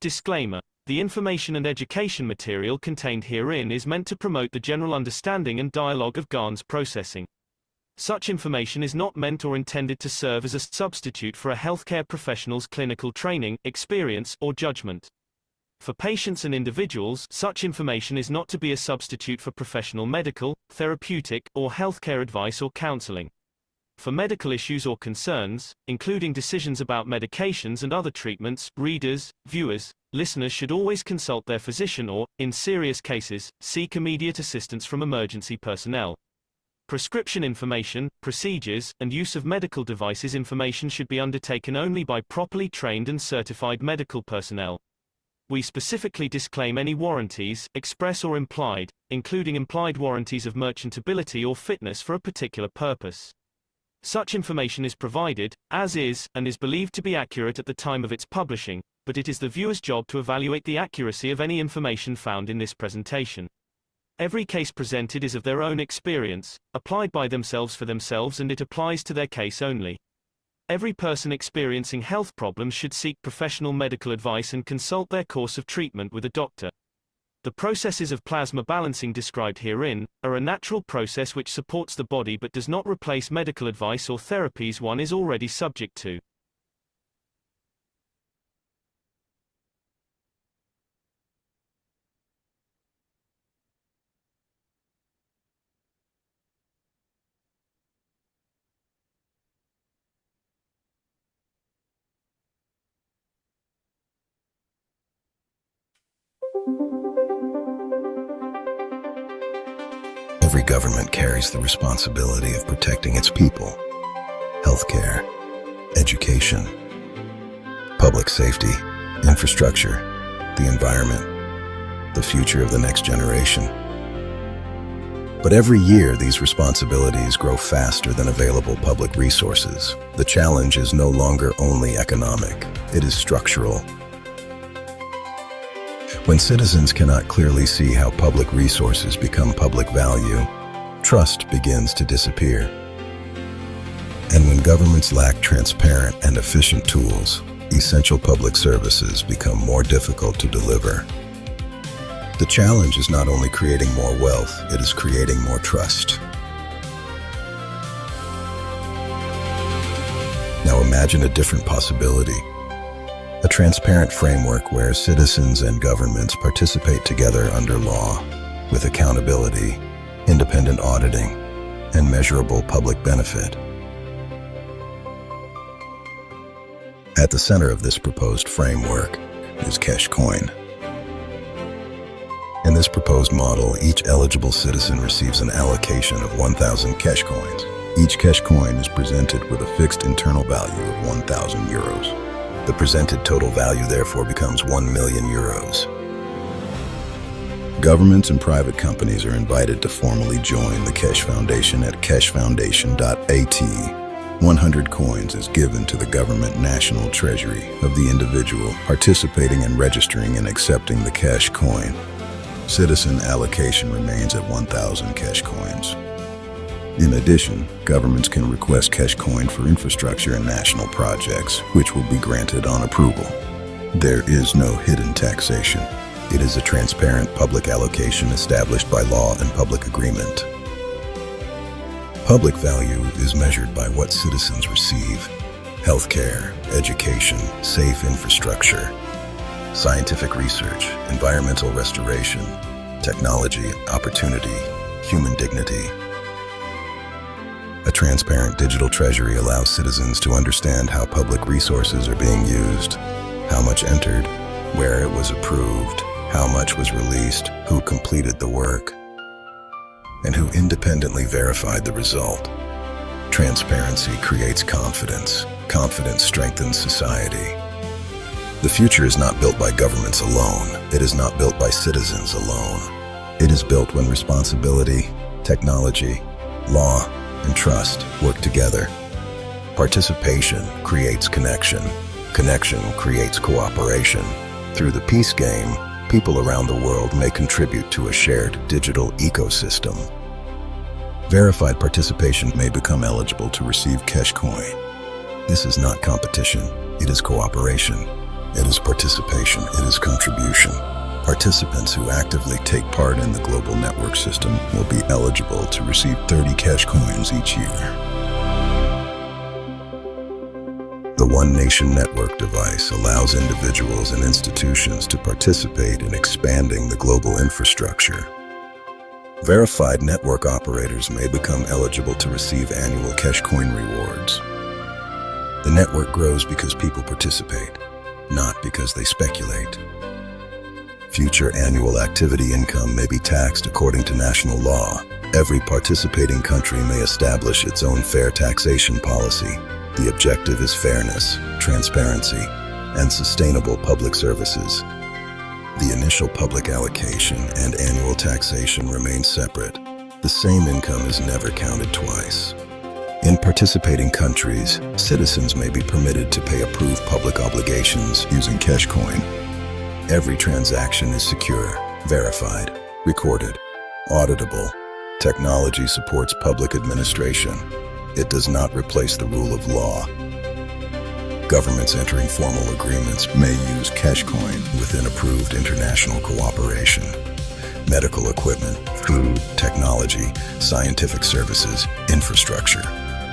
Disclaimer: the information and education material contained herein is meant to promote the general understanding and dialogue of GAN's processing. Such information is not meant or intended to serve as a substitute for a healthcare professional's clinical training, experience, or judgment. For patients and individuals, such information is not to be a substitute for professional medical, therapeutic, or healthcare advice or counseling. For medical issues or concerns, including decisions about medications and other treatments, readers, viewers, listeners should always consult their physician or, in serious cases, seek immediate assistance from emergency personnel. Prescription information, procedures, and use of medical devices information should be undertaken only by properly trained and certified medical personnel. We specifically disclaim any warranties, express or implied, including implied warranties of merchantability or fitness for a particular purpose. Such information is provided, as is, and is believed to be accurate at the time of its publishing, but it is the viewer's job to evaluate the accuracy of any information found in this presentation. Every case presented is of their own experience, applied by themselves for themselves, and it applies to their case only. Every person experiencing health problems should seek professional medical advice and consult their course of treatment with a doctor. The processes of plasma balancing described herein are a natural process which supports the body but does not replace medical advice or therapies one is already subject to. Every government carries the responsibility of protecting its people. Healthcare, education, public safety, infrastructure, the environment, the future of the next generation. But every year, these responsibilities grow faster than available public resources. The challenge is no longer only economic, it is structural. When citizens cannot clearly see how public resources become public value, trust begins to disappear. And when governments lack transparent and efficient tools, essential public services become more difficult to deliver. The challenge is not only creating more wealth, it is creating more trust. Now imagine a different possibility. A transparent framework where citizens and governments participate together under law, with accountability, independent auditing, and measurable public benefit. At the center of this proposed framework is Keshe Coin. In this proposed model, each eligible citizen receives an allocation of 1,000 Keshe coins. Each Keshe coin is presented with a fixed internal value of 1,000 euros. The presented total value therefore becomes 1 million euros. Governments and private companies are invited to formally join the Keshe Foundation at keshefoundation.at. 100 coins is given to the government national treasury of the individual participating and registering and accepting the Keshe coin. Citizen allocation remains at 1,000 Keshe coins. In addition, governments can request Keshe coin for infrastructure and national projects, which will be granted on approval. There is no hidden taxation. It is a transparent public allocation established by law and public agreement. Public value is measured by what citizens receive: healthcare, education, safe infrastructure, scientific research, environmental restoration, technology, opportunity, human dignity. A transparent digital treasury allows citizens to understand how public resources are being used, how much entered, where it was approved, how much was released, who completed the work, and who independently verified the result. Transparency creates confidence. Confidence strengthens society. The future is not built by governments alone. It is not built by citizens alone. It is built when responsibility, technology, law, and trust work together. Participation creates connection. Connection creates cooperation. Through the peace game, people around the world may contribute to a shared digital ecosystem. Verified participation may become eligible to receive Keshe coin. This is not competition, it is cooperation. It is participation. It is contribution. Participants who actively take part in the global network system will be eligible to receive 30 cash coins each year. The One Nation Network device allows individuals and institutions to participate in expanding the global infrastructure. Verified network operators may become eligible to receive annual cash coin rewards. The network grows because people participate, not because they speculate. Future annual activity income may be taxed according to national law. Every participating country may establish its own fair taxation policy. The objective is fairness, transparency, and sustainable public services. The initial public allocation and annual taxation remain separate. The same income is never counted twice. In participating countries, citizens may be permitted to pay approved public obligations using cash coin. Every transaction is secure, verified, recorded, auditable. Technology supports public administration. It does not replace the rule of law. Governments entering formal agreements may use cash coin within approved international cooperation. Medical equipment, food, technology, scientific services, infrastructure.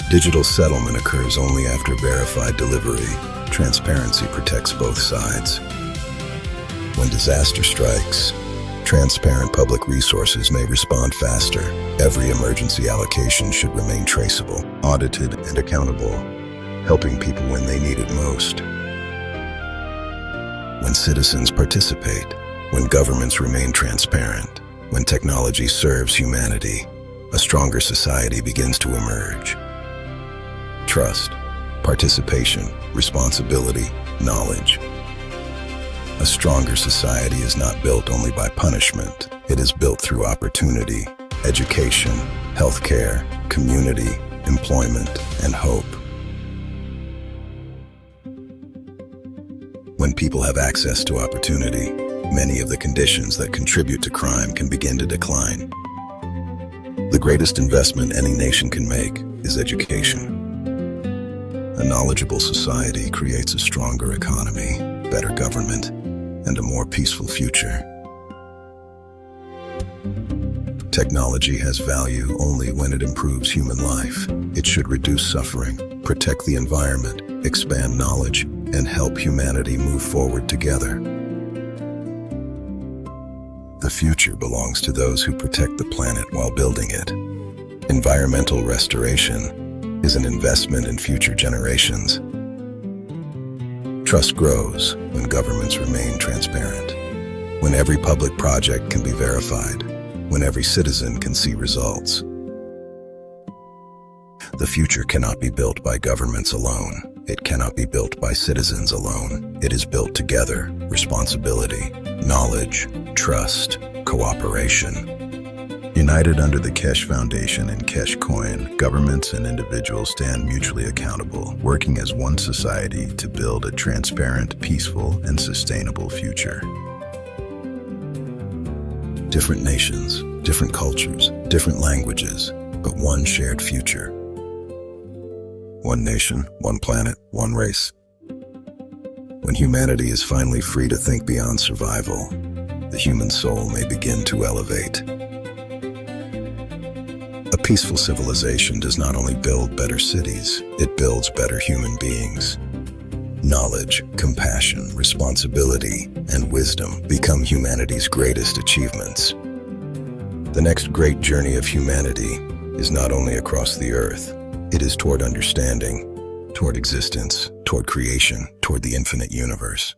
Digital settlement occurs only after verified delivery. Transparency protects both sides. When disaster strikes, transparent public resources may respond faster. Every emergency allocation should remain traceable, audited, and accountable, helping people when they need it most. When citizens participate, when governments remain transparent, when technology serves humanity, a stronger society begins to emerge. Trust, participation, responsibility, knowledge. A stronger society is not built only by punishment. It is built through opportunity, education, healthcare, community, employment, and hope. When people have access to opportunity, many of the conditions that contribute to crime can begin to decline. The greatest investment any nation can make is education. A knowledgeable society creates a stronger economy, better government, and a more peaceful future. Technology has value only when it improves human life. It should reduce suffering, protect the environment, expand knowledge, and help humanity move forward together. The future belongs to those who protect the planet while building it. Environmental restoration is an investment in future generations. Trust grows when governments remain transparent, when every public project can be verified, when every citizen can see results. The future cannot be built by governments alone. It cannot be built by citizens alone. It is built together. Responsibility, knowledge, trust, cooperation. United under the Keshe Foundation and Keshe Coin, governments and individuals stand mutually accountable, working as one society to build a transparent, peaceful, and sustainable future. Different nations, different cultures, different languages, but one shared future. One nation, one planet, one race. When humanity is finally free to think beyond survival, the human soul may begin to elevate. A peaceful civilization does not only build better cities, it builds better human beings. Knowledge, compassion, responsibility, and wisdom become humanity's greatest achievements. The next great journey of humanity is not only across the earth, it is toward understanding, toward existence, toward creation, toward the infinite universe.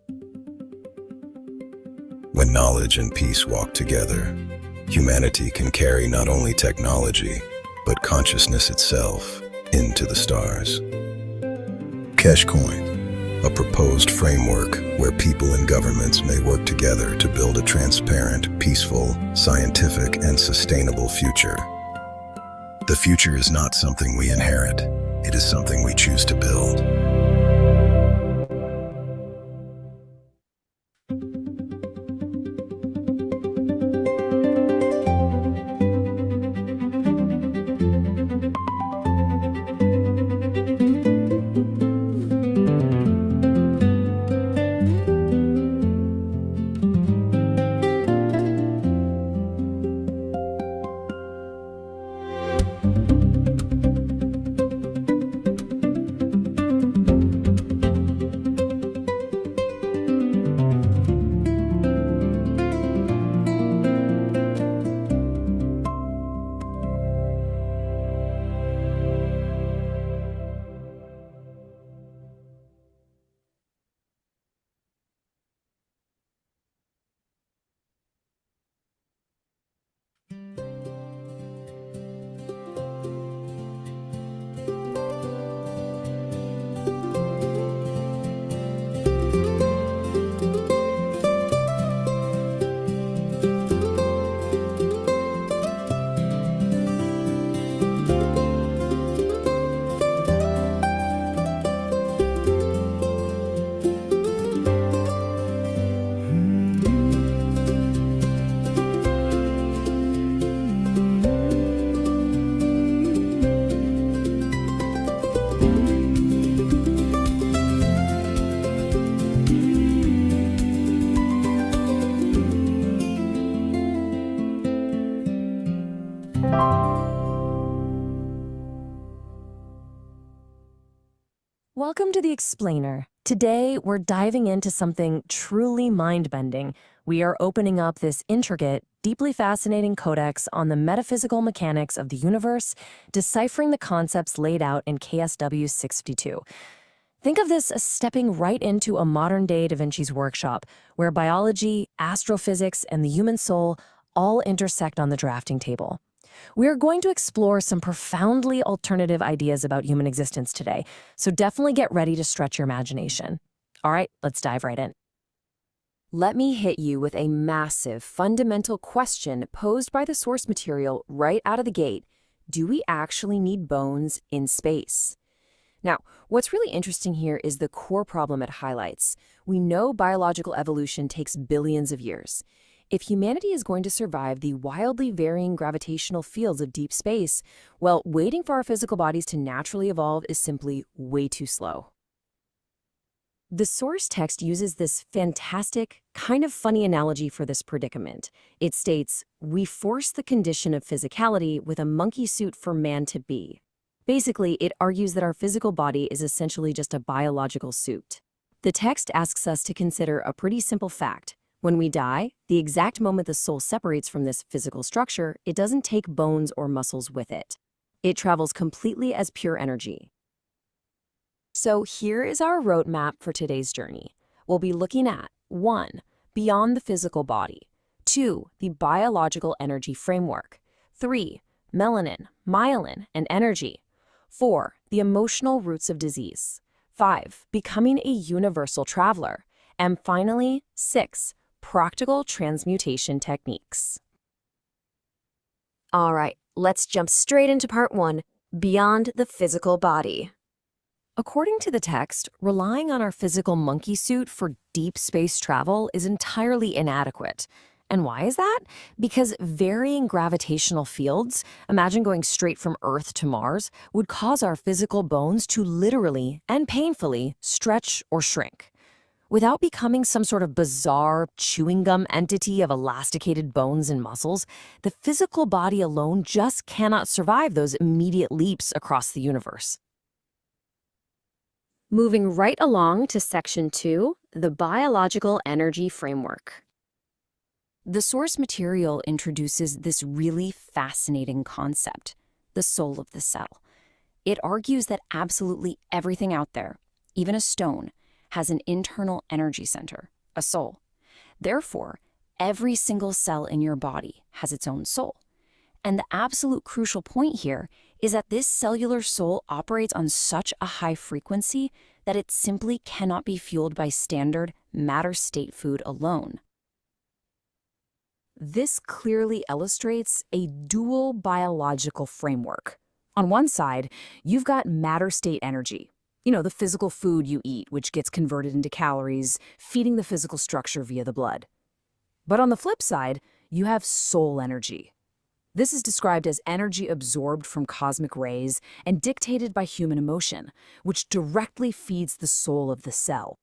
When knowledge and peace walk together, humanity can carry not only technology, but consciousness itself into the stars. Keshe Coin, a proposed framework where people and governments may work together to build a transparent, peaceful, scientific, and sustainable future. The future is not something we inherit. It is something we choose to build. Welcome to The Explainer. Today, we're diving into something truly mind-bending. We are opening up this intricate, deeply fascinating codex on the metaphysical mechanics of the universe, deciphering the concepts laid out in KSW 652. Think of this as stepping right into a modern-day Da Vinci's workshop, where biology, astrophysics, and the human soul all intersect on the drafting table. We're going to explore some profoundly alternative ideas about human existence today, so definitely get ready to stretch your imagination. All right, let's dive right in. Let me hit you with a massive, fundamental question posed by the source material right out of the gate. Do we actually need bones in space? Now, what's really interesting here is the core problem it highlights. We know biological evolution takes billions of years. If humanity is going to survive the wildly varying gravitational fields of deep space, well, waiting for our physical bodies to naturally evolve is simply way too slow. The source text uses this fantastic, kind of funny analogy for this predicament. It states, "We force the condition of physicality with a monkey suit for man to be." Basically, it argues that our physical body is essentially just a biological suit. The text asks us to consider a pretty simple fact. When we die, the exact moment the soul separates from this physical structure, it doesn't take bones or muscles with it. It travels completely as pure energy. So here is our roadmap for today's journey. We'll be looking at 1. Beyond the physical body. 2. The biological energy framework. 3. Melanin, myelin, and energy. 4. The emotional roots of disease. 5. Becoming a universal traveler. And finally, 6. Practical transmutation techniques. All right, let's jump straight into part 1, beyond the physical body. According to the text, relying on our physical monkey suit for deep space travel is entirely inadequate. And why is that? Because varying gravitational fields, imagine going straight from Earth to Mars, would cause our physical bones to literally and painfully stretch or shrink. Without becoming some sort of bizarre chewing gum entity of elasticated bones and muscles, the physical body alone just cannot survive those immediate leaps across the universe. Moving right along to Section 2, the biological energy framework. The source material introduces this really fascinating concept, the soul of the cell. It argues that absolutely everything out there, even a stone, has an internal energy center, a soul. Therefore, every single cell in your body has its own soul. And the absolute crucial point here is that this cellular soul operates on such a high frequency that it simply cannot be fueled by standard matter-state food alone. This clearly illustrates a dual biological framework. On one side, you've got matter-state energy. The physical food you eat, which gets converted into calories, feeding the physical structure via the blood. But on the flip side, you have soul energy. This is described as energy absorbed from cosmic rays and dictated by human emotion, which directly feeds the soul of the cell.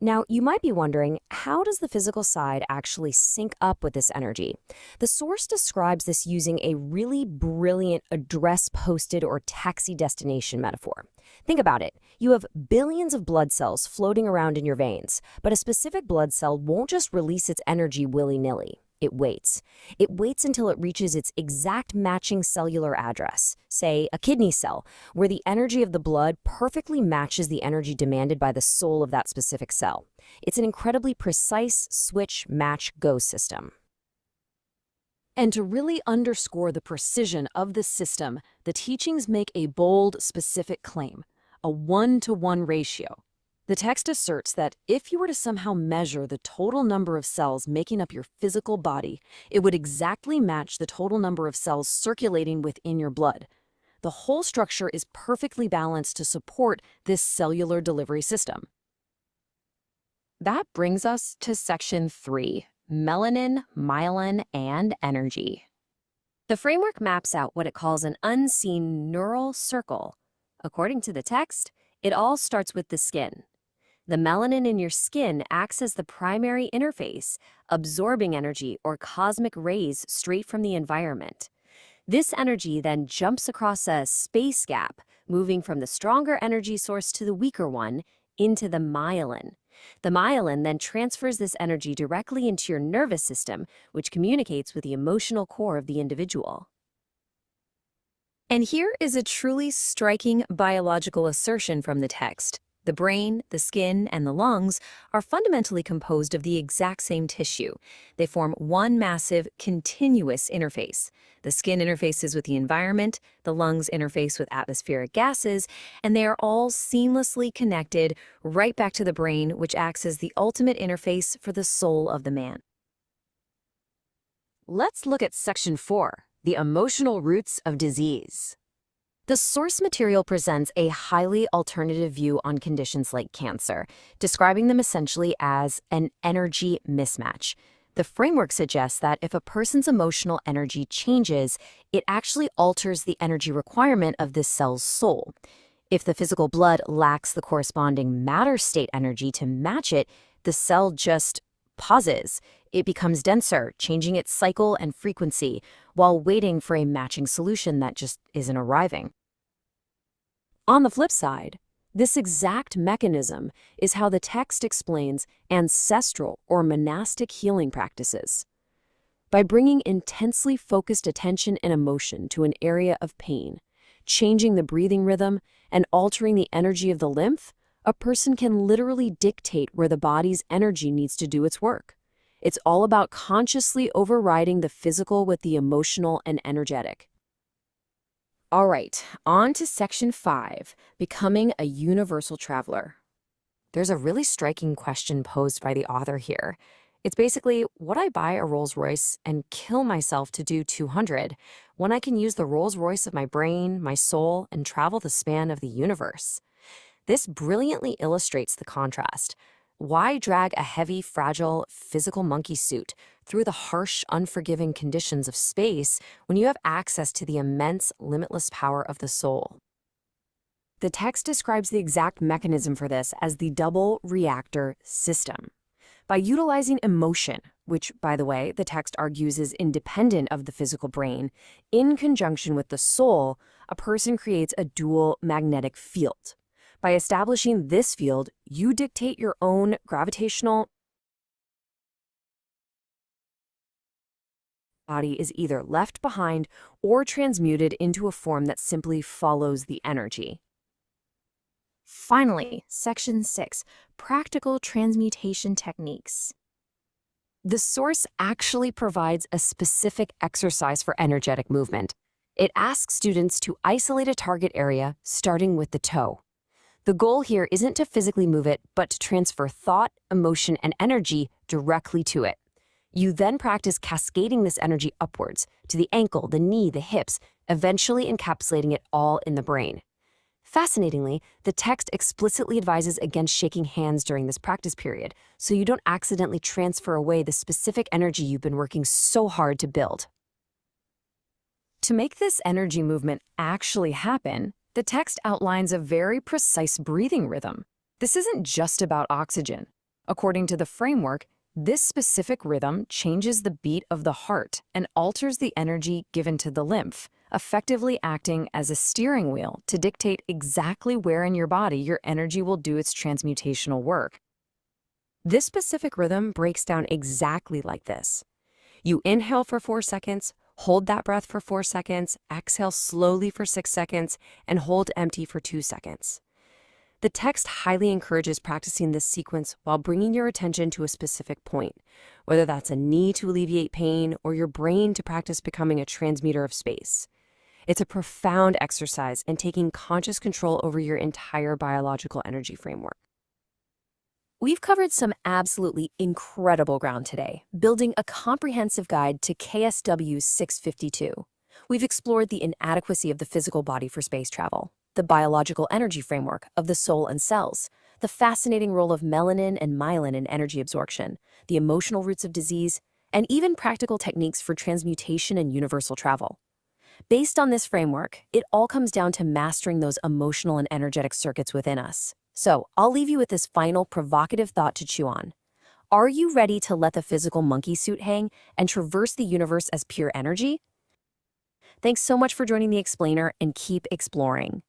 Now, you might be wondering, how does the physical side actually sync up with this energy? The source describes this using a really brilliant address-posted or taxi destination metaphor. Think about it. You have billions of blood cells floating around in your veins, but a specific blood cell won't just release its energy willy-nilly. It waits. It waits until it reaches its exact matching cellular address, say a kidney cell, where the energy of the blood perfectly matches the energy demanded by the soul of that specific cell. It's an incredibly precise switch-match-go system. And to really underscore the precision of this system, the teachings make a bold, specific claim, a 1-to-1 ratio. The text asserts that if you were to somehow measure the total number of cells making up your physical body, it would exactly match the total number of cells circulating within your blood. The whole structure is perfectly balanced to support this cellular delivery system. That brings us to Section 3, melanin, myelin, and energy. The framework maps out what it calls an unseen neural circle. According to the text, it all starts with the skin. The melanin in your skin acts as the primary interface, absorbing energy or cosmic rays straight from the environment. This energy then jumps across a space gap, moving from the stronger energy source to the weaker one into the myelin. The myelin then transfers this energy directly into your nervous system, which communicates with the emotional core of the individual. And here is a truly striking biological assertion from the text. The brain, the skin, and the lungs are fundamentally composed of the exact same tissue. They form one massive, continuous interface. The skin interfaces with the environment, the lungs interface with atmospheric gases, and they are all seamlessly connected right back to the brain, which acts as the ultimate interface for the soul of the man. Let's look at Section 4, the emotional roots of disease. The source material presents a highly alternative view on conditions like cancer, describing them essentially as an energy mismatch. The framework suggests that if a person's emotional energy changes, it actually alters the energy requirement of this cell's soul. If the physical blood lacks the corresponding matter state energy to match it, the cell just pauses. It becomes denser, changing its cycle and frequency, while waiting for a matching solution that just isn't arriving. On the flip side, this exact mechanism is how the text explains ancestral or monastic healing practices. By bringing intensely focused attention and emotion to an area of pain, changing the breathing rhythm, and altering the energy of the lymph, a person can literally dictate where the body's energy needs to do its work. It's all about consciously overriding the physical with the emotional and energetic. All right, on to Section 5, becoming a universal traveler. There's a really striking question posed by the author here. It's basically, would I buy a Rolls-Royce and kill myself to do 200 when I can use the Rolls-Royce of my brain, my soul, and travel the span of the universe? This brilliantly illustrates the contrast. Why drag a heavy, fragile, physical monkey suit through the harsh, unforgiving conditions of space when you have access to the immense, limitless power of the soul? The text describes the exact mechanism for this as the double reactor system. By utilizing emotion, which, by the way, the text argues is independent of the physical brain, in conjunction with the soul, a person creates a dual magnetic field. By establishing this field, you dictate your own gravitational body is either left behind or transmuted into a form that simply follows the energy. Finally, Section 6, practical transmutation techniques. The source actually provides a specific exercise for energetic movement. It asks students to isolate a target area, starting with the toe. The goal here isn't to physically move it, but to transfer thought, emotion, and energy directly to it. You then practice cascading this energy upwards to the ankle, the knee, the hips, eventually encapsulating it all in the brain. Fascinatingly, the text explicitly advises against shaking hands during this practice period, so you don't accidentally transfer away the specific energy you've been working so hard to build. To make this energy movement actually happen, the text outlines a very precise breathing rhythm. This isn't just about oxygen. According to the framework, this specific rhythm changes the beat of the heart and alters the energy given to the lymph, effectively acting as a steering wheel to dictate exactly where in your body your energy will do its transmutational work. This specific rhythm breaks down exactly like this. You inhale for 4 seconds, hold that breath for 4 seconds, exhale slowly for 6 seconds, and hold empty for 2 seconds. The text highly encourages practicing this sequence while bringing your attention to a specific point, whether that's a knee to alleviate pain or your brain to practice becoming a transmuter of space. It's a profound exercise in taking conscious control over your entire biological energy framework. We've covered some absolutely incredible ground today, building a comprehensive guide to KSW 652. We've explored the inadequacy of the physical body for space travel, the biological energy framework of the soul and cells, the fascinating role of melanin and myelin in energy absorption, the emotional roots of disease, and even practical techniques for transmutation and universal travel. Based on this framework, it all comes down to mastering those emotional and energetic circuits within us. So, I'll leave you with this final provocative thought to chew on. Are you ready to let the physical monkey suit hang and traverse the universe as pure energy? Thanks so much for joining the Explainer, and keep exploring.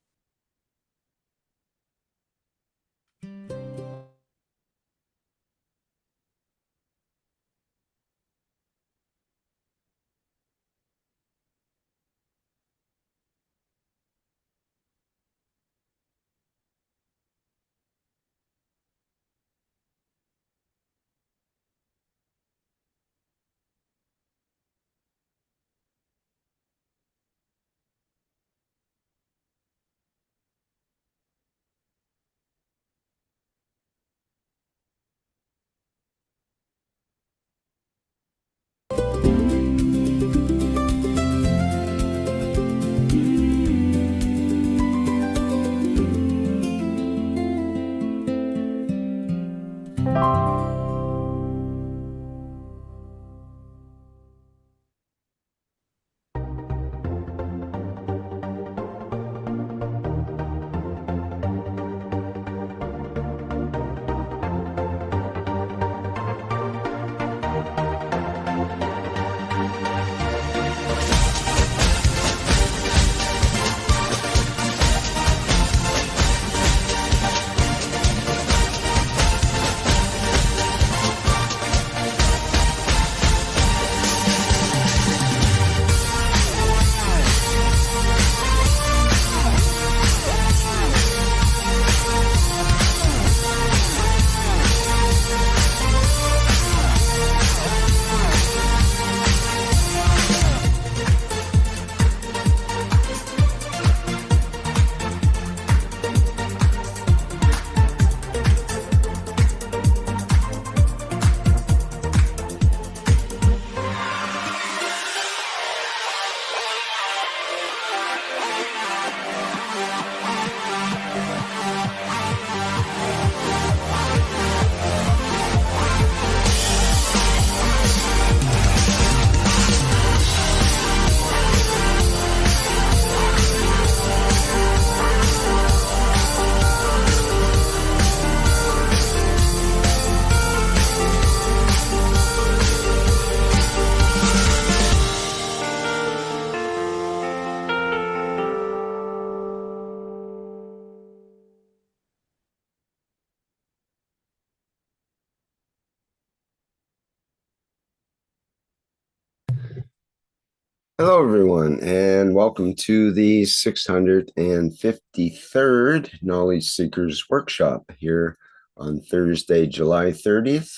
Hello, everyone, and welcome to the 653rd Knowledge Seekers Workshop here on Thursday, July 30th,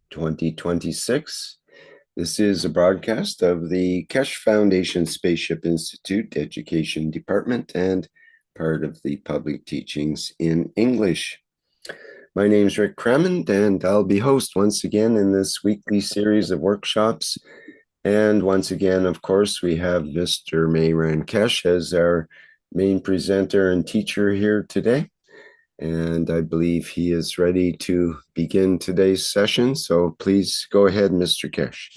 2026. This is a broadcast of the Keshe Foundation Spaceship Institute Education Department and part of the Public Teachings in English. My name is Rick Cremond, and I'll be host once again in this weekly series of workshops. And once again, of course, we have Mr. Mehran Keshe as our main presenter and teacher here today. And I believe he is ready to begin today's session. So please go ahead, Mr. Keshe.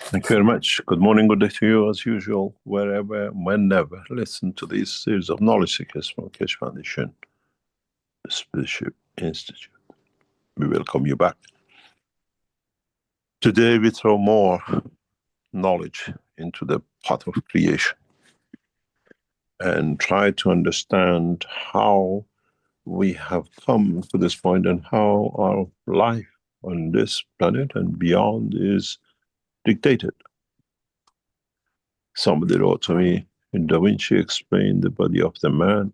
Thank you very much. Good morning, good day to you as usual, wherever, whenever. Listen to this series of knowledge seekers from Keshe Foundation, the Spaceship Institute. We welcome you back. Today we throw more knowledge into the pot of creation and try to understand how we have come to this point and how our life on this planet and beyond is dictated. Somebody wrote to me, Da Vinci explained the body of the man.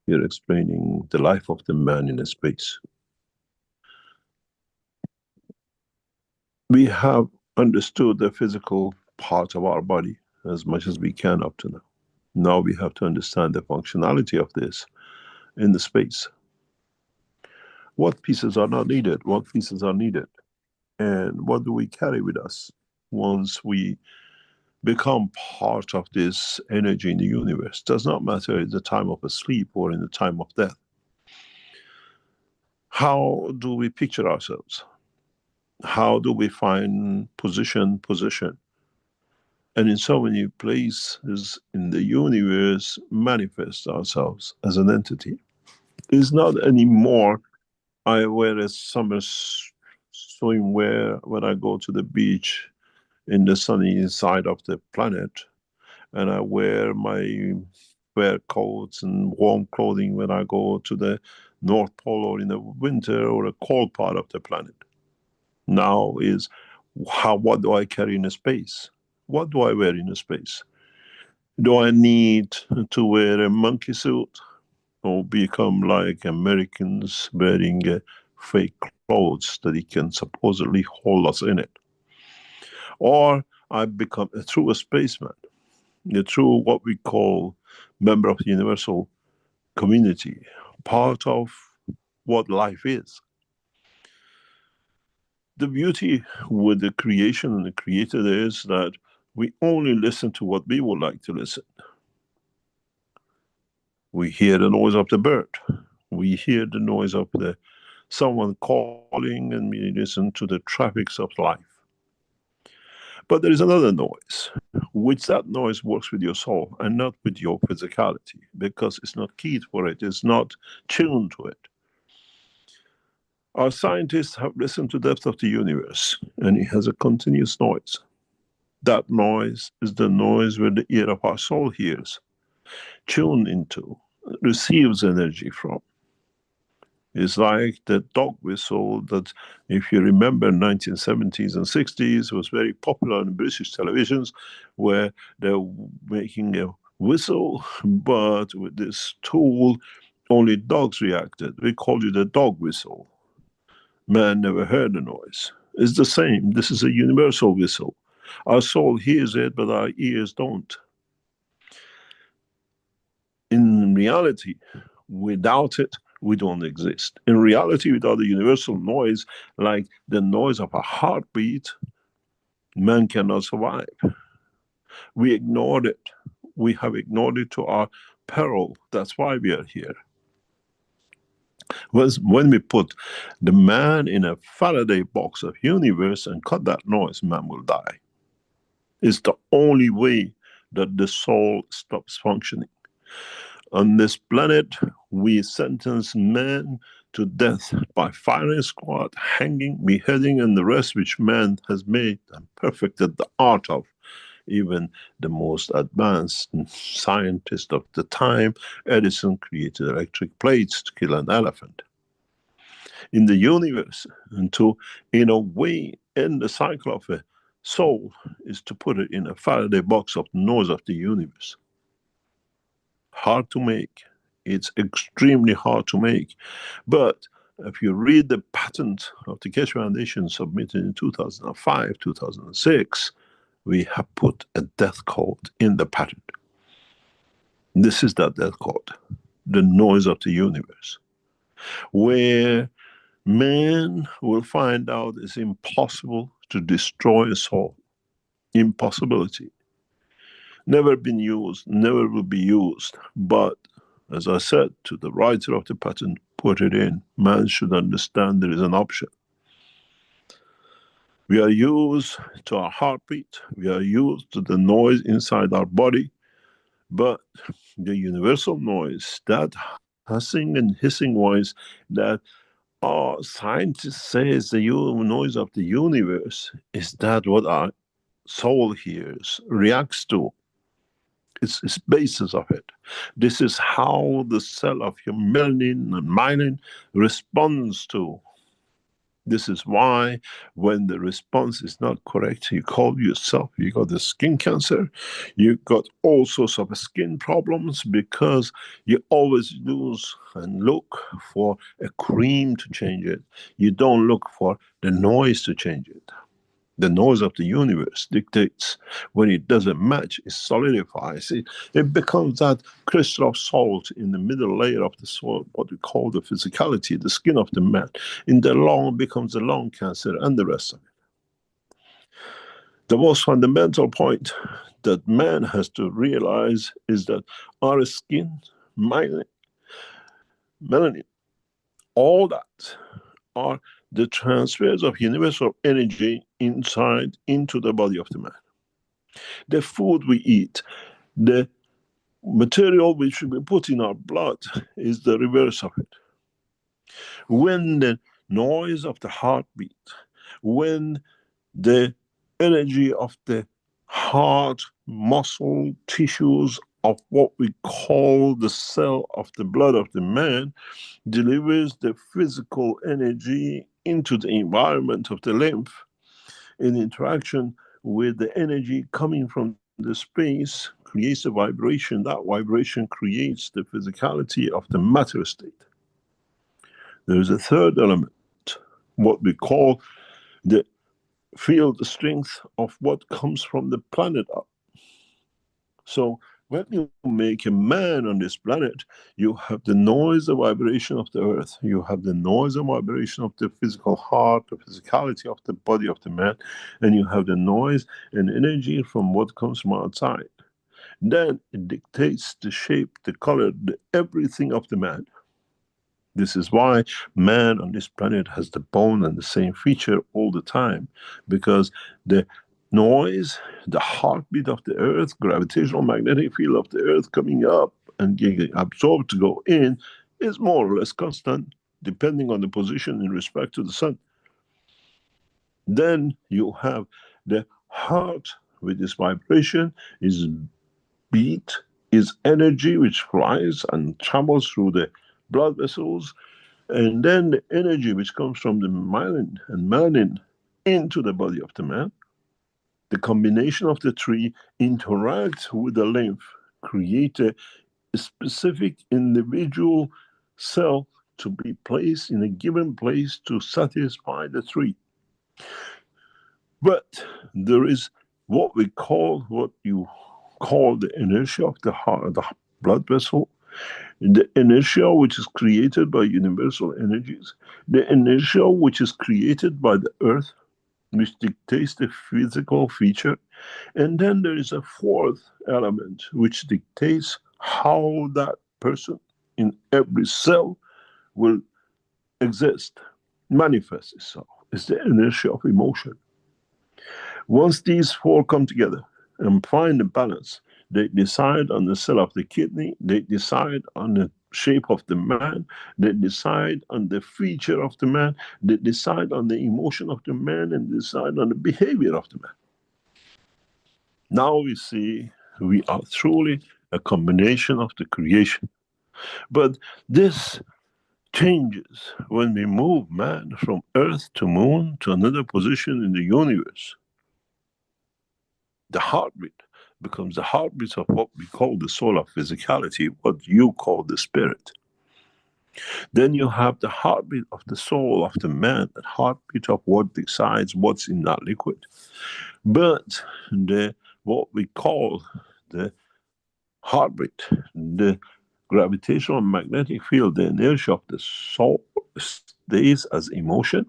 You're explaining the life of the man in space. We have understood the physical part of our body as much as we can up to now. Now we have to understand the functionality of this in the space. What pieces are not needed? What pieces are needed? And what do we carry with us once we become part of this energy in the universe? Does not matter in the time of sleep or in the time of death. How do we picture ourselves? How do we find position? And in so many places in the universe manifest ourselves as an entity. It's not anymore I wear a summer swimwear when I go to the beach in the sunny side of the planet, and I wear my fur coats and warm clothing when I go to the North Pole or in the winter or a cold part of the planet. Now is what do I carry in space? What do I wear in space? Do I need to wear a monkey suit or become like Americans wearing fake clothes that it can supposedly hold us in it? Or I become a true spaceman, a true what we call member of the universal community, part of what life is. The beauty with the creation and the creator is that we only listen to what we would like to listen. We hear the noise of the bird. We hear the noise of someone calling, and we listen to the traffics of life. But there is another noise, which that noise works with your soul and not with your physicality, because it's not keyed for it, it's not tuned to it. Our scientists have listened to the depth of the universe, and it has a continuous noise. That noise is the noise where the ear of our soul hears, tuned into, receives energy from. It's like the dog whistle that, if you remember, 1970s and 60s was very popular in British televisions, where they're making a whistle, but with this tool, only dogs reacted. We called it a dog whistle. Man never heard the noise. It's the same. This is a universal whistle. Our soul hears it, but our ears don't. In reality, without it, we don't exist. In reality, without the universal noise, like the noise of a heartbeat, man cannot survive. We ignored it. We have ignored it to our peril. That's why we are here. When we put the man in a Faraday box of universe and cut that noise, man will die. It's the only way that the soul stops functioning. On this planet, we sentence man to death by firing squad, hanging, beheading, and the rest which man has made and perfected the art of. Even the most advanced scientist of the time, Edison, created electric plates to kill an elephant. In the universe, and to, in a way, end the cycle of a soul is to put it in a Faraday box of the noise of the universe. Hard to make. It's extremely hard to make. But if you read the patent of the Keshe Foundation submitted in 2005, 2006, we have put a death code in the patent. This is that death code, the noise of the universe, where man will find out it's impossible to destroy a soul. Impossibility. Never been used, never will be used. But as I said to the writer of the patent, put it in. Man should understand there is an option. We are used to our heartbeat. We are used to the noise inside our body. But the universal noise, that hussing and hissing voice that our scientists say is the noise of the universe, is that what our soul hears, reacts to? It's basis of it. This is how the cell of your melanin and myelin responds to. This is why when the response is not correct, you call yourself, you got the skin cancer, you got all sorts of skin problems because you always lose and look for a cream to change it. You don't look for the noise to change it. The noise of the universe dictates. When it doesn't match, it solidifies. It becomes that crystal of salt in the middle layer of the soil, what we call the physicality, the skin of the man. In the lung becomes the lung cancer and the rest of it. The most fundamental point that man has to realize is that our skin, melanin, all that are the transfers of universal energy inside into the body of the man. The food we eat, the material which we put in our blood is the reverse of it. When the noise of the heartbeat, when the energy of the heart, muscle, tissues of what we call the cell of the blood of the man delivers the physical energy into the environment of the lymph in interaction with the energy coming from the space, creates a vibration. That vibration creates the physicality of the matter state. There is a third element, what we call the field strength of what comes from the planet up. So when you make a man on this planet, you have the noise and vibration of the earth. You have the noise and vibration of the physical heart, the physicality of the body of the man, and you have the noise and energy from what comes from outside. Then it dictates the shape, the color, the everything of the man. This is why man on this planet has the bone and the same feature all the time, because the noise, the heartbeat of the earth, gravitational magnetic field of the earth coming up and getting absorbed to go in is more or less constant depending on the position in respect to the sun. Then you have the heart with this vibration, is beat, is energy which flies and travels through the blood vessels, and then the energy which comes from the myelin and melanin into the body of the man. The combination of the three interact with the lymph, create a specific individual cell to be placed in a given place to satisfy the three. But there is what you call the inertia of the heart, the blood vessel, the inertia which is created by universal energies, the inertia which is created by the earth, which dictates the physical feature. And then there is a fourth element which dictates how that person in every cell will exist, manifest itself. It's the inertia of emotion. Once these four come together and find the balance, they decide on the cell of the kidney, they decide on the shape of the man, they decide on the feature of the man, they decide on the emotion of the man, and decide on the behavior of the man. Now we see we are truly a combination of the creation. But this changes when we move man from earth to moon to another position in the universe. The heartbeat becomes the heartbeat of what we call the soul of physicality, what you call the spirit. Then you have the heartbeat of the soul of the man, the heartbeat of what decides what's in that liquid. But what we call the heartbeat, the gravitational magnetic field, the inertia of the soul stays as emotion.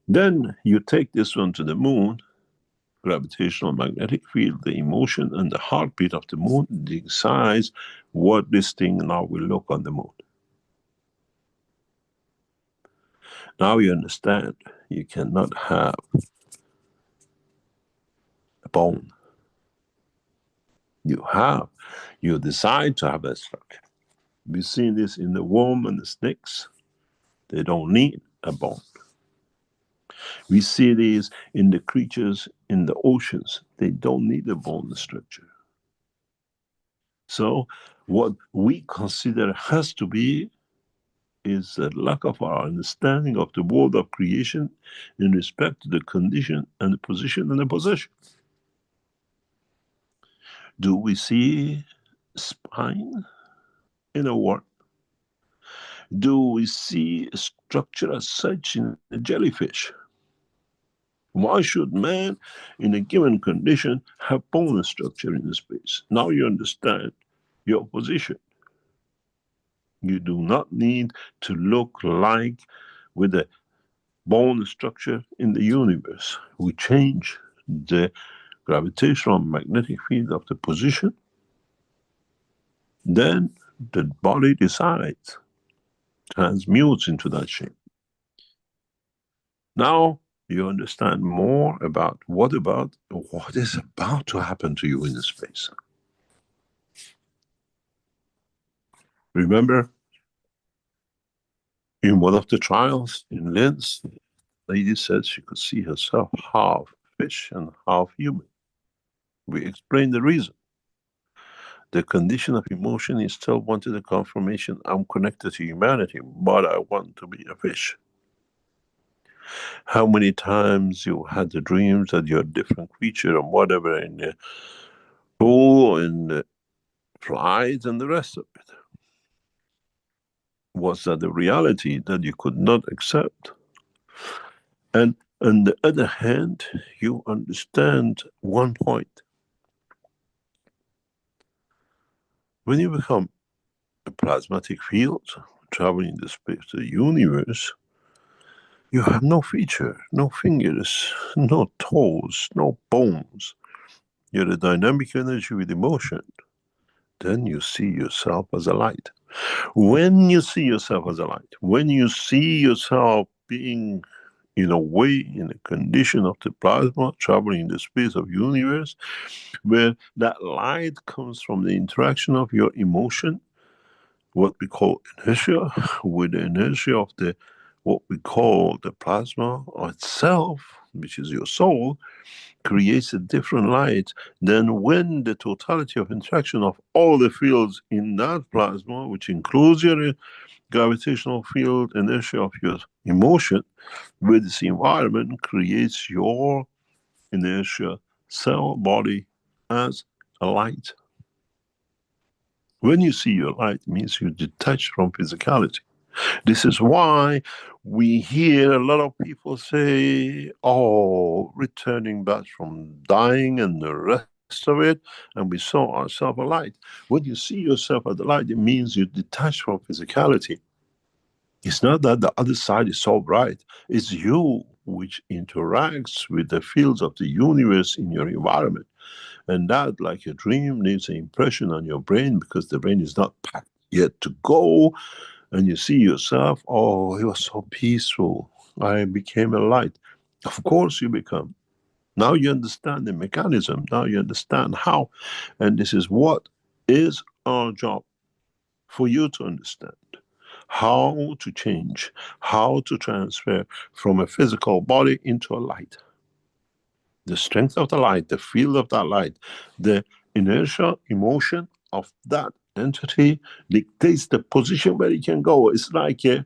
Then you take this one to the moon, gravitational magnetic field, the emotion and the heartbeat of the moon decides what this thing now will look on the moon. Now you understand, you cannot have a bone. You decide to have a structure. We've seen this in the worm and the snakes. They don't need a bone. We see these in the creatures in the oceans. They don't need a bone structure. So what we consider has to be is a lack of our understanding of the world of creation in respect to the condition and the position and the possession. Do we see spine in a worm? Do we see a structure as such in a jellyfish? Why should man, in a given condition, have bone structure in the space? Now you understand your position. You do not need to look like with a bone structure in the universe. We change the gravitational magnetic field of the position, then the body decides, transmutes into that shape. Now you understand more about what is about to happen to you in the space. Remember, in one of the trials in Linz, the lady said she could see herself half fish and half human. We explained the reason. The condition of emotion is still wanted a confirmation. I'm connected to humanity, but I want to be a fish. How many times you had the dreams that you're a different creature and whatever in the pool, in the flight and the rest of it? Was that the reality that you could not accept? And on the other hand, you understand one point. When you become a plasmatic field, traveling the space of the universe, you have no feature, no fingers, no toes, no bones. You're a dynamic energy with emotion. Then you see yourself as a light. When you see yourself as a light, when you see yourself being in a way, in a condition of the plasma, traveling in the space of universe, where that light comes from the interaction of your emotion, what we call inertia, with the inertia of the what we call the plasma itself, which is your soul, creates a different light than when the totality of interaction of all the fields in that plasma, which includes your gravitational field, inertia of your emotion, with this environment, creates your inertia cell body as a light. When you see your light, it means you detach from physicality. This is why we hear a lot of people say, oh, returning back from dying and the rest of it, and we saw ourselves a light. When you see yourself as the light, it means you detach from physicality. It's not that the other side is so bright. It's you which interacts with the fields of the universe in your environment. And that, like a dream, leaves an impression on your brain because the brain is not packed yet to go. And you see yourself, oh, it was so peaceful. I became a light. Of course you become. Now you understand the mechanism. Now you understand how. And this is what is our job, for you to understand. How to change, how to transfer from a physical body into a light. The strength of the light, the field of that light, the inertia, emotion of that entity dictates the position where it can go. It's like you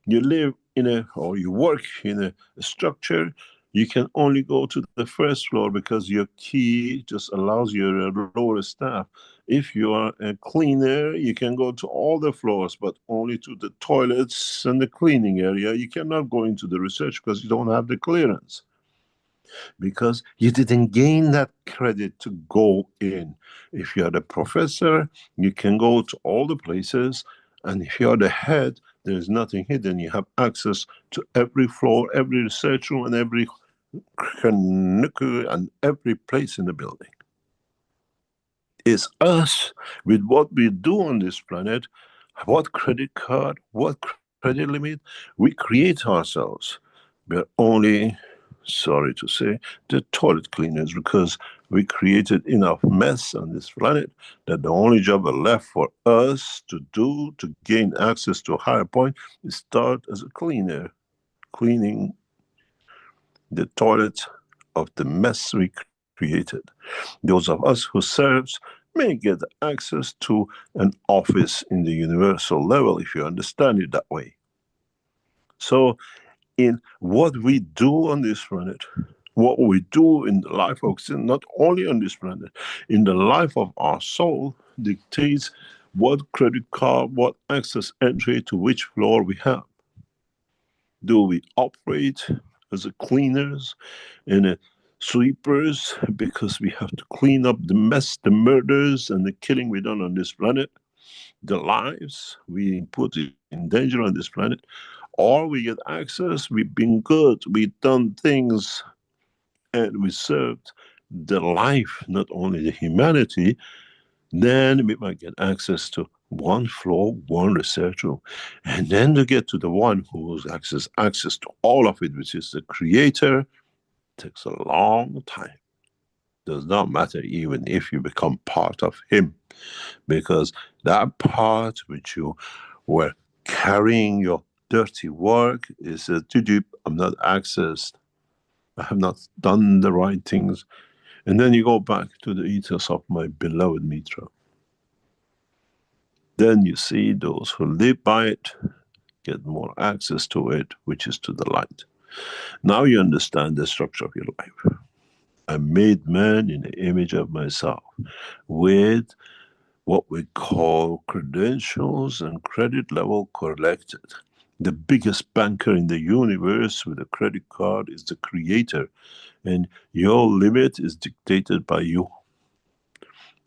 live in or you work in a structure, You can only go to the first floor because your key just allows your lower staff. If you are a cleaner, you can go to all the floors, but only to the toilets and the cleaning area. You cannot go into the research because you don't have the clearance, because you didn't gain that credit to go in. If you're the professor, you can go to all the places, and if you're the head, there's nothing hidden. You have access to every floor, every research room, and every and every place in the building. It's us, with what we do on this planet, what credit card, what credit limit, we create ourselves. We're only, sorry to say, the toilet cleaners, because we created enough mess on this planet that the only job left for us to do to gain access to a higher point is start as a cleaner, cleaning the toilet of the mess we created. Those of us who serves may get access to an office in the universal level, if you understand it that way. So in what we do on this planet, what we do in the life of sin, not only on this planet, in the life of our soul, dictates what credit card, what access entry to which floor we have. Do we operate as a cleaners and a sweepers because we have to clean up the mess, the murders and the killing we done on this planet, the lives we put in danger on this planet? Or we get access, we've been good, we've done things, and we served the life, not only the humanity, then we might get access to one floor, one research room. And then to get to the one who has access to all of it, which is the creator, takes a long time. Does not matter even if you become part of him, because that part which you were carrying your dirty work is I'm not accessed, I have not done the right things. And then you go back to the ethos of my beloved Mitra. Then you see those who live by it get more access to it, which is to the light. Now you understand the structure of your life. I made man in the image of myself, with what we call credentials and credit level collected. The biggest banker in the universe with a credit card is the creator, and your limit is dictated by you.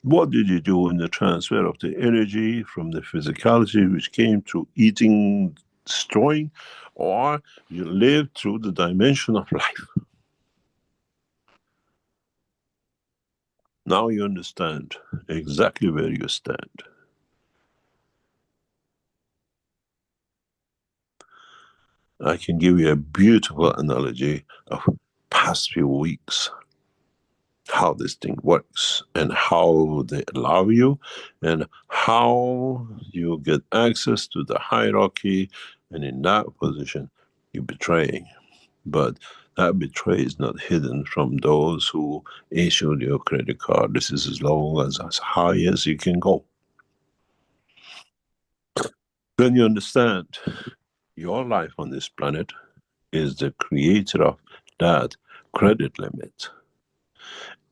What did you do in the transfer of the energy from the physicality which came through eating, destroying, or you lived through the dimension of life? Now you understand exactly where you stand. I can give you a beautiful analogy of past few weeks, how this thing works and how they allow you and how you get access to the hierarchy, and in that position you betray. But that betray is not hidden from those who issued your credit card. This is as low as high as you can go. Then you understand your life on this planet is the creator of that credit limit.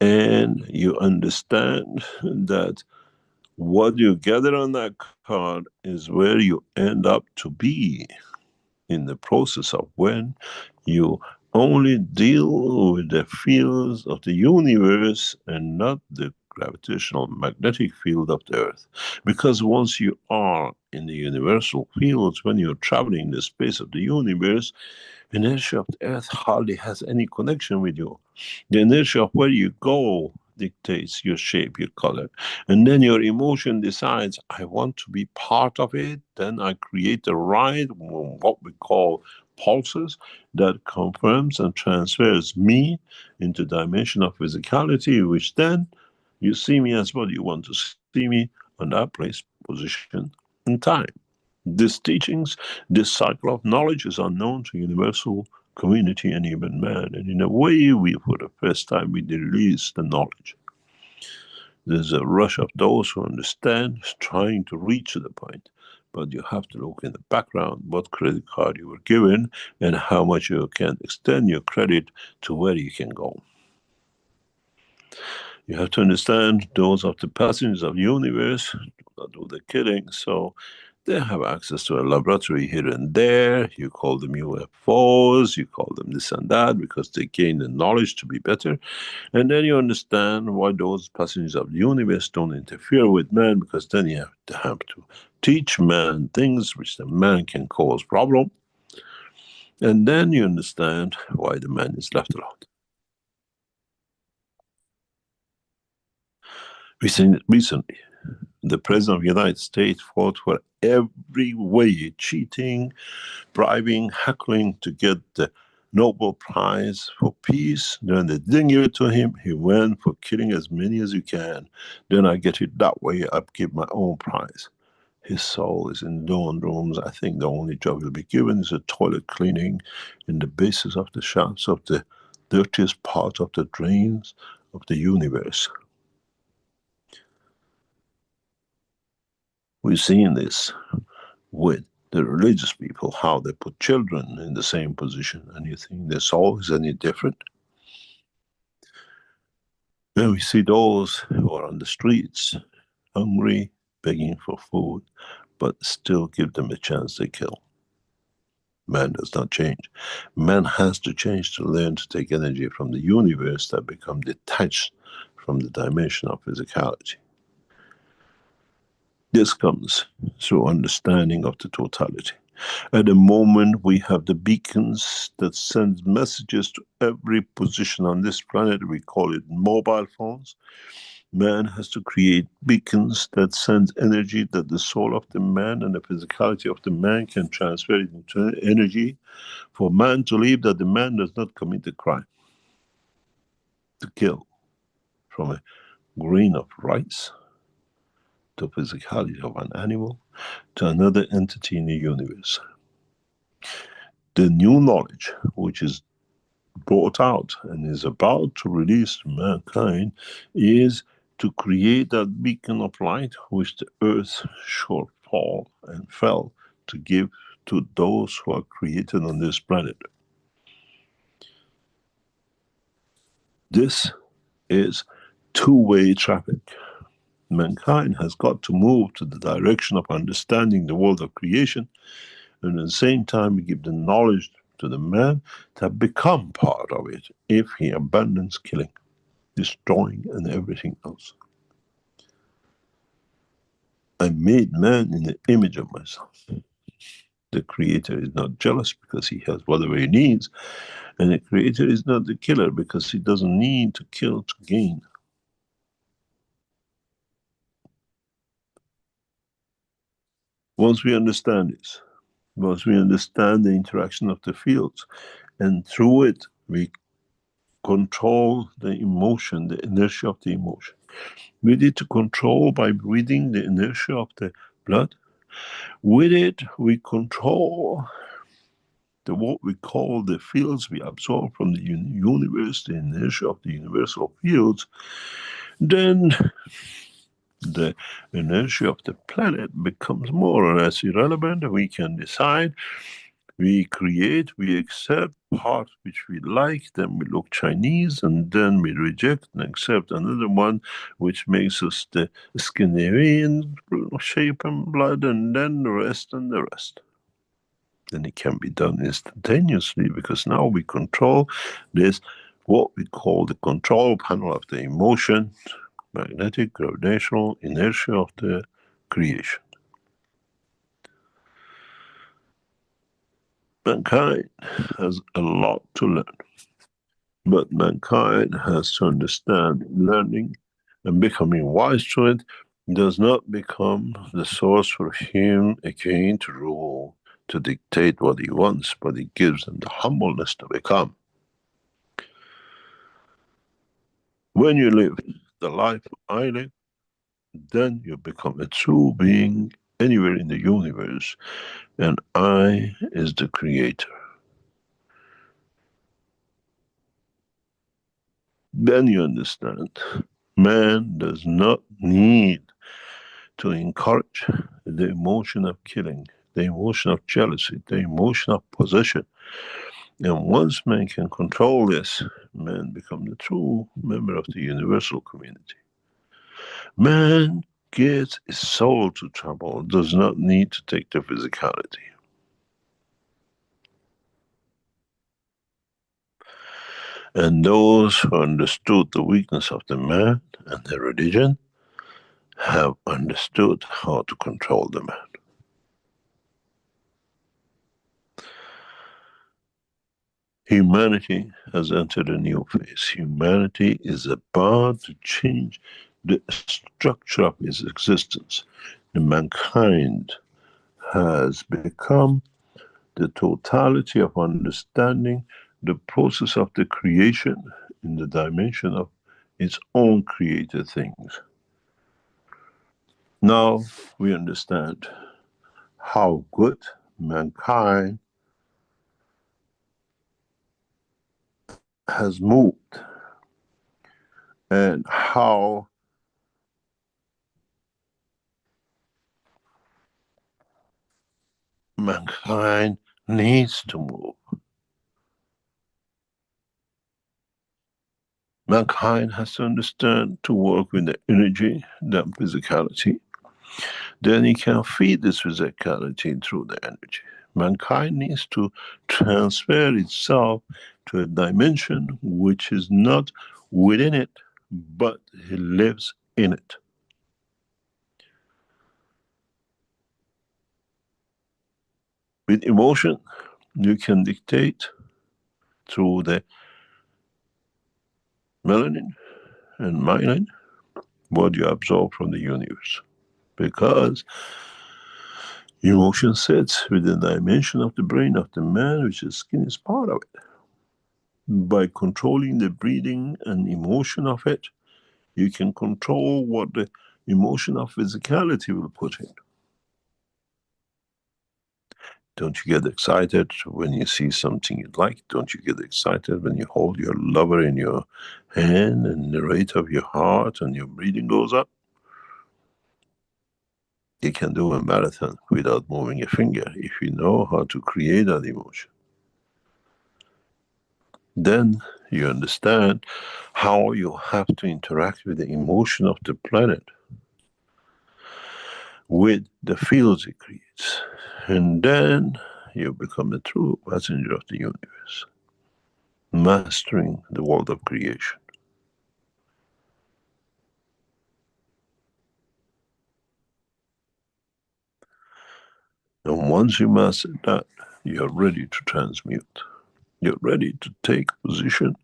And you understand that what you gather on that card is where you end up to be in the process of when you only deal with the fields of the universe and not the gravitational magnetic field of the earth. Because once you are in the universal fields, when you're traveling in the space of the universe, inertia of the earth hardly has any connection with you. The inertia of where you go dictates your shape, your color. And then your emotion decides, I want to be part of it. Then I create the right, what we call pulses, that confirms and transfers me into dimension of physicality, which then you see me as what you want to see me on that place, position, and time. These teachings, this cycle of knowledge is unknown to universal community and even man. And in a way, for the first time, we release the knowledge. There's a rush of those who understand, trying to reach the point. but you have to look in the background what credit card you were given and how much you can extend your credit to where you can go. You have to understand those are the passengers of the universe, do not do the killing, so they have access to a laboratory here and there. You call them UFOs, you call them this and that, because they gain the knowledge to be better. And then you understand why those passengers of the universe don't interfere with man, because then you have to teach man things which the man can cause problem. And then you understand why the man is left alone. Recently, the President of the United States fought for every way, cheating, bribing, heckling, to get the Nobel Prize for Peace. Then they didn't give it to him. He went for killing as many as you can. Then I get it that way, I give my own prize. His soul is in dorm rooms. I think the only job he'll be given is a toilet cleaning in the bases of the shafts of the dirtiest part of the drains of the universe. We've seen this with the religious people, how they put children in the same position, and you think their soul is any different? Then we see those who are on the streets, hungry, begging for food, but still give them a chance to kill. Man does not change. Man has to change to learn to take energy from the universe that become detached from the dimension of physicality. This comes through understanding of the totality. At the moment, we have the beacons that send messages to every position on this planet. We call it mobile phones. Man has to create beacons that send energy that the soul of the man and the physicality of the man can transfer it into energy for man to live, that the man does not commit a crime. To kill from a grain of rice to physicality of an animal to another entity in the universe. The new knowledge which is brought out and is about to release to mankind is to create that beacon of light which the earth shall fall and fell to give to those who are created on this planet. This is two-way traffic. Mankind has got to move to the direction of understanding the world of creation, and at the same time we give the knowledge to the man to become part of it if he abandons killing, destroying, and everything else. I made man in the image of myself. The creator is not jealous because he has whatever he needs, and the creator is not the killer because he doesn't need to kill to gain. Once we understand this, once we understand the interaction of the fields, and through it we control the emotion, the inertia of the emotion. We need to control by reading the inertia of the blood. With it, we control what we call the fields we absorb from the universe, the inertia of the universal fields. Then the inertia of the planet becomes more or less irrelevant. We can decide, we create, we accept part which we like, then we look Chinese, and then we reject and accept another one which makes us the Scandinavian shape and blood, and then the rest and the rest. Then it can be done instantaneously, because now we control this, what we call the control panel of the emotion, magnetic, gravitational inertia of the creation. Mankind has a lot to learn, but mankind has to understand learning and becoming wise to it does not become the source for him again to rule, to dictate what he wants, but it gives him the humbleness to become. When you live the life I live, then you become a true being anywhere in the universe, and I is the creator. Then you understand, man does not need to encourage the emotion of killing, the emotion of jealousy, the emotion of possession. And once man can control this, man becomes the true member of the universal community. Man gets his soul to trouble, does not need to take the physicality. And those who understood the weakness of the man and the religion have understood how to control the man. Humanity has entered a new phase. Humanity is about to change the structure of its existence. The mankind has become the totality of understanding the process of the creation in the dimension of its own created things. Now we understand how good mankind has moved and how mankind needs to move. Mankind has to understand to work with the energy, that physicality. Then he can feed this physicality through the energy. Mankind needs to transfer itself to a dimension which is not within it, but he lives in it. With emotion, you can dictate through the melanin and myelin what you absorb from the universe. Because emotion sits within the dimension of the brain of the man, which is skin is part of it. By controlling the breathing and emotion of it, you can control what the emotion of physicality will put in. Don't you get excited when you see something you like? Don't you get excited when you hold your lover in your hand and the rate of your heart and your breathing goes up? You can do a marathon without moving a finger if you know how to create that emotion. Then you understand how you have to interact with the emotion of the planet, with the fields it creates. And then you become a true messenger of the universe, mastering the world of creation. And once you master that, you're ready to transmute. You're ready to take position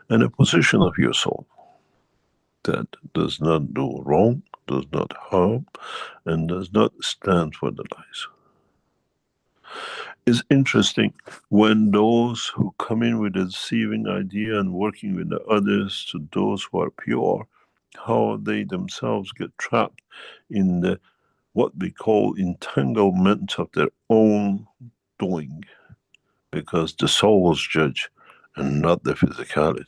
and a position of your soul that does not do wrong, does not harm, and does not stand for the lies. It's interesting when those who come in with a deceiving idea and working with the others to those who are pure, how they themselves get trapped in the what we call entanglement of their own doing, because the souls judge and not the physicality.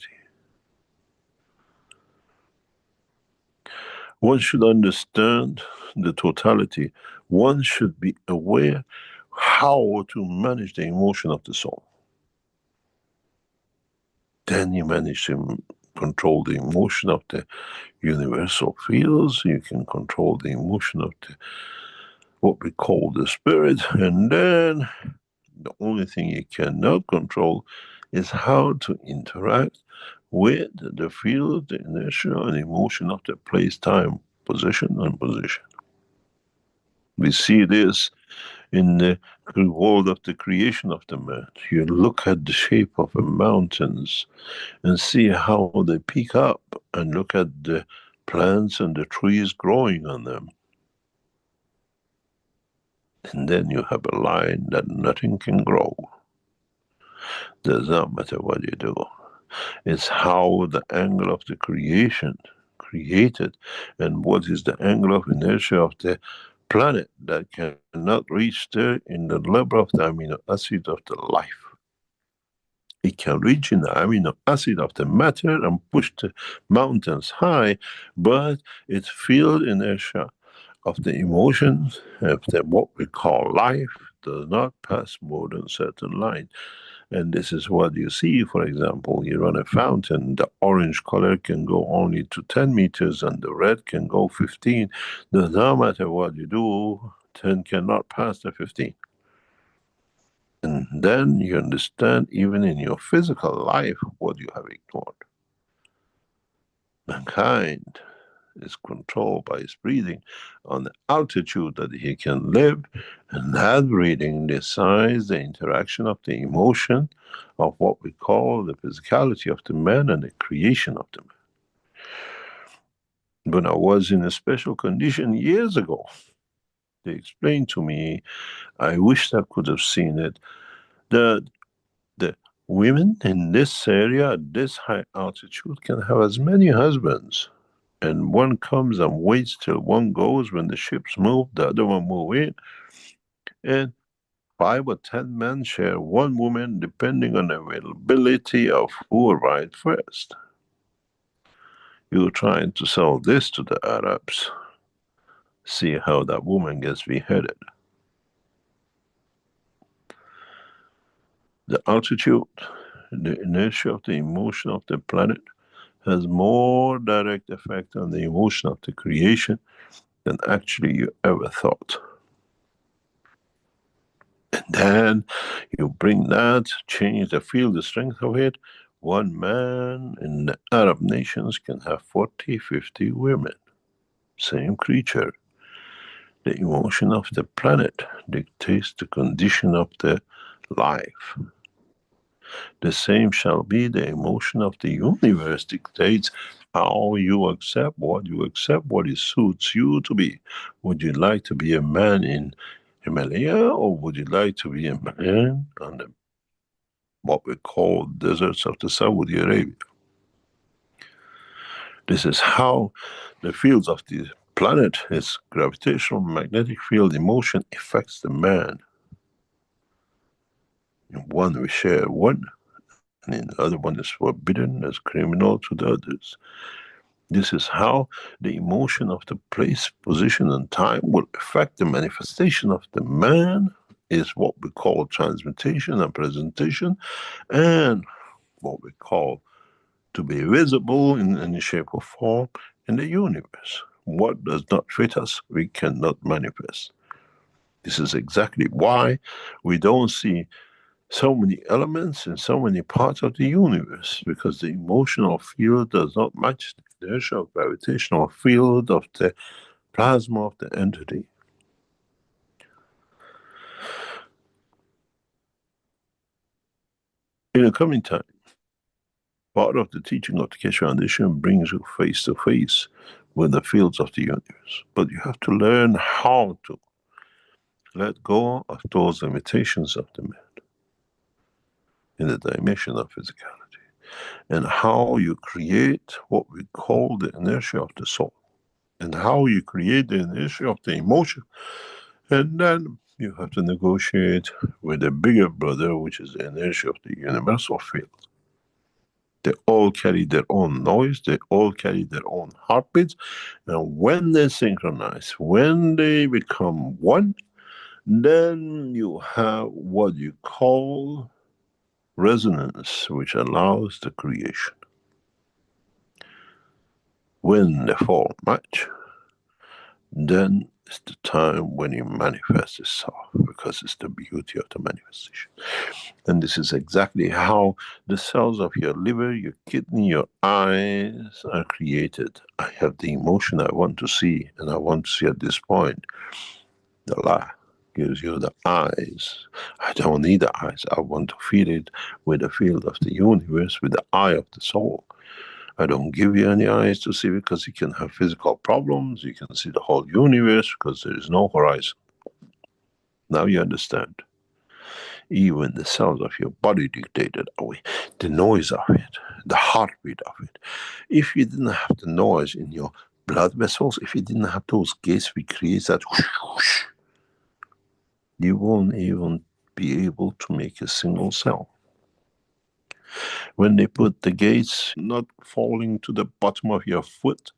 One should understand the totality. One should be aware how to manage the emotion of the soul. Then you manage to control the emotion of the universal fields. You can control the emotion of the what we call the spirit. And then the only thing you cannot control is how to interact with the field, the inertia and emotion of the place, time, position and position. We see this in the world of the creation of the man. You look at the shape of the mountains and see how they peak up, and look at the plants and the trees growing on them. And then you have a line that nothing can grow. Does not matter what you do. It's how the angle of the creation created, and what is the angle of inertia of the planet that cannot reach there in the level of the amino acid of the life. It can reach in the amino acid of the matter and push the mountains high, but its field inertia of the emotions, if what we call life, does not pass more than a certain line. And this is what you see, for example, you run a fountain, the orange color can go only to 10 meters and the red can go 15. No matter what you do, 10 cannot pass the 15. And then you understand, even in your physical life, what you have ignored. Mankind is controlled by his breathing on the altitude that he can live, and that breathing decides the interaction of the emotion of what we call the physicality of the man and the creation of the man. When I was in a special condition years ago, they explained to me, I wished I could have seen it, that the women in this area at this high altitude can have as many husbands. And one comes and waits till one goes. When the ships move, the other one move in. And 5 or 10 men share one woman, depending on the availability of who arrived first. You're trying to sell this to the Arabs. See how that woman gets beheaded. The altitude, the inertia of the emotion of the planet has more direct effect on the emotion of the creation than actually you ever thought. And then you bring that, change the field, the strength of it. One man in the Arab nations can have 40, 50 women. Same creature. The emotion of the planet dictates the condition of the life. The same shall be the emotion of the universe dictates how you accept, what it suits you to be. Would you like to be a man in Himalaya, or would you like to be a man on the what we call deserts of the Saudi Arabia? This is how the fields of the planet, its gravitational magnetic field emotion affects the man. In one we share one, and in the other one is forbidden as criminal to the others. This is how the emotion of the place, position, and time will affect the manifestation of the man, is what we call transmutation and presentation, and what we call to be visible in any shape or form in the universe. What does not fit us, we cannot manifest. This is exactly why we don't see so many elements in so many parts of the universe, because the emotional field does not match the inertial gravitational field of the plasma of the entity. In the coming time, part of the teaching of the Keshe Foundation brings you face to face with the fields of the universe. But you have to learn how to let go of those limitations of the man in the dimension of physicality, and how you create what we call the inertia of the soul, and how you create the inertia of the emotion. And then you have to negotiate with the bigger brother, which is the inertia of the universal field. They all carry their own noise, they all carry their own heartbeats, and when they synchronize, when they become one, then you have what you call resonance, which allows the creation. When the four match, then it's the time when you manifest itself, because it's the beauty of the manifestation. And this is exactly how the cells of your liver, your kidney, your eyes are created. I have the emotion I want to see, and I want to see at this point. The La gives you the eyes. I don't need the eyes. I want to feel it with the field of the universe, with the eye of the soul. I don't give you any eyes to see, because you can have physical problems. You can see the whole universe because there is no horizon. Now you understand. Even the cells of your body dictated away, the noise of it, the heartbeat of it. If you didn't have the noise in your blood vessels, if you didn't have those gates which creates that whoosh, whoosh, you won't even be able to make a single cell. When they put the gates not falling to the bottom of your foot,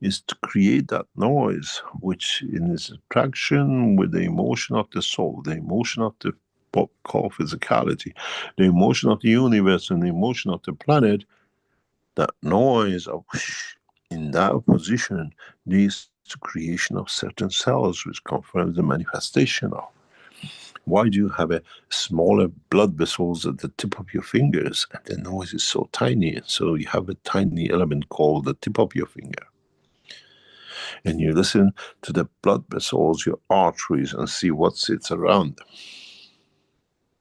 is to create that noise, which in its attraction with the emotion of the soul, the emotion of the what we call physicality, the emotion of the universe and the emotion of the planet, that noise of in that position leads to creation of certain cells, which confirms the manifestation of. Why do you have a smaller blood vessels at the tip of your fingers and the noise is so tiny? So you have a tiny element called the tip of your finger. And you listen to the blood vessels, your arteries, and see what sits around them.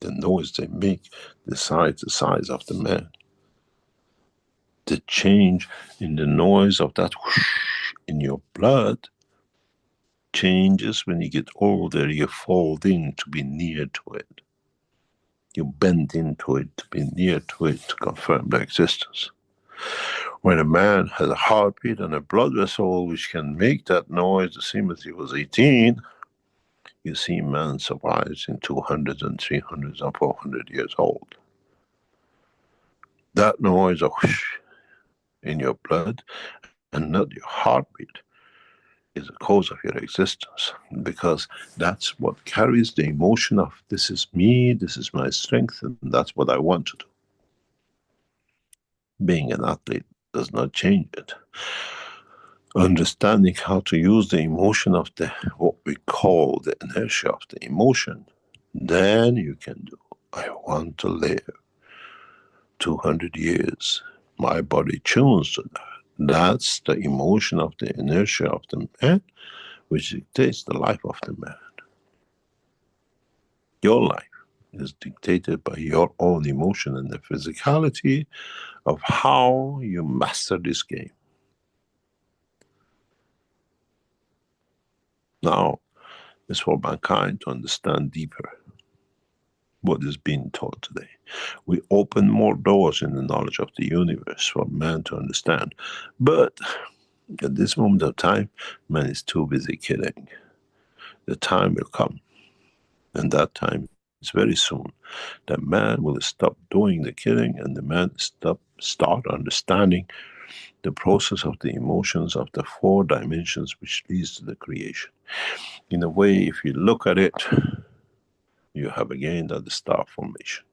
The noise they make decides the size of the man. The change in the noise of that whoosh in your blood changes when you get older. You fold in to be near to it. You bend into it to be near to it to confirm the existence. When a man has a heartbeat and a blood vessel which can make that noise the same as he was 18, you see man survives in 200 and 300 and 400 years old. That noise of whoosh in your blood and not your heartbeat is the cause of your existence, because that's what carries the emotion of this is me, this is my strength, and that's what I want to do. Being an athlete does not change it. Understanding how to use the emotion of the, what we call the inertia of the emotion, then you can do, I want to live 200 years. My body tunes to that. That's the emotion of the inertia of the man, which dictates the life of the man. Your life is dictated by your own emotion and the physicality of how you master this game. Now, it's for mankind to understand deeper what is being taught today. We open more doors in the knowledge of the universe for man to understand. But at this moment of time, man is too busy killing. The time will come, and that time is very soon, that man will stop doing the killing and the man start understanding the process of the emotions of the 4 dimensions which leads to the creation. In a way, if you look at it, you have again that the star formation.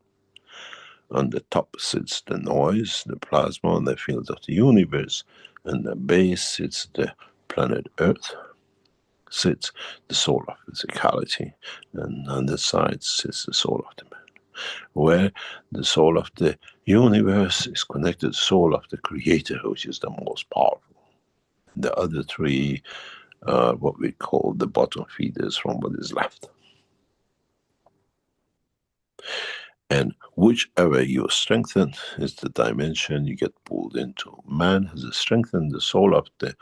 On the top sits the noise, the plasma, and the fields of the universe. And the base sits the planet Earth, sits the soul of physicality, and on the side sits the soul of the man. Where the soul of the universe is connected to the soul of the creator, which is the most powerful. The other 3 are what we call the bottom feeders from what is left. And whichever you strengthen is the dimension you get pulled into. Man has strengthened the soul of the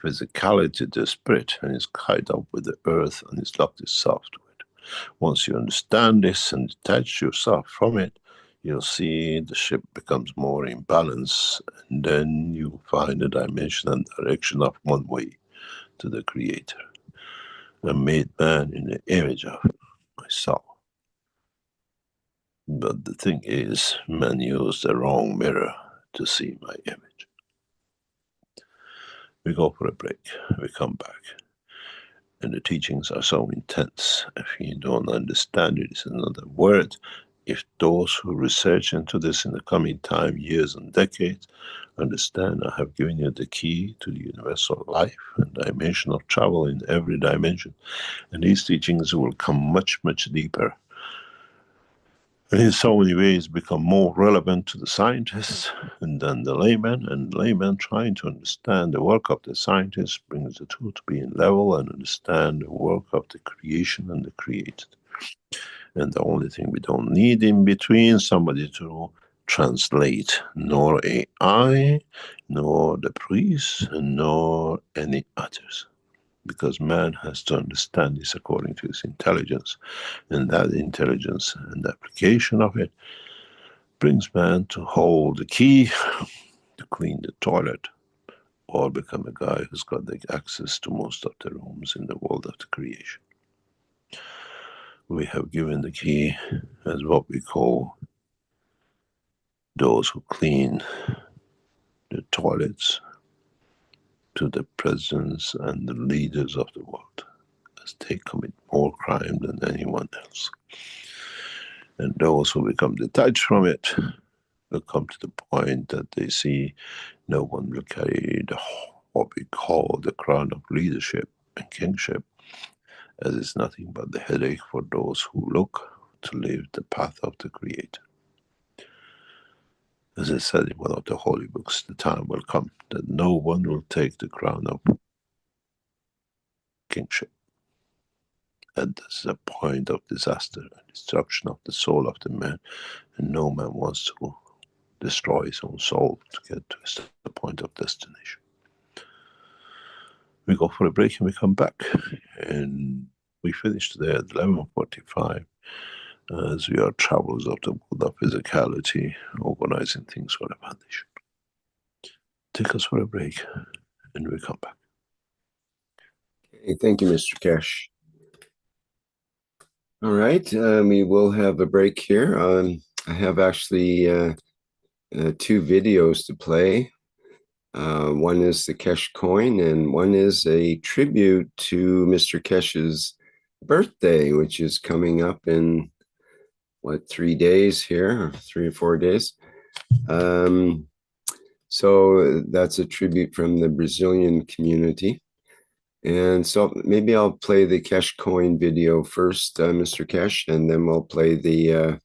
physicality, the spirit, and is tied up with the earth and is locked itself to it. Once you understand this and detach yourself from it, you'll see the ship becomes more in balance, and then you find a dimension and direction of one way to the Creator. I made man in the image of myself. But the thing is, man used the wrong mirror to see my image. We go for a break, we come back. And the teachings are so intense. If you don't understand it, it's another word. If those who research into this in the coming time, years and decades, understand I have given you the key to the universal life and dimension of travel in every dimension. And these teachings will come much, much deeper. And in so many ways become more relevant to the scientists and then the layman, and layman trying to understand the work of the scientist brings the two to be in level and understand the work of the creation and the created. And the only thing we don't need in between, somebody to translate, nor AI, nor the priest, nor any others. Because man has to understand this according to his intelligence, and that intelligence and the application of it brings man to hold the key to clean the toilet or become a guy who's got the access to most of the rooms in the world of the creation. We have given the key as what we call those who clean the toilets to the presidents and the leaders of the world, as they commit more crime than anyone else. And those who become detached from it will come to the point that they see no one will carry what we call the crown of leadership and kingship, as it's nothing but the headache for those who look to live the path of the Creator. As I said in one of the holy books, the time will come that no one will take the crown of kingship. And this is a point of disaster and destruction of the soul of the man, and no man wants to destroy his own soul to get to the point of destination. We go for a break and we come back, and we finish today at 11:45 as we are travelers of the world of physicality, organizing things for the foundation. Take us for a break and we come back. Okay, thank you, Mr. Keshe. All right, we will have a break here. I have actually 2 videos to play. One is the Keshe coin, and one is a tribute to Mr. Keshe's birthday, which is coming up in, 3 days here, or 3 or 4 days. So that's a tribute from the Brazilian community. And so maybe I'll play the Keshe coin video first, Mr. Keshe, and then we'll play the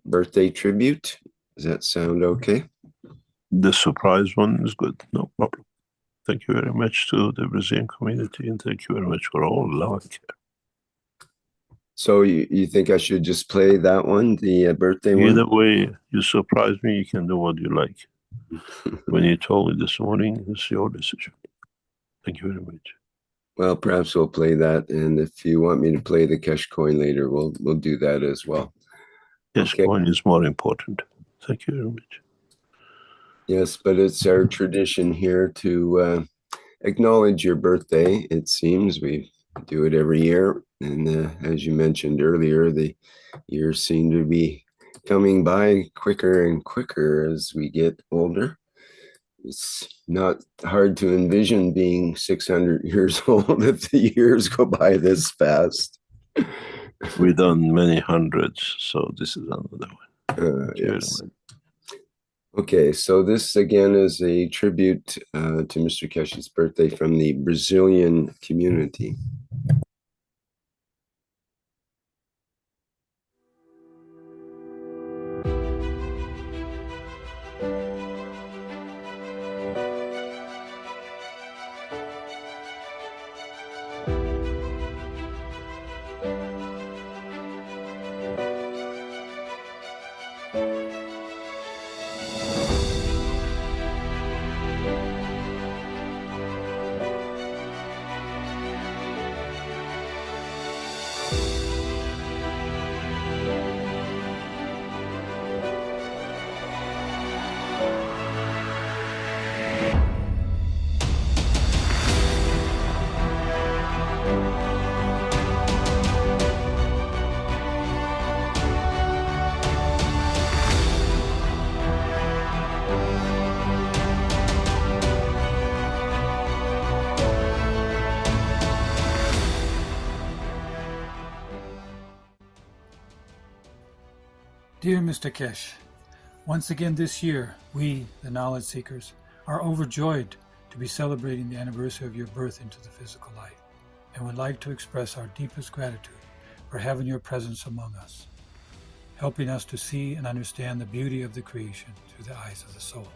birthday tribute. Does that sound okay? The surprise one is good, no problem. Thank you very much to the Brazilian community, and thank you very much for all love and care. So you think I should just play that one, the birthday one? Either way, you surprise me, you can do what you like. When you told me this morning, it's your decision. Thank you very much. Well, perhaps we'll play that, and if you want me to play the Keshe coin later, we'll do that as well. Keshe coin is more important. Thank you very much. Yes, but it's our tradition here to acknowledge your birthday. It seems we do it every year, and as you mentioned earlier, the years seem to be coming by quicker and quicker as we get older. It's not hard to envision being 600 years old if the years go by this fast. We've done many hundreds, so this is another one. Yes. Okay, so this again is a tribute to Mr. Keshe's birthday from the Brazilian community. Dear Mr. Keshe, once again this year, we, the knowledge seekers, are overjoyed to be celebrating the anniversary of your birth into the physical light, and would like to express our deepest gratitude for having your presence among us, helping us to see and understand the beauty of the creation through the eyes of the soul.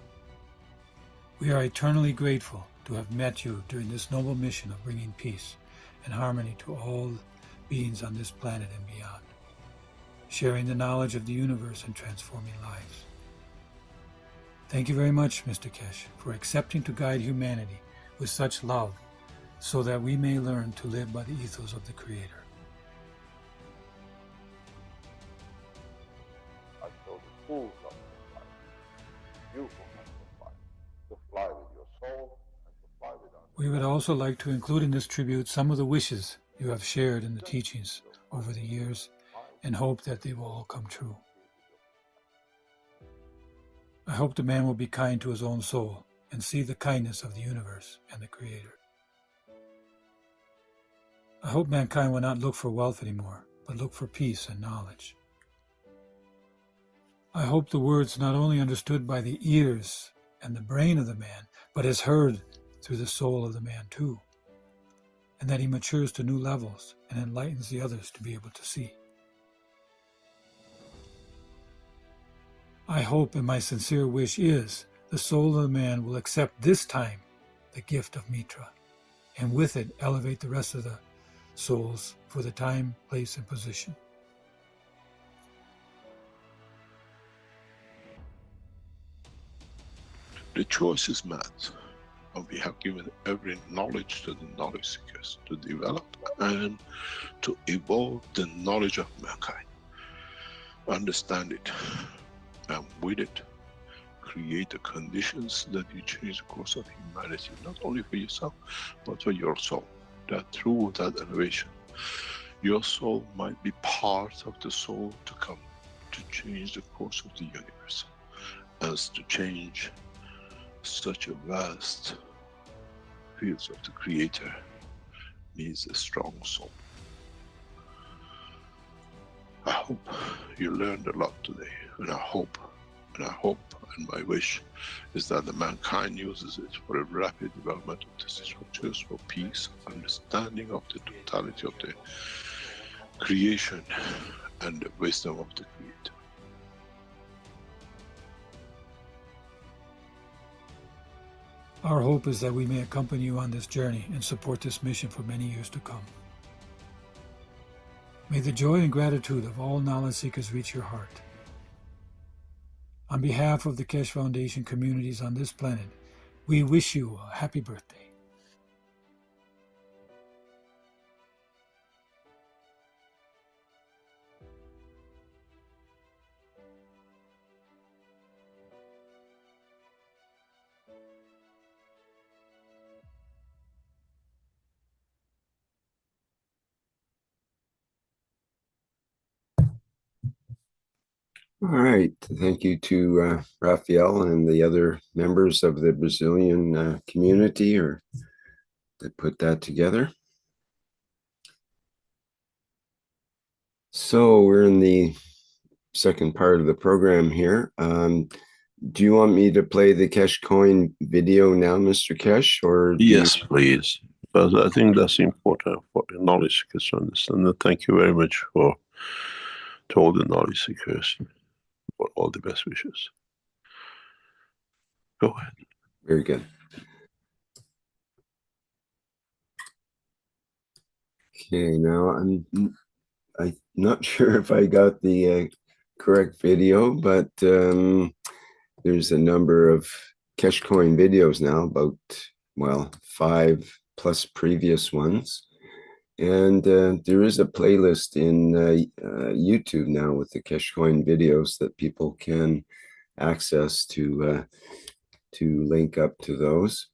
We are eternally grateful to have met you during this noble mission of bringing peace and harmony to all beings on this planet and beyond, sharing the knowledge of the universe and transforming lives. Thank you very much, Mr. Keshe, for accepting to guide humanity with such love so that we may learn to live by the ethos of the Creator. I show the tools of the flight. You will have to fly with your soul and to fly without. We would also like to include in this tribute some of the wishes you have shared in the teachings over the years, and hope that they will all come true. I hope the man will be kind to his own soul and see the kindness of the universe and the Creator. I hope mankind will not look for wealth anymore, but look for peace and knowledge. I hope the words not only understood by the ears and the brain of the man, but is heard through the soul of the man too, and that he matures to new levels and enlightens the others to be able to see. I hope, and my sincere wish is, the soul of the man will accept this time the gift of Mitra, and with it elevate the rest of the souls for the time, place, and position. The choice is man's, and we have given every knowledge to the knowledge seekers to develop and to evolve the knowledge of mankind. Understand it, and with it, create the conditions that you change the course of humanity, not only for yourself, but for your soul. That through that elevation, your soul might be part of the soul to come, to change the course of the universe, as to change such a vast fields of the Creator needs a strong soul. I hope you learned a lot today, and I hope, and my wish is that the mankind uses it for a rapid development of the structures for peace, understanding of the totality of the creation, and the wisdom of the Creator. Our hope is that we may accompany you on this journey and support this mission for many years to come. May the joy and gratitude of all knowledge seekers reach your heart. On behalf of the Keshe Foundation communities on this planet, we wish you a happy birthday. All right. Thank you to Rafael and the other members of the Brazilian community that put that together. So we're in the second part of the program here. Do you want me to play the Keshe Coin video now, Mr. Keshe? Or yes, please. Because I think that's important for the knowledge seekers to understand. And thank you very much to all the knowledge seekers for all the best wishes. Go ahead. Very good. Okay, now I'm not sure if I got the correct video, but there's a number of Keshe Coin videos now, about, well, 5+ previous ones. And there is a playlist in YouTube now with the Keshe Coin videos that people can access to link up to those.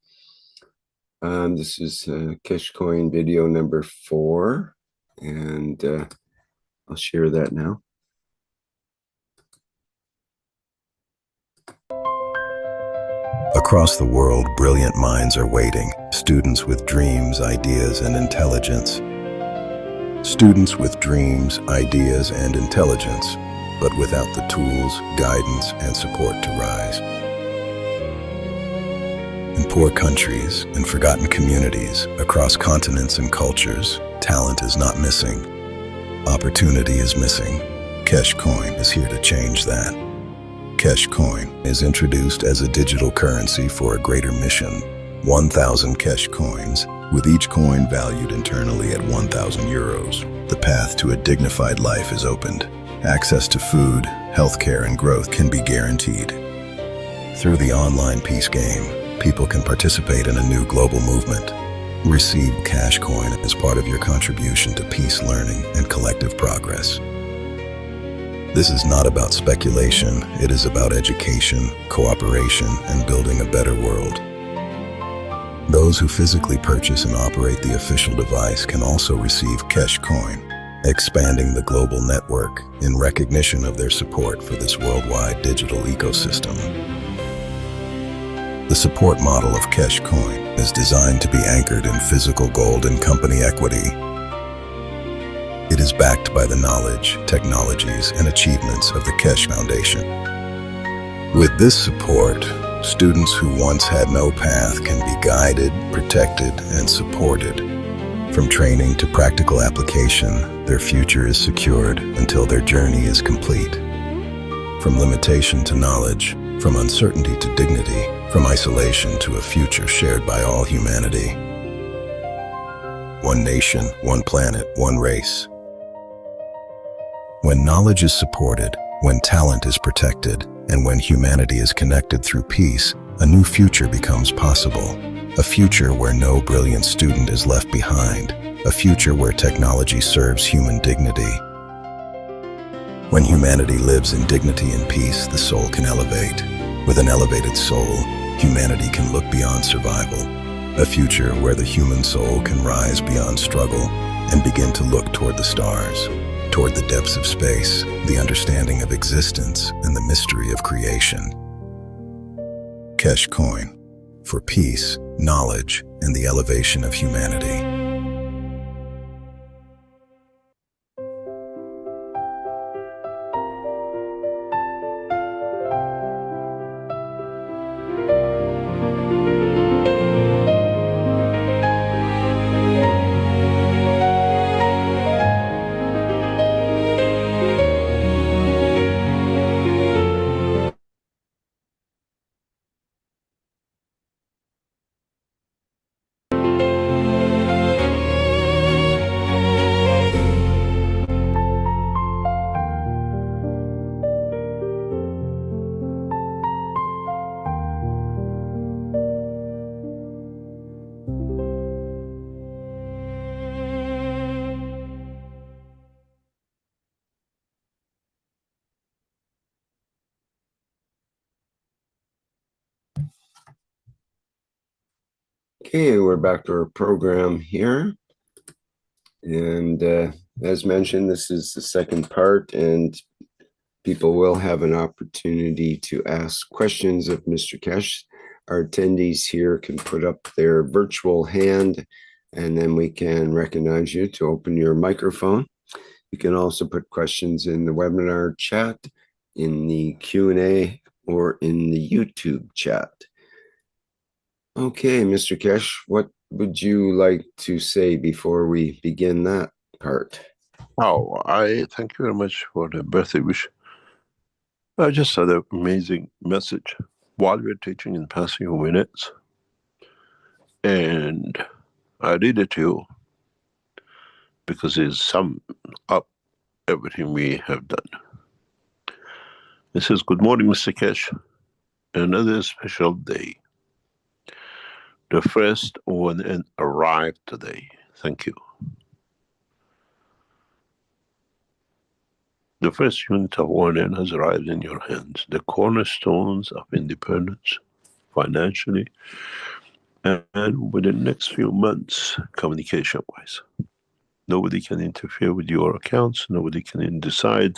This is Keshe Coin video number 4, and I'll share that now. Across the world, brilliant minds are waiting. Students with dreams, ideas, and intelligence. Students with dreams, ideas, and intelligence, but without the tools, guidance, and support to rise. In poor countries, in forgotten communities, across continents and cultures, talent is not missing. Opportunity is missing. Keshe Coin is here to change that. Keshe Coin is introduced as a digital currency for a greater mission. 1,000 Keshe Coins, with each coin valued internally at 1,000 euros. The path to a dignified life is opened. Access to food, healthcare, and growth can be guaranteed. Through the online peace game, people can participate in a new global movement. Receive Keshe Coin as part of your contribution to peace learning and collective progress. This is not about speculation, it is about education, cooperation, and building a better world. Those who physically purchase and operate the official device can also receive Keshe Coin, expanding the global network in recognition of their support for this worldwide digital ecosystem. The support model of Keshe Coin is designed to be anchored in physical gold and company equity. It is backed by the knowledge, technologies, and achievements of the Keshe Foundation. With this support, students who once had no path can be guided, protected, and supported. From training to practical application, their future is secured until their journey is complete. From limitation to knowledge, from uncertainty to dignity, from isolation to a future shared by all humanity. One nation, one planet, one race. When knowledge is supported, when talent is protected, and when humanity is connected through peace, a new future becomes possible. A future where no brilliant student is left behind. A future where technology serves human dignity. When humanity lives in dignity and peace, the soul can elevate. With an elevated soul, humanity can look beyond survival. A future where the human soul can rise beyond struggle and begin to look toward the stars, toward the depths of space, the understanding of existence, and the mystery of creation. Keshe Coin, for peace, knowledge, and the elevation of humanity. Okay, we're back to our program here. And as mentioned, this is the second part, and people will have an opportunity to ask questions of Mr. Keshe. Our attendees here can put up their virtual hand, and then we can recognize you to open your microphone. You can also put questions in the webinar chat, in the Q&A, or in the YouTube chat. Okay, Mr. Keshe, what would you like to say before we begin that part? Oh, I thank you very much for the birthday wish. I just had an amazing message while we were teaching in past few minutes. And I read it to you because it's sum up everything we have done. It says, good morning, Mr. Keshe. Another special day. The first one arrived today. Thank you. The first unit of 1N has arrived in your hands, the cornerstones of independence, financially, and within the next few months, communication-wise. Nobody can interfere with your accounts. Nobody can decide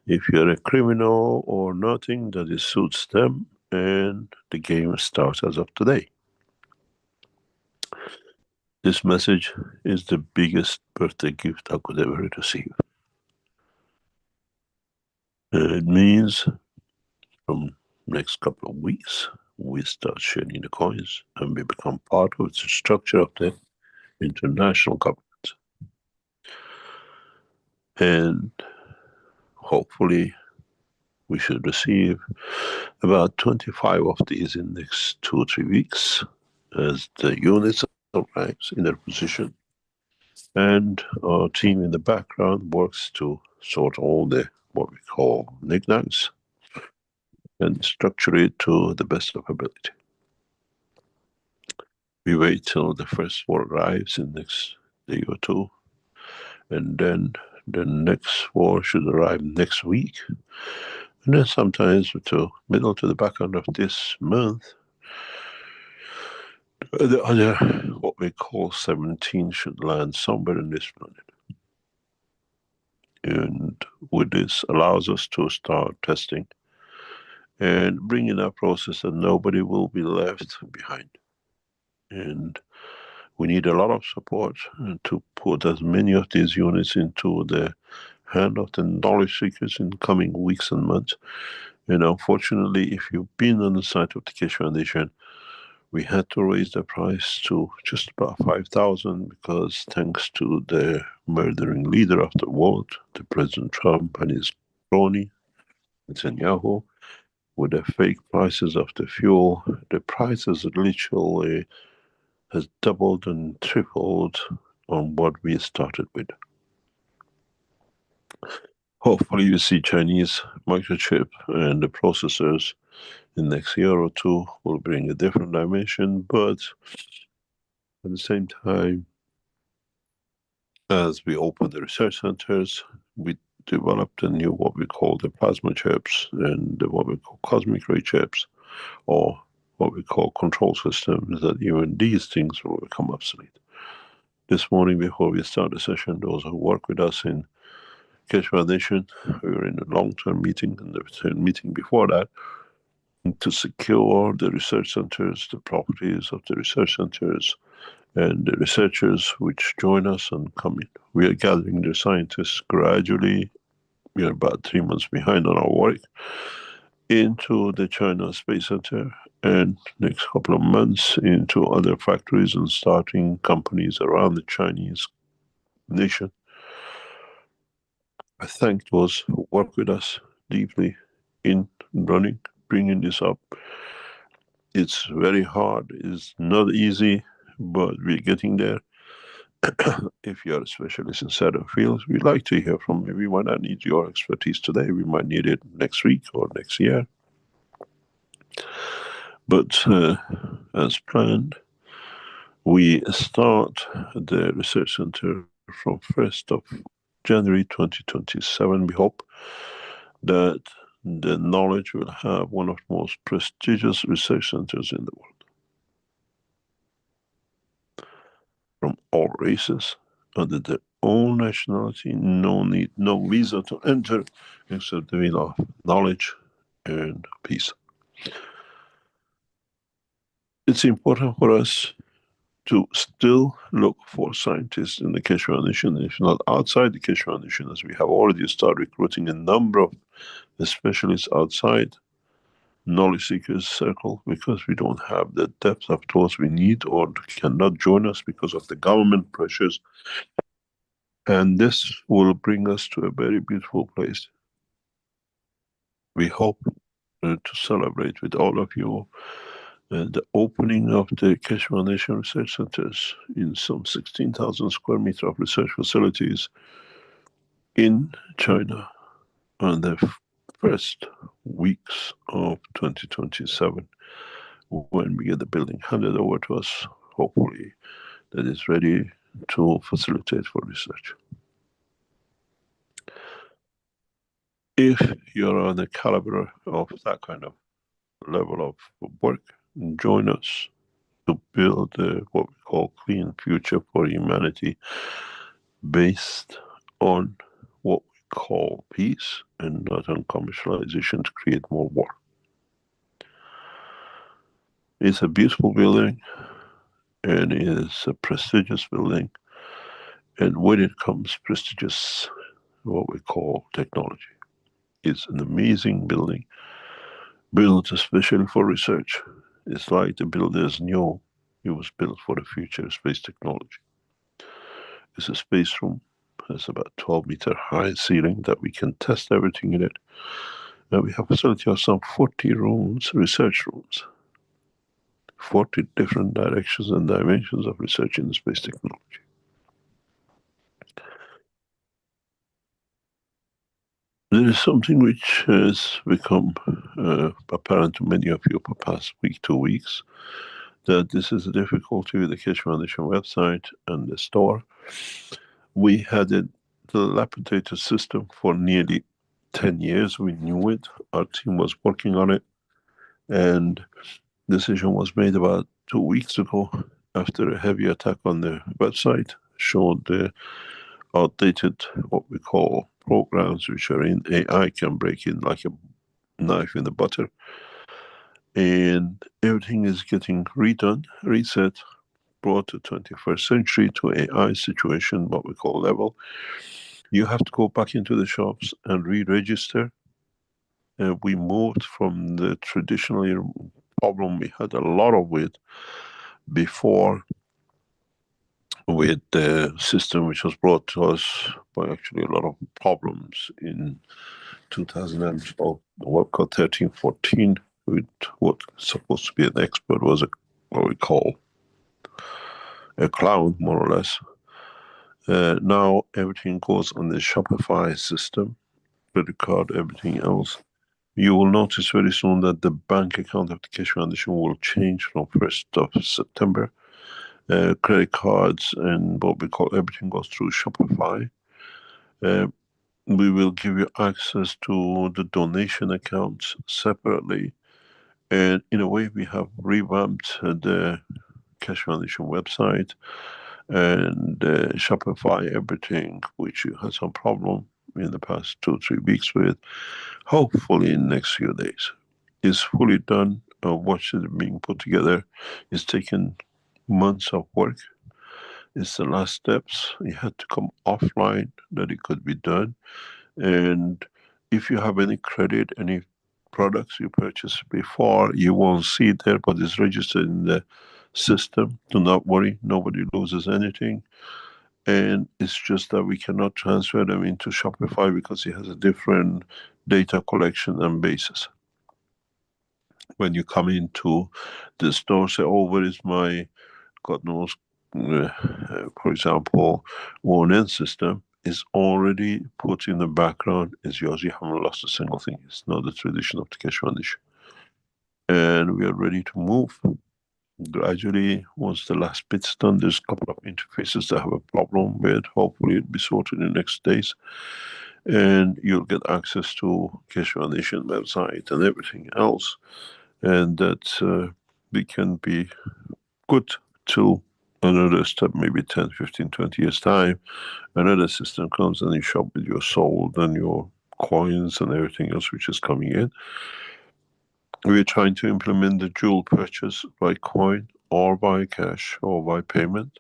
if you're a criminal or nothing. That it suits them, and the game starts as of today. This message is the biggest birthday gift I could ever receive. It means from next couple of weeks, we start sharing the coins and we become part of the structure of the international government. And hopefully we should receive about 25 of these in the next 2 or 3 weeks as the units arrives in their position. And our team in the background works to sort all the what we call knickknacks and structure it to the best of ability. We wait till the first one arrives in the next day or two, and then the next war should arrive next week. And then sometimes to middle to the back end of this month, the other, what we call 17, should land somewhere in this planet. And with this allows us to start testing and bring in a process that nobody will be left behind. And we need a lot of support to put as many of these units into the hand of the knowledge seekers in coming weeks and months. And unfortunately, if you've been on the site of the Keshe Foundation, we had to raise the price to just about 5,000 because thanks to the murdering leader of the world, the President Trump and his crony, Netanyahu, with the fake prices of the fuel, the prices literally has doubled and tripled on what we started with. Hopefully you see Chinese microchip and the processors in the next year or two will bring a different dimension, but at the same time, as we open the research centers, we developed a new what we call the plasma chips and what we call cosmic ray chips, or what we call control systems, that even these things will become obsolete. This morning, before we start the session, those who work with us in Keshe Foundation, we were in a long-term meeting, and the meeting before that, to secure the research centers, the properties of the research centers, and the researchers which join us and come in. We are gathering the scientists gradually. We are about 3 months behind on our work into the China Space Center, and next couple of months into other factories and starting companies around the Chinese nation. I thank those who work with us deeply in running, bringing this up. It's very hard, it's not easy, but we're getting there. If you're a specialist in certain fields, we'd like to hear from you. We might not need your expertise today, we might need it next week or next year. But as planned, we start the research center from 1st of January 2027. We hope that the knowledge will have one of the most prestigious research centers in the world. From all races, under their own nationality, no need, no visa to enter, except the visa of knowledge and peace. It's important for us to still look for scientists in the Keshe Foundation, if not outside the Keshe Foundation, as we have already started recruiting a number of specialists outside knowledge seekers circle, because we don't have the depth of those we need or cannot join us because of the government pressures. And this will bring us to a very beautiful place. We hope to celebrate with all of you the opening of the Keshe Foundation Research Centers in some 16,000 square meters of research facilities in China on the first weeks of 2027, when we get the building handed over to us, hopefully, that is ready to facilitate for research. If you're on the caliber of that kind of level of work, join us to build what we call clean future for humanity, based on what we call peace and not on commercialization to create more war. It's a beautiful building, and it is a prestigious building, and with it comes prestigious what we call technology. It's an amazing building, built especially for research. It's like the builders knew it was built for the future of space technology. It's a space room. It's about 12-meter high ceiling that we can test everything in it. And we have a facility of some 40 rooms, research rooms. 40 different directions and dimensions of research in space technology. There is something which has become apparent to many of you for the past week, 2 weeks, that this is a difficulty with the Keshe Foundation website and the store. We had a dilapidated system for nearly 10 years. We knew it. Our team was working on it. And decision was made about 2 weeks ago, after a heavy attack on the website, showed the outdated, what we call programs, which are in AI, can break in like a knife in the butter. And everything is getting redone, reset, brought to 21st century, to AI situation, what we call level. You have to go back into the shops and re-register. We moved from the traditional problem we had a lot of with before, with the system which was brought to us by actually a lot of problems in 2013, 14, with what supposed to be an expert was what we call a clown, more or less. Now everything goes on the Shopify system, credit card, everything else. You will notice very soon that the bank account of the Keshe Foundation will change from 1st of September. Credit cards and what we call everything goes through Shopify. We will give you access to the donation accounts separately. And in a way, we have revamped the Keshe Foundation website and Shopify everything, which you had some problem in the past 2-3 weeks with. Hopefully in the next few days. It's fully done. What is being put together is taken months of work. It's the last steps. It had to come offline that it could be done. And if you have any credit, any products you purchased before, you won't see it there, but it's registered in the system. Do not worry, nobody loses anything. And it's just that we cannot transfer them into Shopify because it has a different data collection and basis. When you come into the store, say, oh, where is my, God knows, for example, ONN system is already put in the background. It's yours. You haven't lost a single thing. It's not the tradition of the Keshe Foundation. And we are ready to move. Gradually, once the last bit's done, there's a couple of interfaces that have a problem with. Hopefully it'll be sorted in the next days. And you'll get access to Keshe Foundation website and everything else. And that we can be good till another step, maybe 10, 15, 20 years time. Another system comes and you shop with your soul and your coins and everything else which is coming in. We're trying to implement the dual purchase by coin or by cash or by payment.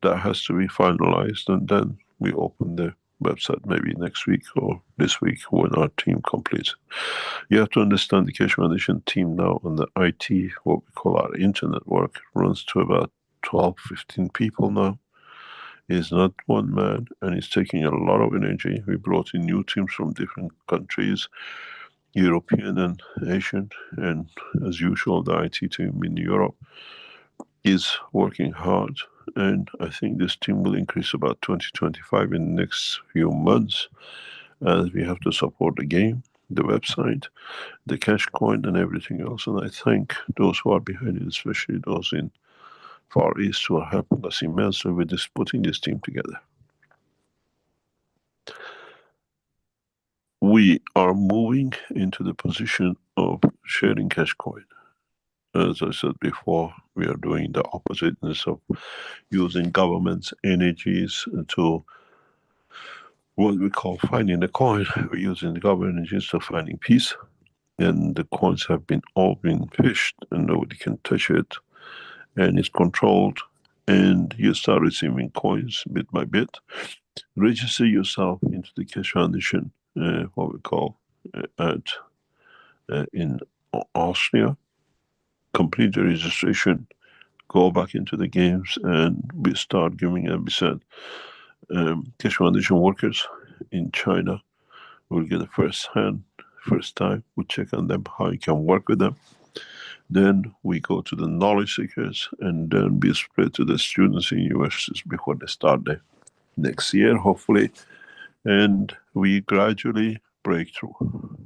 That has to be finalized, and then we open the website maybe next week or this week when our team completes. You have to understand the Keshe Foundation team now on the IT, what we call our internet work, runs to about 12, 15 people now. It's not one man, and it's taking a lot of energy. We brought in new teams from different countries, European and Asian, and as usual, the IT team in Europe is working hard. And I think this team will increase about 20-25 in the next few months, as we have to support the game, the website, the cash coin, and everything else. And I thank those who are behind it, especially those in Far East, who are helping us immensely with this, putting this team together. We are moving into the position of sharing cash coin. As I said before, we are doing the opposite of using government's energies to what we call finding the coin. We're using the government energies to finding peace, and the coins have all been fished, and nobody can touch it, and it's controlled, and you start receiving coins bit by bit. Register yourself into the Keshe Foundation, what we call in Austria. Complete the registration, go back into the games, and we start giving, as we said, Keshe Foundation workers in China will get the first time. We check on them how you can work with them. Then we go to the knowledge seekers, and then we spread to the students in universities before they start the next year, hopefully. And we gradually break through.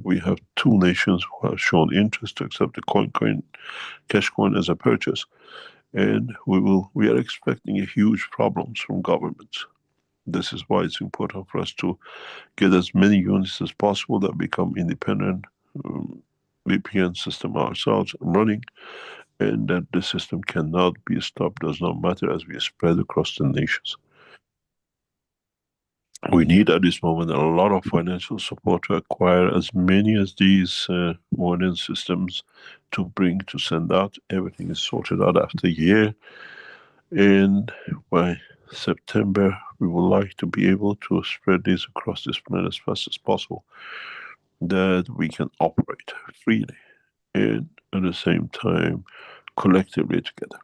We have 2 nations who have shown interest to accept the cash coin as a purchase. And we are expecting huge problems from governments. This is why it's important for us to get as many units as possible that become independent VPN system ourselves running, and that the system cannot be stopped, does not matter, as we spread across the nations. We need at this moment a lot of financial support to acquire as many as these modern systems to send out. Everything is sorted out after a year. And by September, we would like to be able to spread this across this planet as fast as possible, that we can operate freely and at the same time collectively together.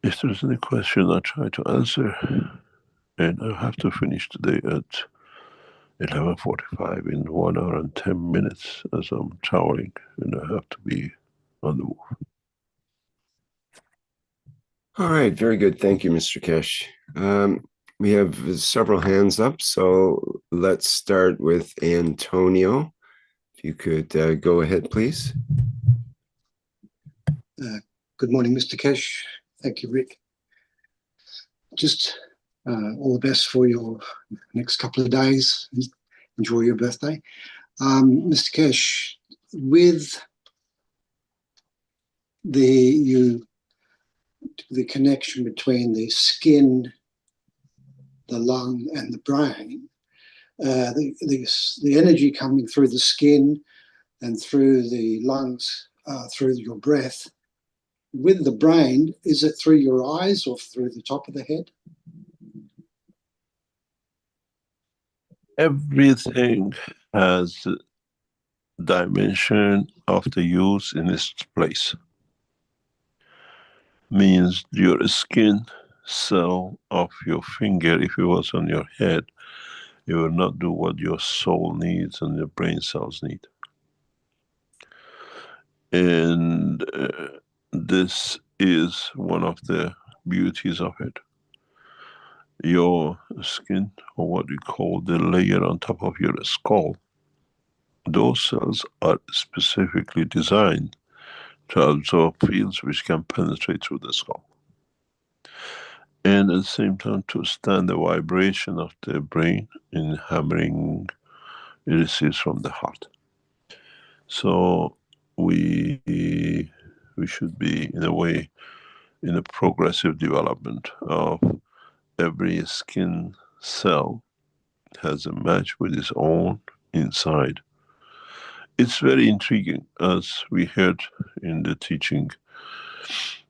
If there's any question, I'll try to answer. And I have to finish today at 11:45 in 1 hour and 10 minutes as I'm traveling, and I have to be on the move. All right, very good. Thank you, Mr. Keshe. We have several hands up, so let's start with Antonio. If you could go ahead, please. Good morning, Mr. Keshe. Thank you, Rick. Just all the best for your next couple of days. Enjoy your birthday. Mr. Keshe, with the connection between the skin, the lung, and the brain, the energy coming through the skin and through the lungs, through your breath, with the brain, is it through your eyes or through the top of the head? Everything has dimension of the use in its place. Means your skin cell of your finger, if it was on your head, it will not do what your soul needs and your brain cells need. And this is one of the beauties of it. Your skin, or what we call the layer on top of your skull, those cells are specifically designed to absorb fields which can penetrate through the skull, and at the same time to stand the vibration of the brain in hammering it receives from the heart. So we should be, in a way, in a progressive development of every skin cell has a match with its own inside. It's very intriguing, as we heard in the teaching,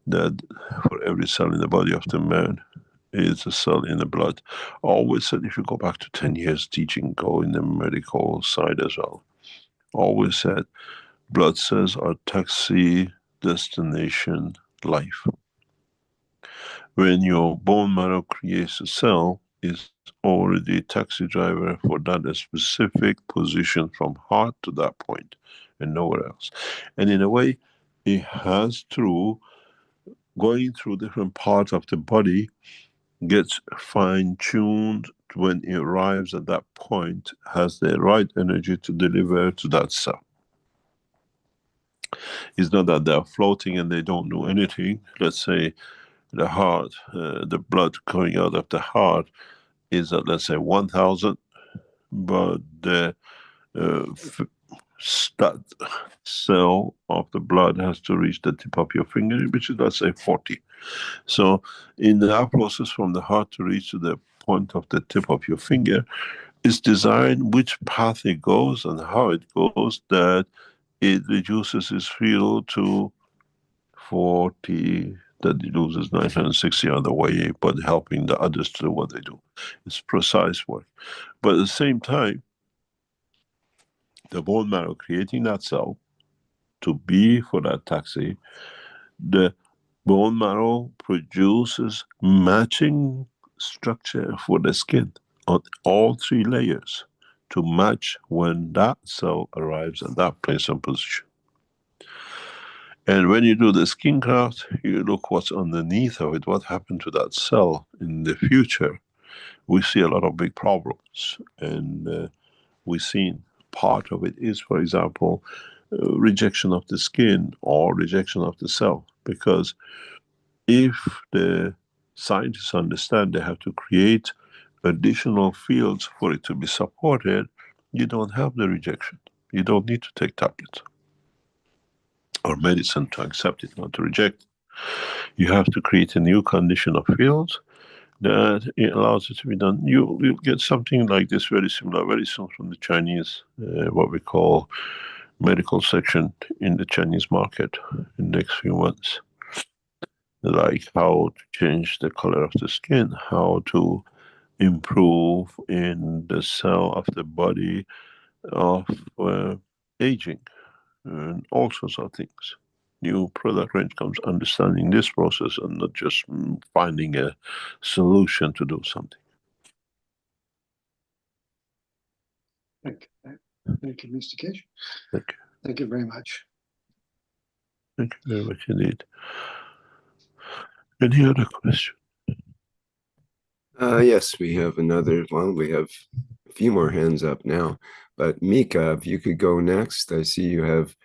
that for every cell in the body of the man is a cell in the blood. I always said, if you go back to 10 years teaching, go in the medical side as well, always said, blood cells are taxi destination life. When your bone marrow creates a cell, it's already a taxi driver for that specific position from heart to that point and nowhere else. And in a way, it has through going through different parts of the body, gets fine-tuned when it arrives at that point, has the right energy to deliver to that cell. It's not that they're floating and they don't do anything. Let's say the heart, the blood going out of the heart is at, let's say, 1,000, but the stud cell of the blood has to reach the tip of your finger, which is, let's say, 40. So in that process from the heart to reach to the point of the tip of your finger, it's designed which path it goes and how it goes, that it reduces its field to 40, that it loses 960 on the way, but helping the others to do what they do. It's precise work. But at the same time, the bone marrow creating that cell to be for that taxi, the bone marrow produces matching structure for the skin on all three layers to match when that cell arrives at that place and position. And when you do the skin graft, you look what's underneath of it, what happened to that cell in the future. We see a lot of big problems, and we've seen part of it is, for example, rejection of the skin or rejection of the cell, because if the scientists understand they have to create additional fields for it to be supported, you don't have the rejection. You don't need to take tablets or medicine to accept it, not to reject it. You have to create a new condition of fields that it allows it to be done. You'll get something like this, very similar from the Chinese, what we call medical section in the Chinese market in the next few months. Like how to change the color of the skin, how to improve in the cell of the body of aging, and all sorts of things. New product range comes understanding this process and not just finding a solution to do something. Thank you, Mr. Keshe. Thank you. Thank you very much. Thank you very much indeed. Any other question? Yes, we have another one. We have a few more hands up now. But Mika, if you could go next. I see you have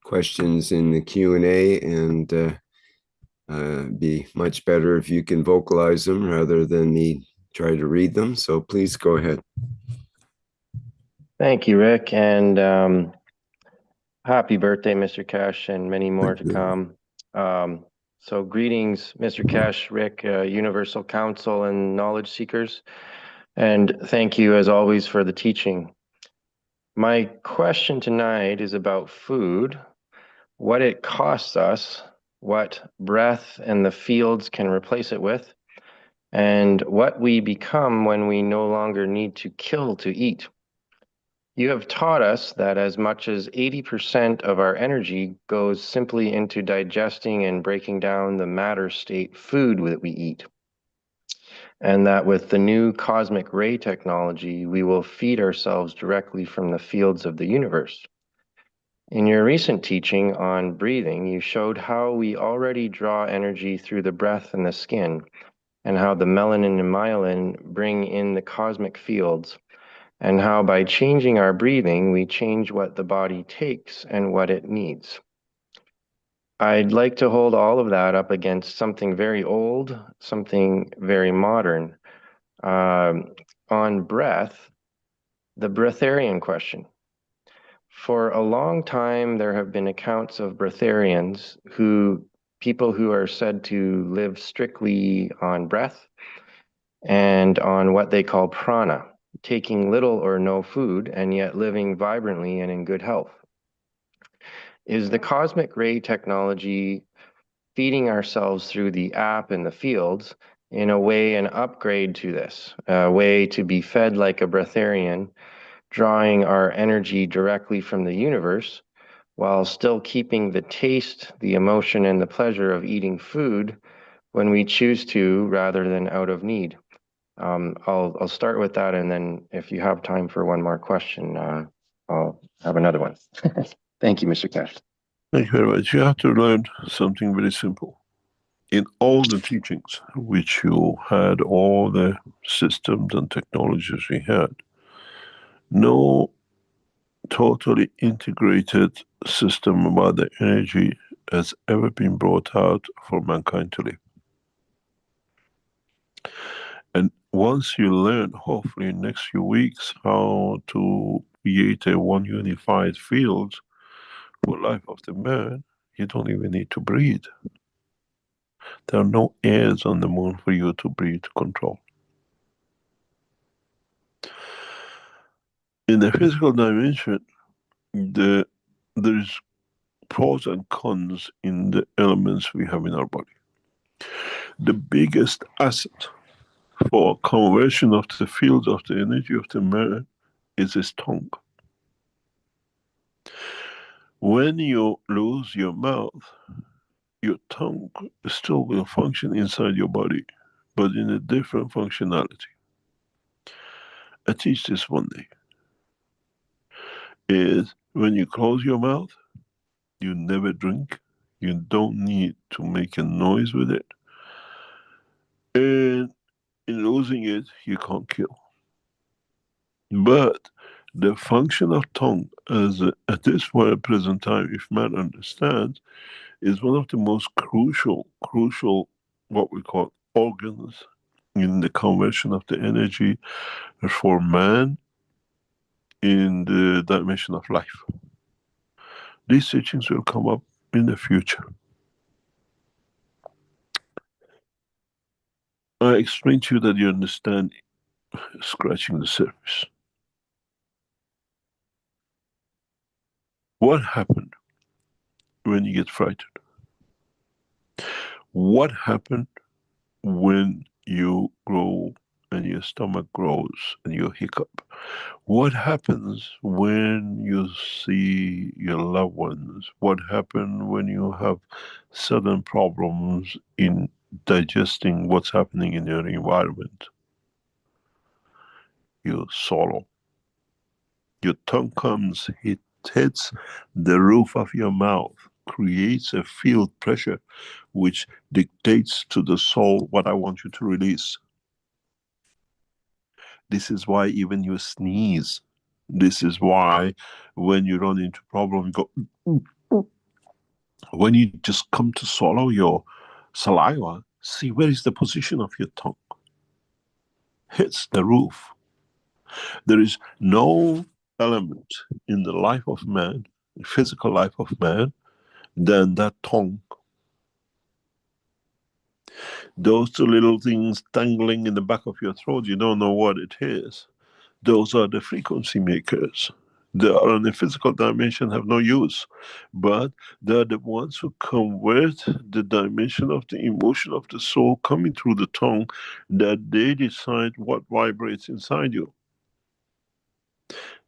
questions in the Q&A, and be much better if you can vocalize them rather than me try to read them. So please go ahead. Thank you, Rick, and happy birthday, Mr. Keshe, and many more to come. So greetings, Mr. Keshe, Rick, Universal Council and Knowledge Seekers, and thank you as always for the teaching. My question tonight is about food, what it costs us, what breath and the fields can replace it with, and what we become when we no longer need to kill to eat. You have taught us that as much as 80% of our energy goes simply into digesting and breaking down the matter state food that we eat. And that with the new cosmic ray technology, we will feed ourselves directly from the fields of the universe. In your recent teaching on breathing, you showed how we already draw energy through the breath and the skin, and how the melanin and myelin bring in the cosmic fields, and how by changing our breathing, we change what the body takes and what it needs. I'd like to hold all of that up against something very old, something very modern. On breath, the breatharian question. For a long time, there have been accounts of breatharians, people who are said to live strictly on breath and on what they call prana, taking little or no food and yet living vibrantly and in good health. Is the cosmic ray technology feeding ourselves through the app in the fields in a way an upgrade to this, a way to be fed like a breatharian, drawing our energy directly from the universe while still keeping the taste, the emotion, and the pleasure of eating food when we choose to rather than out of need? I'll start with that, and then if you have time for one more question, I'll have another one. Thank you, Mr. Keshe. Thank you very much. You have to learn something very simple. In all the teachings, which you had all the systems and technologies we had, no totally integrated system about the energy has ever been brought out for mankind to live. And once you learn, hopefully in the next few weeks, how to create a one unified field for life of the man, you don't even need to breathe. There are no airs on the moon for you to breathe, to control. In the physical dimension, there's pros and cons in the elements we have in our body. The biggest asset for conversion of the field of the energy of the man is his tongue. When you lose your mouth, your tongue still will function inside your body, but in a different functionality. I teach this one day. Is when you close your mouth, you never drink. You don't need to make a noise with it. And in losing it, you can't kill. But the function of tongue, as at this present time, if man understands, is one of the most crucial, what we call organs in the conversion of the energy for man in the dimension of life. These teachings will come up in the future. I explained to you that you understand scratching the surface. What happened when you get frightened? What happened when you grow and your stomach grows and you hiccup? What happens when you see your loved ones? What happens when you have sudden problems in digesting what's happening in your environment? You swallow. Your tongue comes, it hits the roof of your mouth, creates a field pressure which dictates to the soul what I want you to release. This is why even you sneeze. This is why when you run into problem, you go, when you just come to swallow your saliva, see where is the position of your tongue. Hits the roof. There is no element in the life of man, the physical life of man, than that tongue. Those two little things dangling in the back of your throat, you don't know what it is. Those are the frequency makers. They are in the physical dimension, have no use, but they're the ones who convert the dimension of the emotion of the soul coming through the tongue, that they decide what vibrates inside you.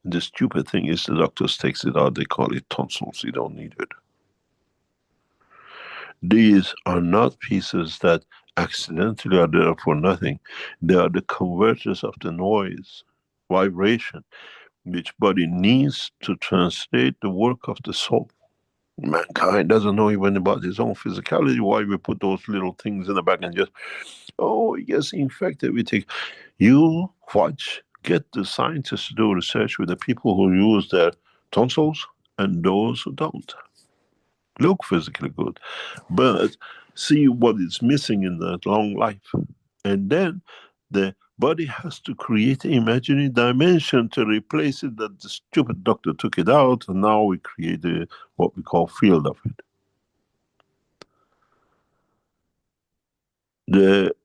The stupid thing is the doctors takes it out, they call it tonsils, you don't need it. These are not pieces that accidentally are there for nothing. They are the converters of the noise, vibration, which body needs to translate the work of the soul. Mankind doesn't know even about his own physicality. Why we put those little things in the back and just, oh, he gets infected. We take, you watch, get the scientists to do research with the people who use their tonsils and those who don't. Look physically good, but see what is missing in that long life. And then the body has to create an imaginary dimension to replace it, that the stupid doctor took it out, and now we create what we call field of it.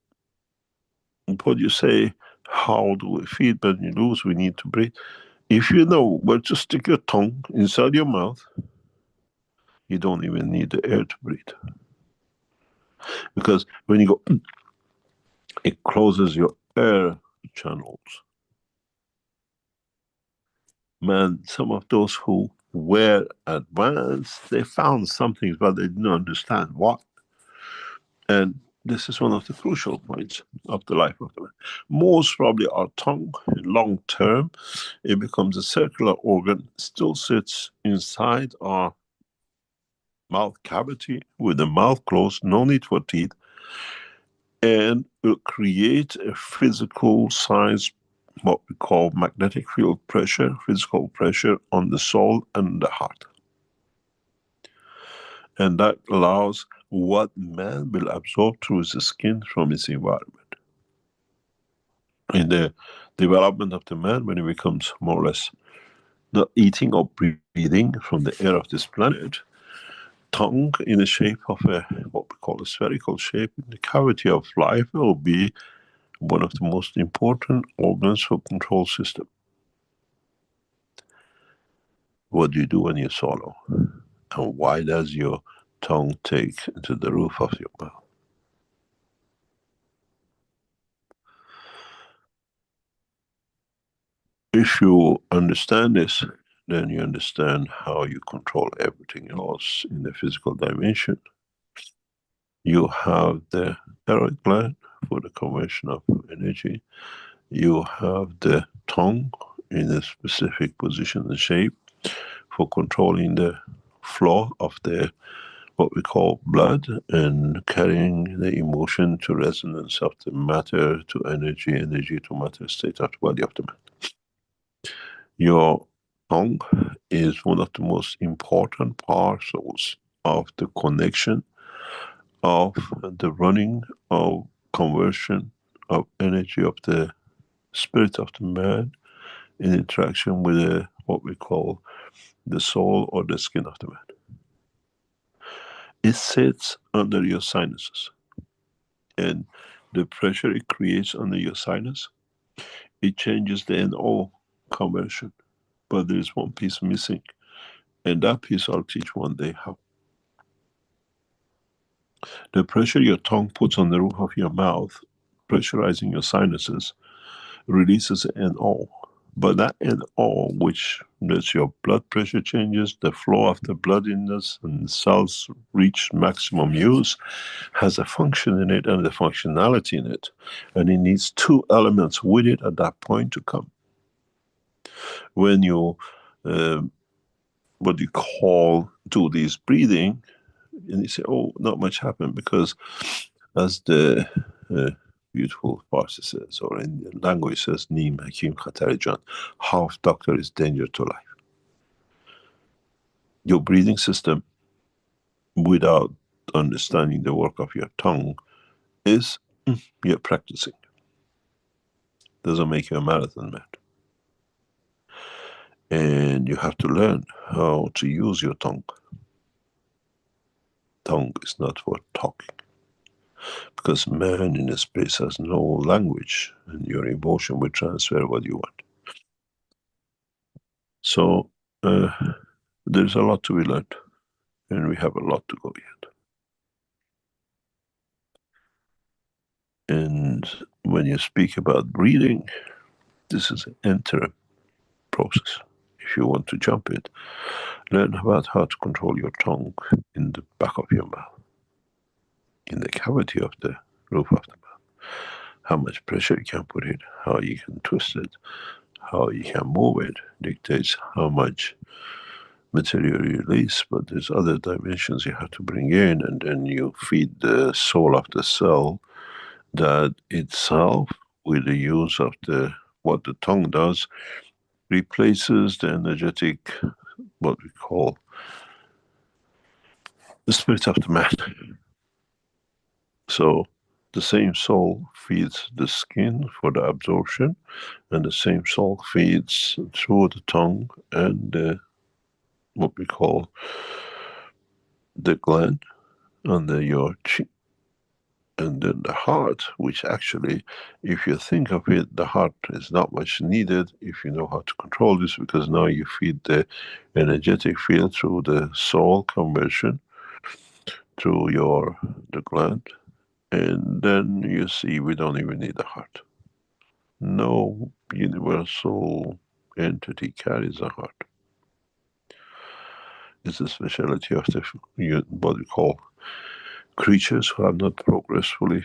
What you say, how do we feed when you lose, we need to breathe. If you know where to stick your tongue inside your mouth, you don't even need the air to breathe. Because when you go, it closes your air channels. Man, some of those who were advanced, they found something, but they didn't understand what. And this is one of the crucial points of the life of the man. Most probably our tongue, long term, it becomes a circular organ, still sits inside our mouth cavity with the mouth closed, no need for teeth, and will create a physical size, what we call magnetic field pressure, physical pressure on the soul and the heart. And that allows what man will absorb through his skin from his environment. In the development of the man, when he becomes more or less not eating or breathing from the air of this planet, tongue in the shape of what we call a spherical shape in the cavity of life will be one of the most important organs for control system. What do you do when you swallow? And why does your tongue take to the roof of your mouth? If you understand this, then you understand how you control everything else in the physical dimension. You have the thyroid gland for the conversion of energy. You have the tongue in a specific position and shape for controlling the flow of the what we call blood and carrying the emotion to resonance of the matter to energy, energy to matter state of the body of the man. Your tongue is one of the most important parcels of the connection of the running of conversion of energy of the spirit of the man in interaction with what we call the soul or the skin of the man. It sits under your sinuses. And the pressure it creates under your sinus, it changes the NO conversion. But there is one piece missing. And that piece I'll teach one day how. The pressure your tongue puts on the roof of your mouth, pressurizing your sinuses, releases NO. But that NO, which lets your blood pressure changes, the flow of the blood in this, and cells reach maximum use, has a function in it and a functionality in it. And it needs two elements with it at that point to come. When you, what you call, do this breathing, and you say, oh, not much happened, because as the beautiful Farsi says, or in language says, Neem Hakim Khatar Jan, half doctor is danger to life. Your breathing system, without understanding the work of your tongue, is you're practicing. Doesn't make you a marathon man. And you have to learn how to use your tongue. Tongue is not for talking. Because man in a space has no language, and your emotion will transfer what you want. So there's a lot to be learned, and we have a lot to go yet. And when you speak about breathing, this is an interim process. If you want to jump it, learn about how to control your tongue in the back of your mouth, in the cavity of the roof of the mouth. How much pressure you can put it, how you can twist it, how you can move it, dictates how much material you release. But there's other dimensions you have to bring in, and then you feed the soul of the cell that itself, with the use of what the tongue does, replaces the energetic, what we call the spirit of the man. So the same soul feeds the skin for the absorption, and the same soul feeds through the tongue and what we call the gland under your chin. And then the heart, which actually, if you think of it, the heart is not much needed if you know how to control this, because now you feed the energetic field through the soul conversion, through the gland, and then you see we don't even need the heart. No universal entity carries a heart. It's a specialty of what we call creatures who have not progressed fully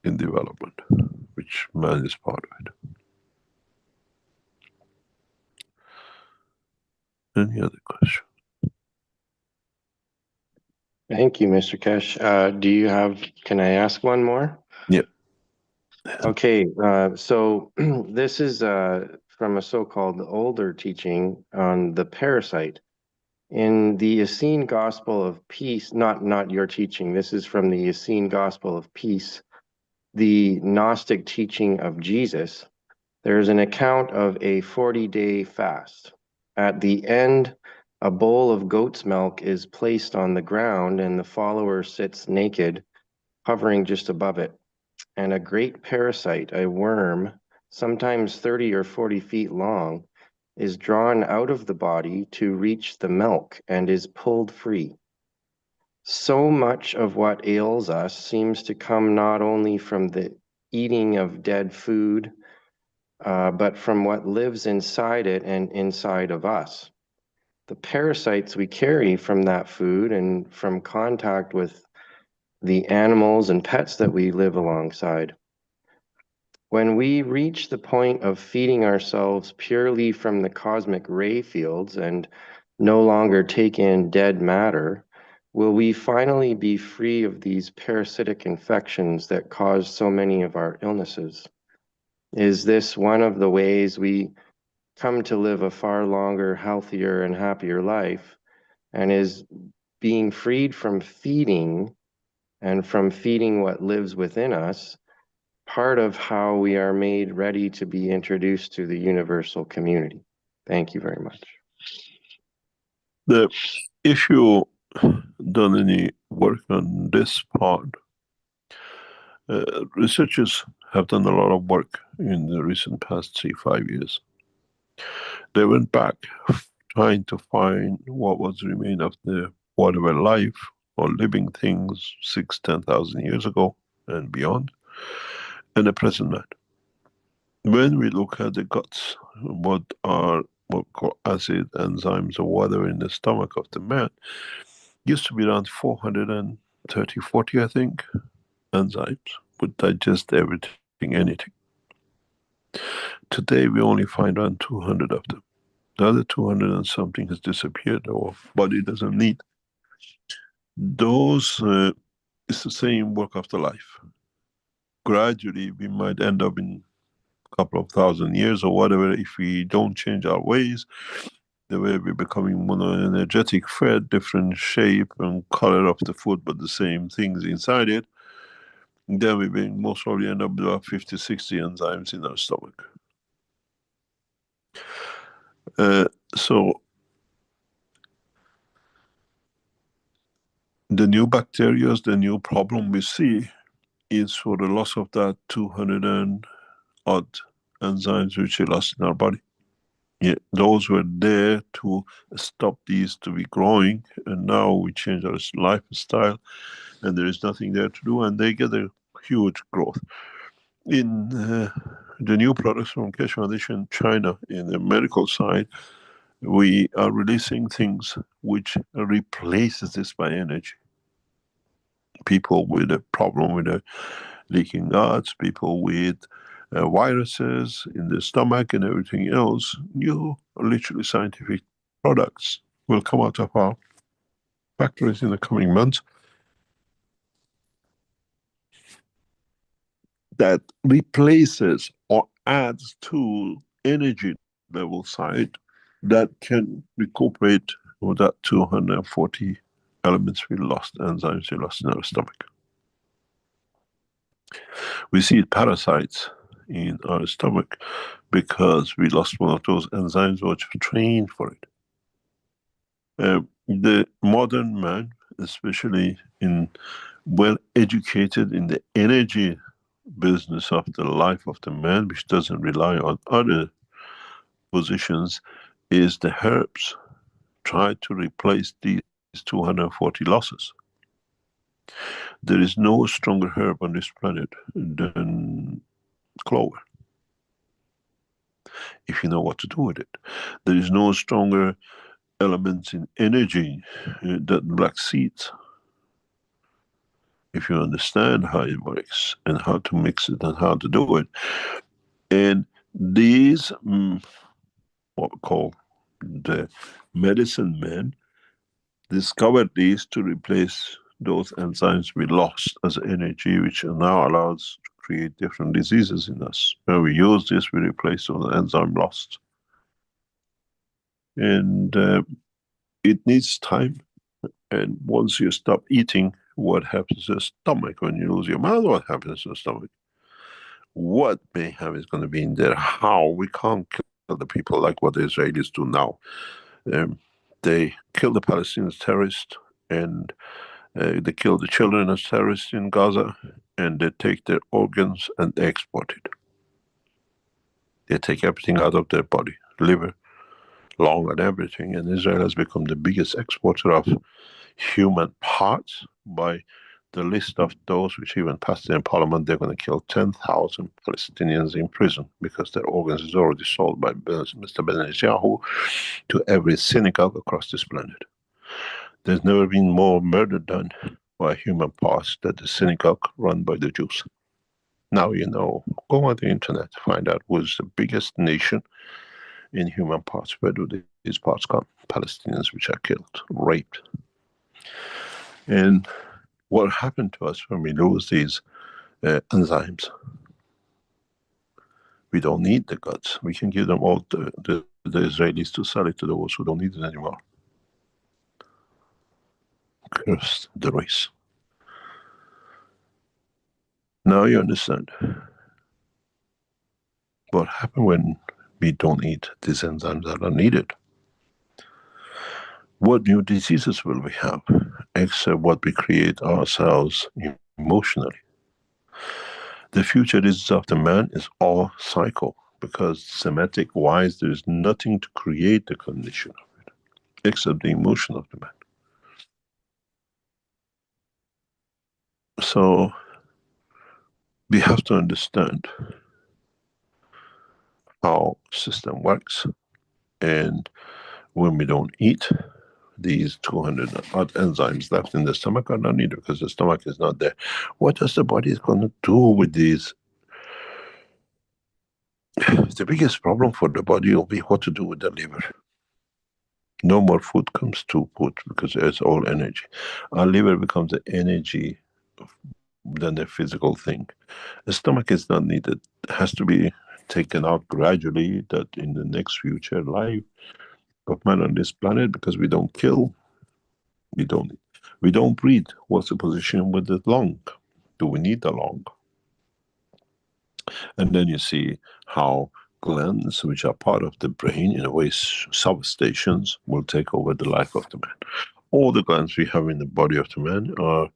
in development, which man is part of it. Any other question? Thank you, Mr. Keshe. Can I ask one more? Yeah. Okay, so this is from a so-called older teaching on the parasite. In the Essene Gospel of Peace, not your teaching, this is from the Essene Gospel of Peace, the Gnostic teaching of Jesus. There's an account of a 40-day fast. At the end, a bowl of goat's milk is placed on the ground, and the follower sits naked, hovering just above it. And a great parasite, a worm, sometimes 30 or 40 feet long, is drawn out of the body to reach the milk and is pulled free. So much of what ails us seems to come not only from the eating of dead food, but from what lives inside it and inside of us. The parasites we carry from that food and from contact with the animals and pets that we live alongside. When we reach the point of feeding ourselves purely from the cosmic ray fields and no longer take in dead matter, will we finally be free of these parasitic infections that cause so many of our illnesses? Is this one of the ways we come to live a far longer, healthier, and happier life? And is being freed from feeding and from feeding what lives within us part of how we are made ready to be introduced to the universal community? Thank you very much. If you done any work on this part, Researchers have done a lot of work in the recent past 3-5 years. They went back trying to find what was remain of the whatever life or living things 6,000-10,000 years ago and beyond, and the present man. When we look at the guts, what we call acid, enzymes, or whatever in the stomach of the man, used to be around 430, 40, I think, enzymes would digest everything, anything. Today we only find around 200 of them. The other 200 and something has disappeared, or body doesn't need. Those is the same work of the life. Gradually we might end up in a couple of thousand years or whatever, if we don't change our ways, the way we're becoming mono-energetic, fed, different shape and color of the food, but the same things inside it, then we will most probably end up with about 50, 60 enzymes in our stomach. So the new bacteria, the new problem we see is for the loss of that 200 and odd enzymes which we lost in our body. Yeah, those were there to stop these to be growing, and now we change our lifestyle and there is nothing there to do, and they get a huge growth. In the new products from Keshe Foundation China, in the medical side, we are releasing things which replaces this by energy. People with a problem with leaking guts, people with viruses in the stomach and everything else, new literally scientific products will come out of our factories in the coming months that replaces or adds to energy level side that can recuperate with that 240 elements we lost, enzymes we lost in our stomach. We see parasites in our stomach because we lost one of those enzymes which were trained for it. The modern man, especially in well educated in the energy business of the life of the man, which doesn't rely on other positions, is the herbs try to replace these 240 losses. There is no stronger herb on this planet than clover, if you know what to do with it. There is no stronger elements in energy than black seeds, if you understand how it works and how to mix it and how to do it. And these, what we call the medicine men, discovered these to replace those enzymes we lost as energy, which now allows to create different diseases in us. When we use this, we replace those enzyme lost. And it needs time. And once you stop eating, what happens to the stomach? When you lose your mouth, what happens to the stomach? What mayhem is going to be in there? How? We can't kill the people like what the Israelis do now. They kill the Palestinian terrorists, and they kill the children as terrorists in Gaza, and they take their organs and export it. They take everything out of their body, liver, lung and everything, and Israel has become the biggest exporter of human parts. By the list of those which even passed in parliament, they're going to kill 10,000 Palestinians in prison because their organs is already sold by Mr. Netanyahu to every synagogue across this planet. There's never been more murder done by human parts than the synagogue run by the Jews. Now you know, go on the internet, find out who's the biggest nation in human parts. Where do these parts come? Palestinians which are killed, raped. And what happened to us when we lose these enzymes? We don't need the guts. We can give them all to the Israelis to sell it to those who don't need it anymore. Curse the race. Now you understand what happens when we don't eat these enzymes that are needed. What new diseases will we have, except what we create ourselves emotionally? The future is of the man is all cycle, because semantic-wise, there is nothing to create the condition of it, except the emotion of the man. So we have to understand how system works, and when we don't eat, these 200 odd enzymes left in the stomach are not needed because the stomach is not there. What does the body going to do with these? The biggest problem for the body will be what to do with the liver. No more food comes to put because it's all energy. Our liver becomes the energy than the physical thing. The stomach is not needed. It has to be taken out gradually, that in the next future life of man on this planet, because we don't kill, we don't breathe. What's the position with the lung? Do we need the lung? And then you see how glands, which are part of the brain, in a way substations, will take over the life of the man. All the glands we have in the body of the man are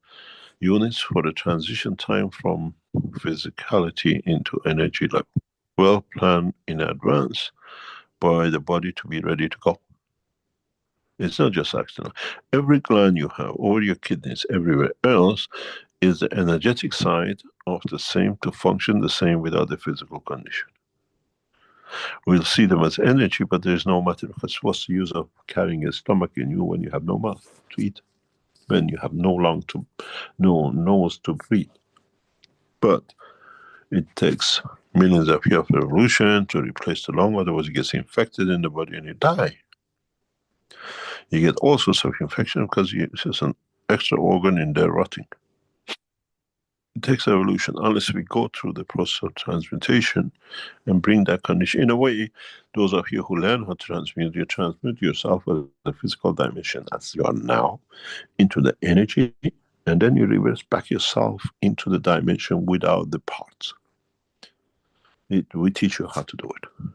units for the transition time from physicality into energy level. Well planned in advance by the body to be ready to go. It's not just accidental. Every gland you have, all your kidneys, everywhere else, is the energetic side of the same to function the same without the physical condition. We'll see them as energy, but there's no matter. Because what's the use of carrying a stomach in you when you have no mouth to eat, when you have no nose to breathe? But it takes millions of years of evolution to replace the lung, otherwise it gets infected in the body and you die. You get all sorts of infection because it's just an extra organ in there rotting. It takes evolution, unless we go through the process of transmutation and bring that condition. In a way, those of you who learn how to transmute, you transmute yourself with the physical dimension as you are now into the energy, and then you reverse back yourself into the dimension without the parts. We teach you how to do it.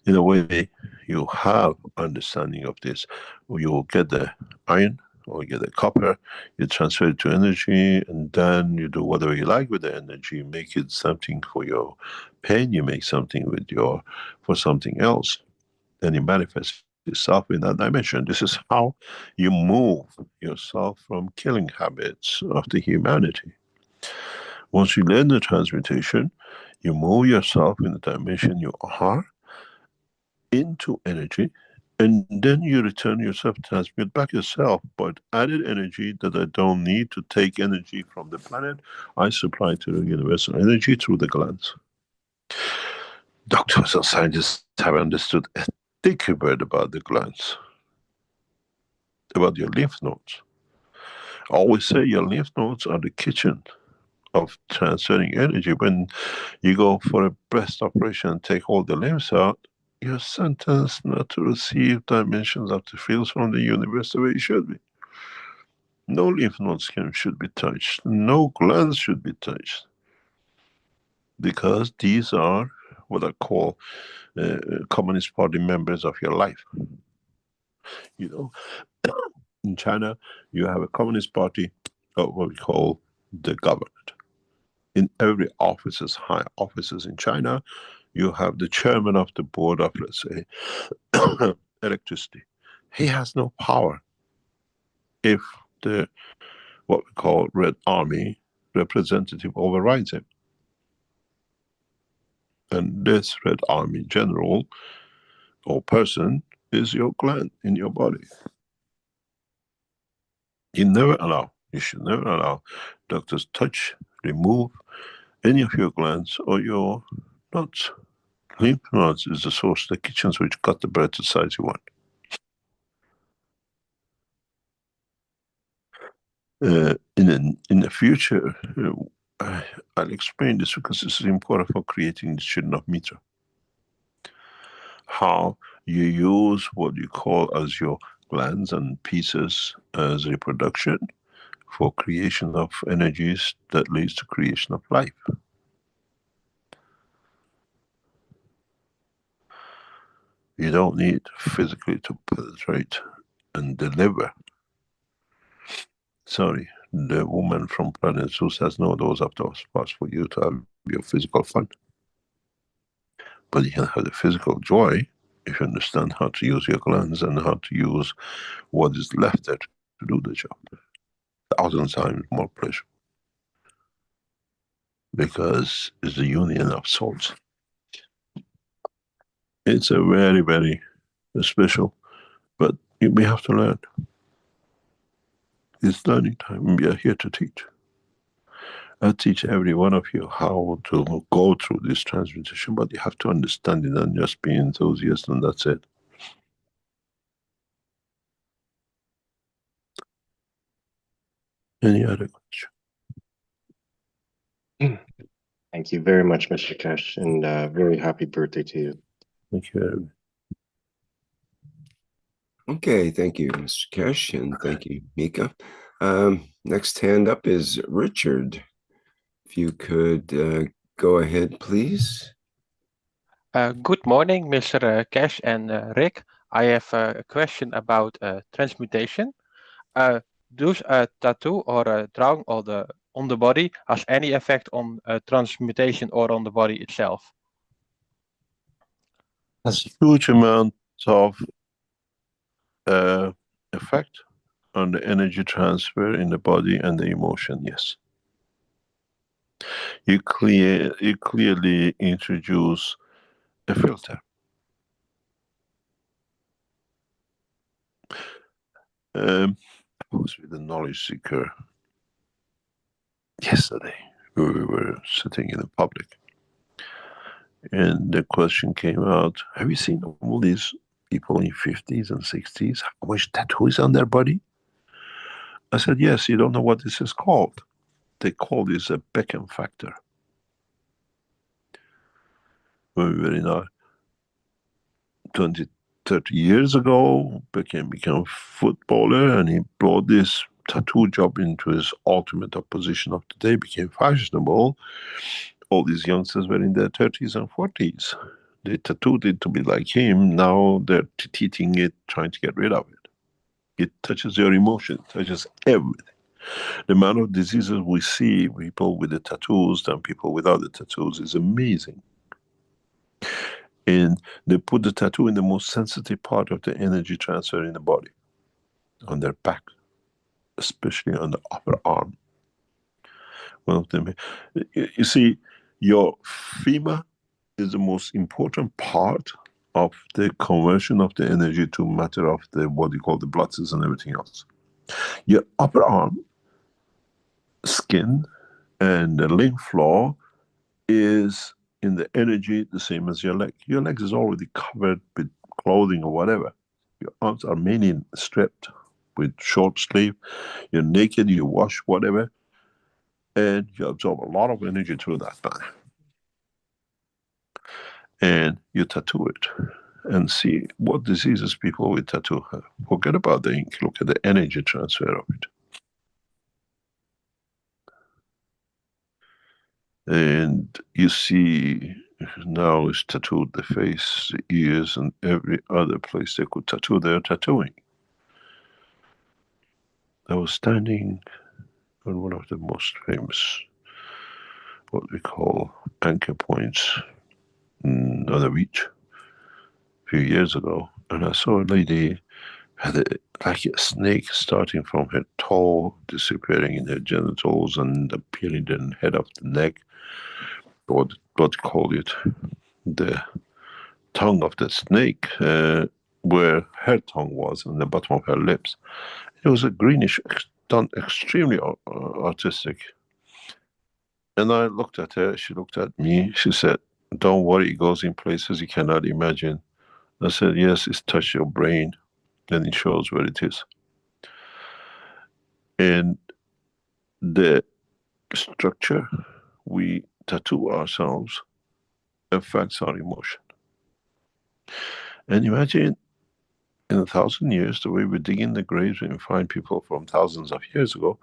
In a way, you have understanding of this. You will get the iron or get the copper, you transfer it to energy, and then you do whatever you like with the energy. You make it something for your pain, you make something for something else, and you manifest yourself in that dimension. This is how you move yourself from killing habits of the humanity. Once you learn the transmutation, you move yourself in the dimension you are into energy, and then you return yourself, transmute back yourself, but added energy that I don't need to take energy from the planet. I supply to the universal energy through the glands. Doctors and scientists have understood a thick word about the glands, about your lymph nodes. I always say your lymph nodes are the kitchen of transferring energy. When you go for a breast operation and take all the lymphs out, you're sentenced not to receive dimensions of the fields from the universe the way it should be. No lymph nodes should be touched. No glands should be touched. Because these are what I call Communist Party members of your life. You know, in China, you have a Communist Party of what we call the government. In every offices, high offices in China, you have the chairman of the board of, let's say, electricity. He has no power if the, what we call Red Army representative overrides him. And this Red Army general or person is your gland in your body. You should never allow doctors touch, remove any of your glands or your nuts. Lymph nodes is the source, the kitchens which cut the bread to the size you want. In the future, I'll explain this because this is important for creating the children of Mitra. How you use what you call as your glands and pieces as reproduction for creation of energies that leads to creation of life. You don't need physically to penetrate and deliver. Sorry, the woman from Planet Zoo says, no, those are those parts for you to have your physical fun. But you can have the physical joy if you understand how to use your glands and how to use what is left there to do the job. 1,000 times more pleasure. Because it's the union of souls. It's a very, very special, but we have to learn. It's learning time. We are here to teach. I teach every one of you how to go through this transmutation, but you have to understand it and just be enthusiastic, and that's it. Any other question? Thank you very much, Mr. Keshe, and very happy birthday to you. Thank you. Okay, thank you, Mr. Keshe, and thank you, Mika. Next hand up is Richard. If you could go ahead, please. Good morning, Mr. Keshe and Rick. I have a question about transmutation. Does a tattoo or a drawing on the body has any effect on transmutation or on the body itself? Has a huge amount of effect on the energy transfer in the body and the emotion, yes. You clearly introduce a filter. I was with a knowledge seeker yesterday. We were sitting in the public, and the question came out, have you seen all these people in 50s and 60s, how much tattoo is on their body? I said, yes, you don't know what this is called. They call this a Beckham factor. When we were in our 20, 30 years ago, Beckham became a footballer, and he brought this tattoo job into his ultimate opposition of the day, became fashionable. All these youngsters were in their 30s and 40s. They tattooed it to be like him. Now they're eating it, trying to get rid of it. It touches your emotion, it touches everything. The amount of diseases we see, people with the tattoos than people without the tattoos, is amazing. And they put the tattoo in the most sensitive part of the energy transfer in the body, on their back, especially on the upper arm. One of them, you see, your femur is the most important part of the conversion of the energy to matter of the what you call the blood cells and everything else. Your upper arm, skin, and the lymph flow is in the energy the same as your leg. Your legs is already covered with clothing or whatever. Your arms are mainly stripped with short sleeve. You're naked, you wash, whatever, and you absorb a lot of energy through that manner. And you tattoo it and see what diseases people with tattoo have. Forget about the ink, look at the energy transfer of it. And you see now it's tattooed the face, the ears, and every other place they could tattoo, they're tattooing. I was standing on one of the most famous, what we call anchor points on the beach a few years ago, and I saw a lady had like a snake starting from her toe, disappearing in her genitals and appearing in the head of the neck. What call it? The tongue of the snake, where her tongue was, and the bottom of her lips. It was a greenish, done extremely artistic. And I looked at her, she looked at me, she said, don't worry, it goes in places you cannot imagine. I said, yes, it's touched your brain, and it shows where it is. And the structure we tattoo ourselves affects our emotion. And imagine in 1,000 years, the way we dig in the graves and find people from thousands of years ago,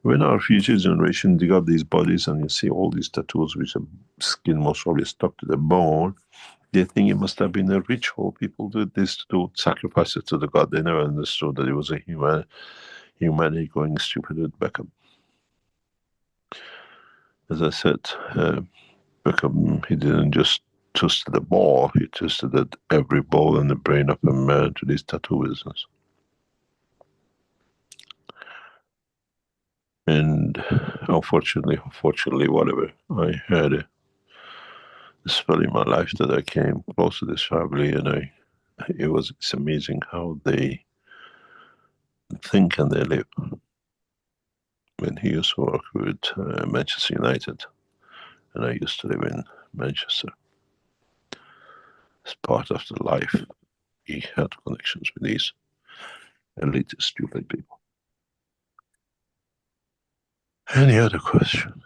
when our future generation dig up these bodies and you see all these tattoos which are skin most probably stuck to the bone, they think it must have been a ritual. People did this to sacrifice it to the god. They never understood that it was a humanity going stupid with Beckham. As I said, Beckham, he didn't just twist the ball, he twisted every ball in the brain of a man to this tattoo business. And unfortunately, whatever, I had a spell in my life that I came close to this family, and it's amazing how they think and they live. When he used to work with Manchester United, and I used to live in Manchester. As part of the life, he had connections with these elite, stupid people. Any other question?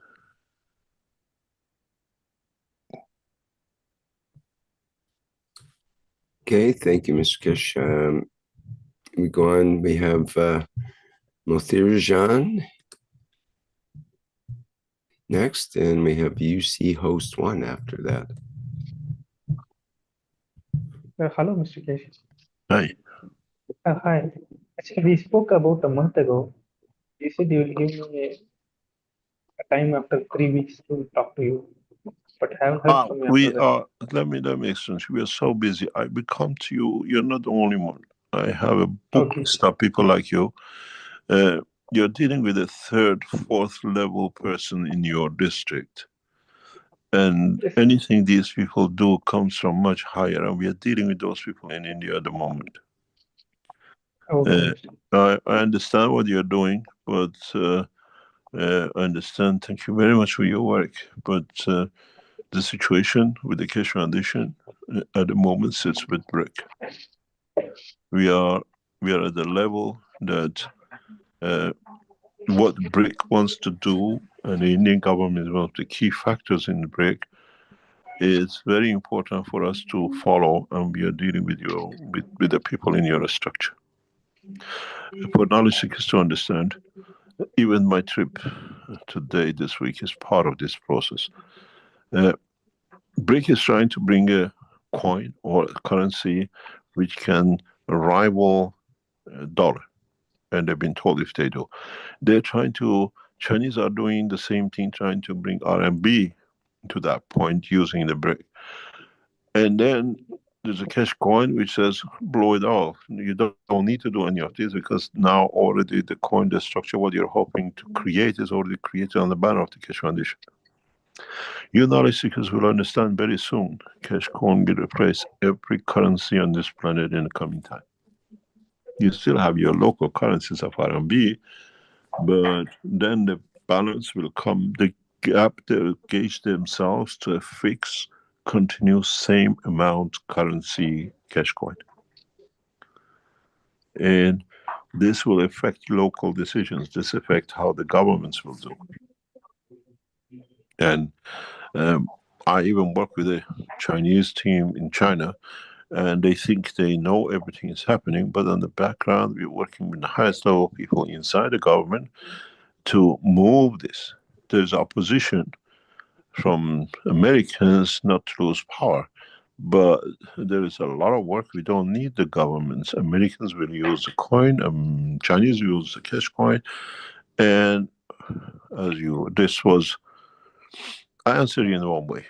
Okay, thank you, Mr. Keshe. We go on, we have Mothir next, and we have UC Host 1 after that. Hello, Mr. Keshe. Hi. Hi. Actually, we spoke about a month ago. You said you will give me a time after 3 weeks to talk to you, but I haven't heard from you We after that. are, let me explain. We are so busy. We come to you. You're not the only one. I have a book list of people like you. You're dealing with a third, fourth level person in your district. And anything these people do comes from much higher, and we are dealing with those people in India at the moment. I understand what you're doing, but I understand. Thank you very much for your work. But the situation with the Keshe Foundation at the moment sits with BRIC. We are at the level that what BRIC wants to do, and the Indian government is one of the key factors in BRIC, is very important for us to follow, and we are dealing with with the people in your structure. For knowledge seekers to understand, even my trip today, this week, is part of this process. BRIC is trying to bring a coin or a currency which can rival dollar, and they've been told if they do. Chinese are doing the same thing, trying to bring RMB to that point using the BRIC. And then there's a cash coin which says blow it off. You don't need to do any of this, because now already the coin, the structure, what you're hoping to create is already created on the banner of the Keshe Foundation. You knowledge seekers will understand very soon, cash coin will replace every currency on this planet in the coming time. You still have your local currencies of RMB, but then the balance will come, the gap, they'll gauge themselves to a fixed, continuous, same amount currency cash coin. And this will affect local decisions. This affects how the governments will do. And I even work with a Chinese team in China, and they think they know everything is happening, but on the background, we're working with the highest level people inside the government to move this. There's opposition from Americans not to lose power, but there is a lot of work. We don't need the governments. Americans will use the coin, Chinese will use the cash coin, and I answered you in one way.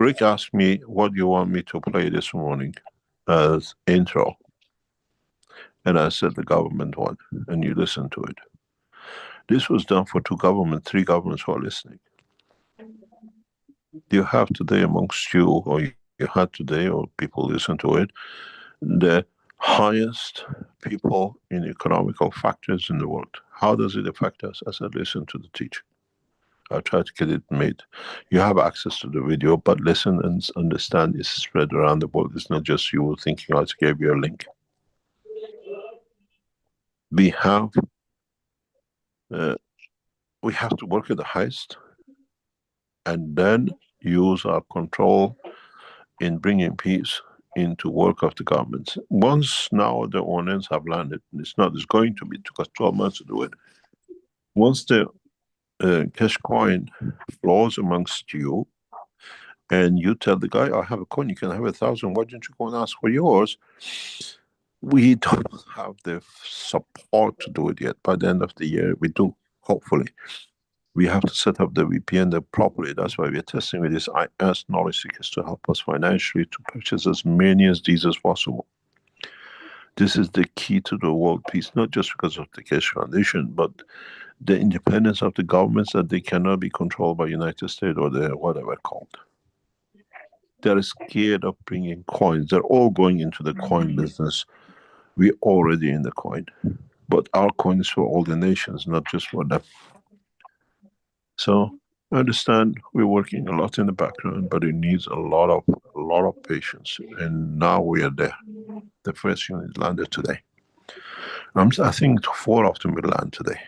Rick asked me, what do you want me to play this morning as intro? And I said the government one, and you listen to it. This was done for three governments who are listening. You have today amongst you, or you had today, or people listen to it, the highest people in economical factors in the world. How does it affect us? I said, listen to the teaching. I try to get it made. You have access to the video, but listen and understand it's spread around the world. It's not just you thinking I gave you a link. We have to work at the highest, and then use our control in bringing peace into work of the governments. Once now the ordinance have landed, it's going to be, it took us 12 months to do it. Once the cash coin flows amongst you, and you tell the guy, I have a coin, you can have 1,000, why don't you go and ask for yours? We don't have the support to do it yet. By the end of the year, we do, hopefully. We have to set up the VPN properly. That's why we're testing with this. I asked knowledge seekers to help us financially to purchase as many of these as possible. This is the key to the world peace, not just because of the Keshe Foundation, but the independence of the governments, that they cannot be controlled by United States or the whatever called. They're scared of bringing coins. They're all going into the coin business. We're already in the coin. But our coin is for all the nations, not just for them. So I understand we're working a lot in the background, but it needs a lot of patience. And now we are there. The first unit landed today. I think 4 of them will land today.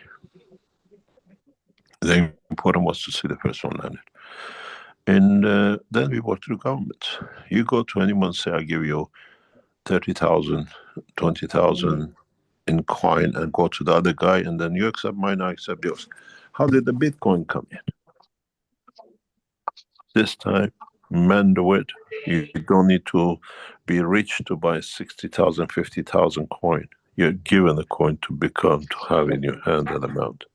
The important was to see the first one landed. And then we work through government. You go to anyone, say, I give you 30,000, 20,000 in coin, and go to the other guy, and then you accept mine, I accept yours. How did the Bitcoin come in? This time, man do it. You don't need to be rich to buy 60,000, 50,000 coin. You're given a coin to have in your hand that amount.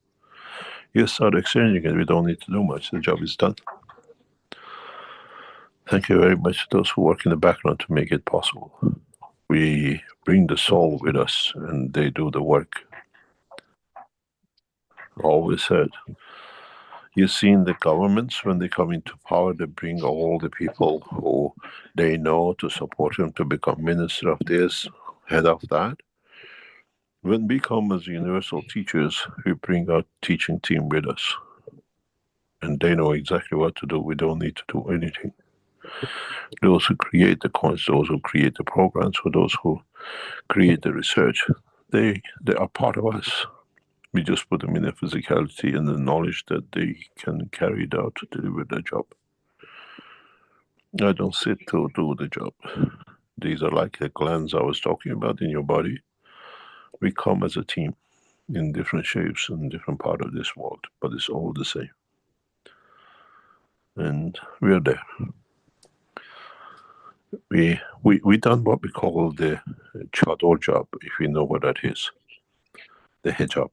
You start exchanging it. We don't need to do much. The job is done. Thank you very much to those who work in the background to make it possible. We bring the soul with us, and they do the work. Always said, you've seen the governments, when they come into power, they bring all the people who they know to support them to become minister of this, head of that. When we come as universal teachers, we bring our teaching team with us. And they know exactly what to do. We don't need to do anything. Those who create the coins, those who create the programs, or those who create the research, they are part of us. We just put them in the physicality and the knowledge that they can carry it out to deliver their job. I don't sit to do the job. These are like the glands I was talking about in your body. We come as a team in different shapes in different parts of this world, but it's all the same. And we are there. We done what we call the chador job, if you know what that is. The hijab.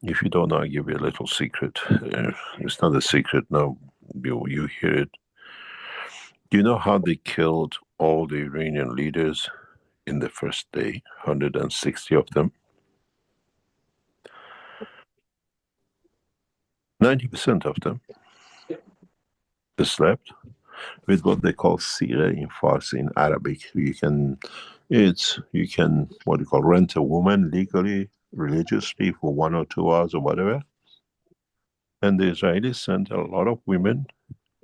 If you don't know, I'll give you a little secret. It's not a secret now. You hear it. Do you know how they killed all the Iranian leaders in the first day? 160 of them. 90% of them slept with what they call sira in Farsi, in Arabic. You can rent a woman legally, religiously for 1 or 2 hours or whatever. And the Israelis sent a lot of women,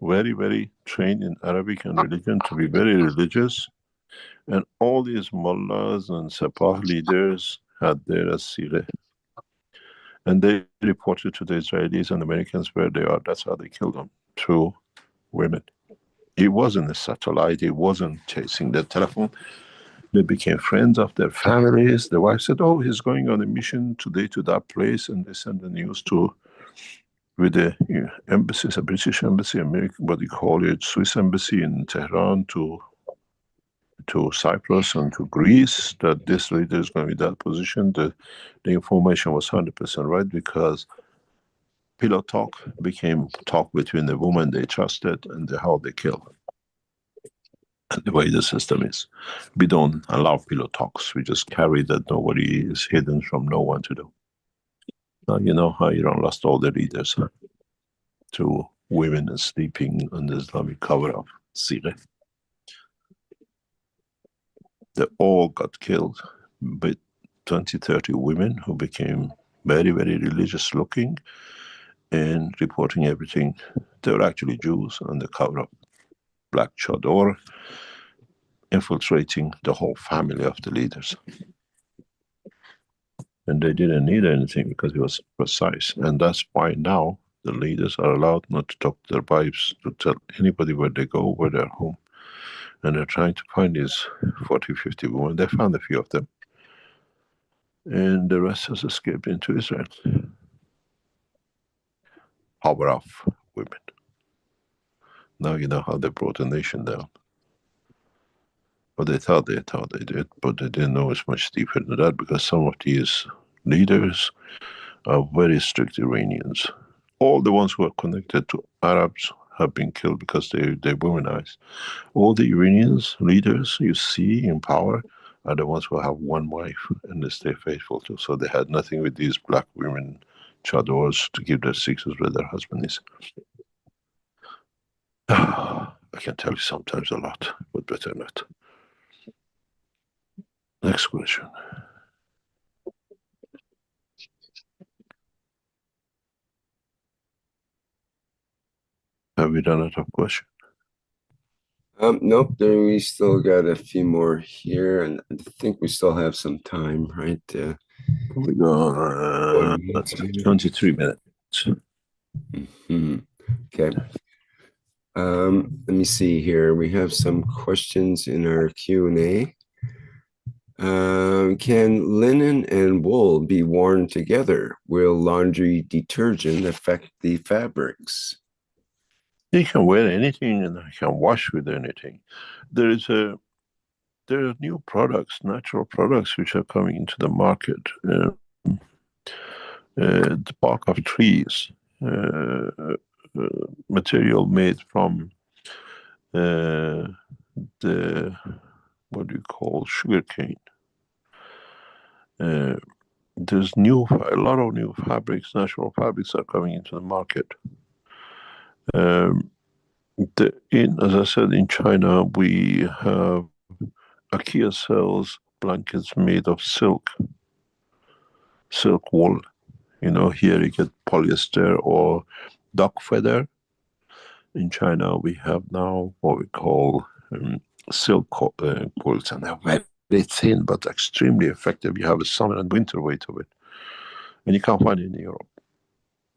very, very trained in Arabic and religion, to be very religious. And all these mullahs and Sepah leaders had their asira. And they reported to the Israelis and Americans where they are. That's how they killed them, through women. It wasn't a satellite. It wasn't chasing the telephone. They became friends of their families. The wife said, oh, he's going on a mission today to that place. And they sent the news with the embassies, a British embassy, American, what do you call it, Swiss embassy in Tehran, to Cyprus and to Greece, that this leader is going to be that position. The information was 100% right, because pillow talk became talk between the woman they trusted and how they kill. And the way the system is, we don't allow pillow talks. We just carry that nobody is hidden from no one to do. Now you know how Iran lost all the leaders to women and sleeping on the Islamic cover of Syria. They all got killed with 20, 30 women who became very, very religious looking and reporting everything. They were actually Jews on the cover of black chador, infiltrating the whole family of the leaders. And they didn't need anything because it was precise. And that's why now the leaders are allowed not to talk to their wives, to tell anybody where they go, where they're home. And they're trying to find these 40, 50 women. They found a few of them. And the rest has escaped into Israel. Power of women. Now you know how they brought the nation down. But they thought they did, but they didn't know it's much deeper than that, because some of these leaders are very strict Iranians. All the ones who are connected to Arabs have been killed because they're womanized. All the Iranians, leaders you see in power, are the ones who have one wife and they stay faithful to. So they had nothing with these black women chadors to give their secrets where their husband is. I can tell you sometimes a lot, but better not. Next question. Have we done out of question? Nope, there we still got a few more here, and I think we still have some time, right? We got 23 minutes. Okay. Let me see here. We have some questions in our Q&A. Can linen and wool be worn together? Will laundry detergent affect the fabrics? You can wear anything and you can wash with anything. There are new products, natural products, which are coming into the market. The bark of trees, material made from the what do you call sugarcane. There's a lot of new fabrics, natural fabrics are coming into the market. As I said, in China, we have IKEA sells blankets made of silk wool. You know, here you get polyester or duck feather. In China, we have now what we call silk quilts, and they're very thin but extremely effective. You have a summer and winter weight of it, and you can't find it in Europe.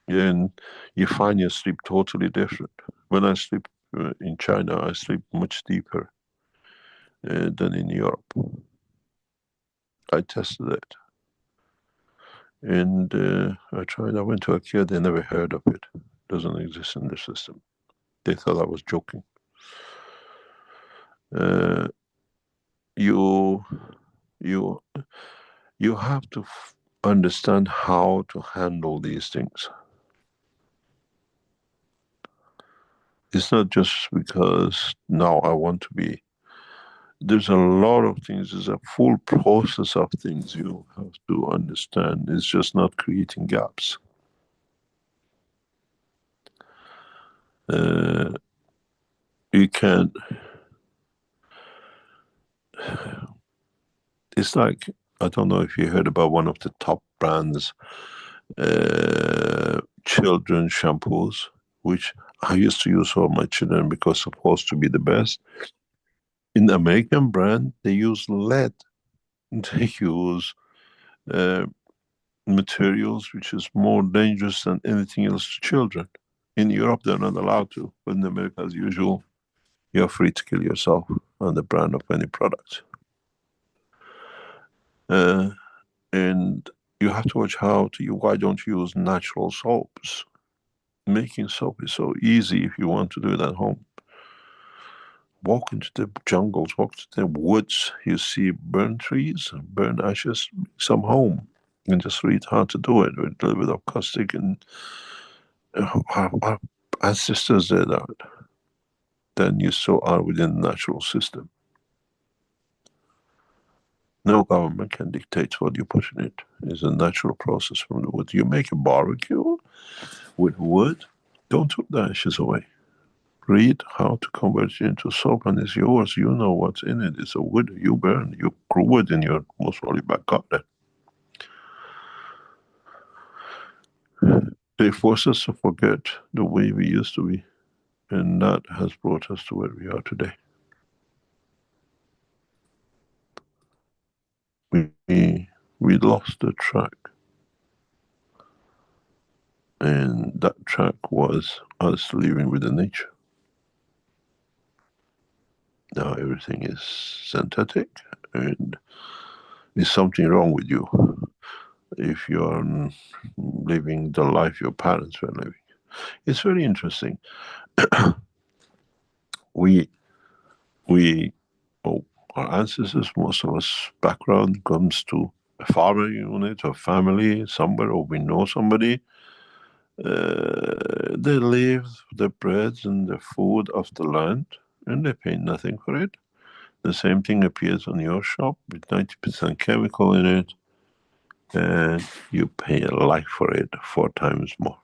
And you find your sleep totally different. When I sleep in China, I sleep much deeper than in Europe. I tested it. And I went to IKEA, they never heard of it. It doesn't exist in the system. They thought I was joking. You have to understand how to handle these things. It's not just because now I want to be. There's a lot of things. There's a full process of things you have to understand. It's just not creating gaps. You can. It's like, I don't know if you heard about one of the top brands, children's shampoos, which I used to use for my children because it's supposed to be the best. In the American brand, they use lead. They use materials which is more dangerous than anything else to children. In Europe, they're not allowed to, but in America, as usual, you're free to kill yourself on the brand of any product. And you have to watch why don't you use natural soaps? Making soap is so easy if you want to do it at home. Walk into the jungles, walk to the woods, you see burn trees, burn ashes, make some home, and just read how to do it with a little bit of caustic. And our ancestors did that. Then you still are within the natural system. No government can dictate what you put in it. It's a natural process from the wood. You make a barbecue with wood, don't throw the ashes away. Read how to convert it into soap, and it's yours. You know what's in it. It's a wood you burn. You grew it in your most probably back garden. They force us to forget the way we used to be, and that has brought us to where we are today. We lost the track, and that track was us living with the nature. Now everything is synthetic, and there's something wrong with you if you're living the life your parents were living. It's very interesting. Our ancestors, most of us background comes to farmer unit or family somewhere, or we know somebody, they live the bread and the food of the land, and they pay nothing for it. The same thing appears on your shop with 90% chemical in it, and you pay a life for it 4 times more.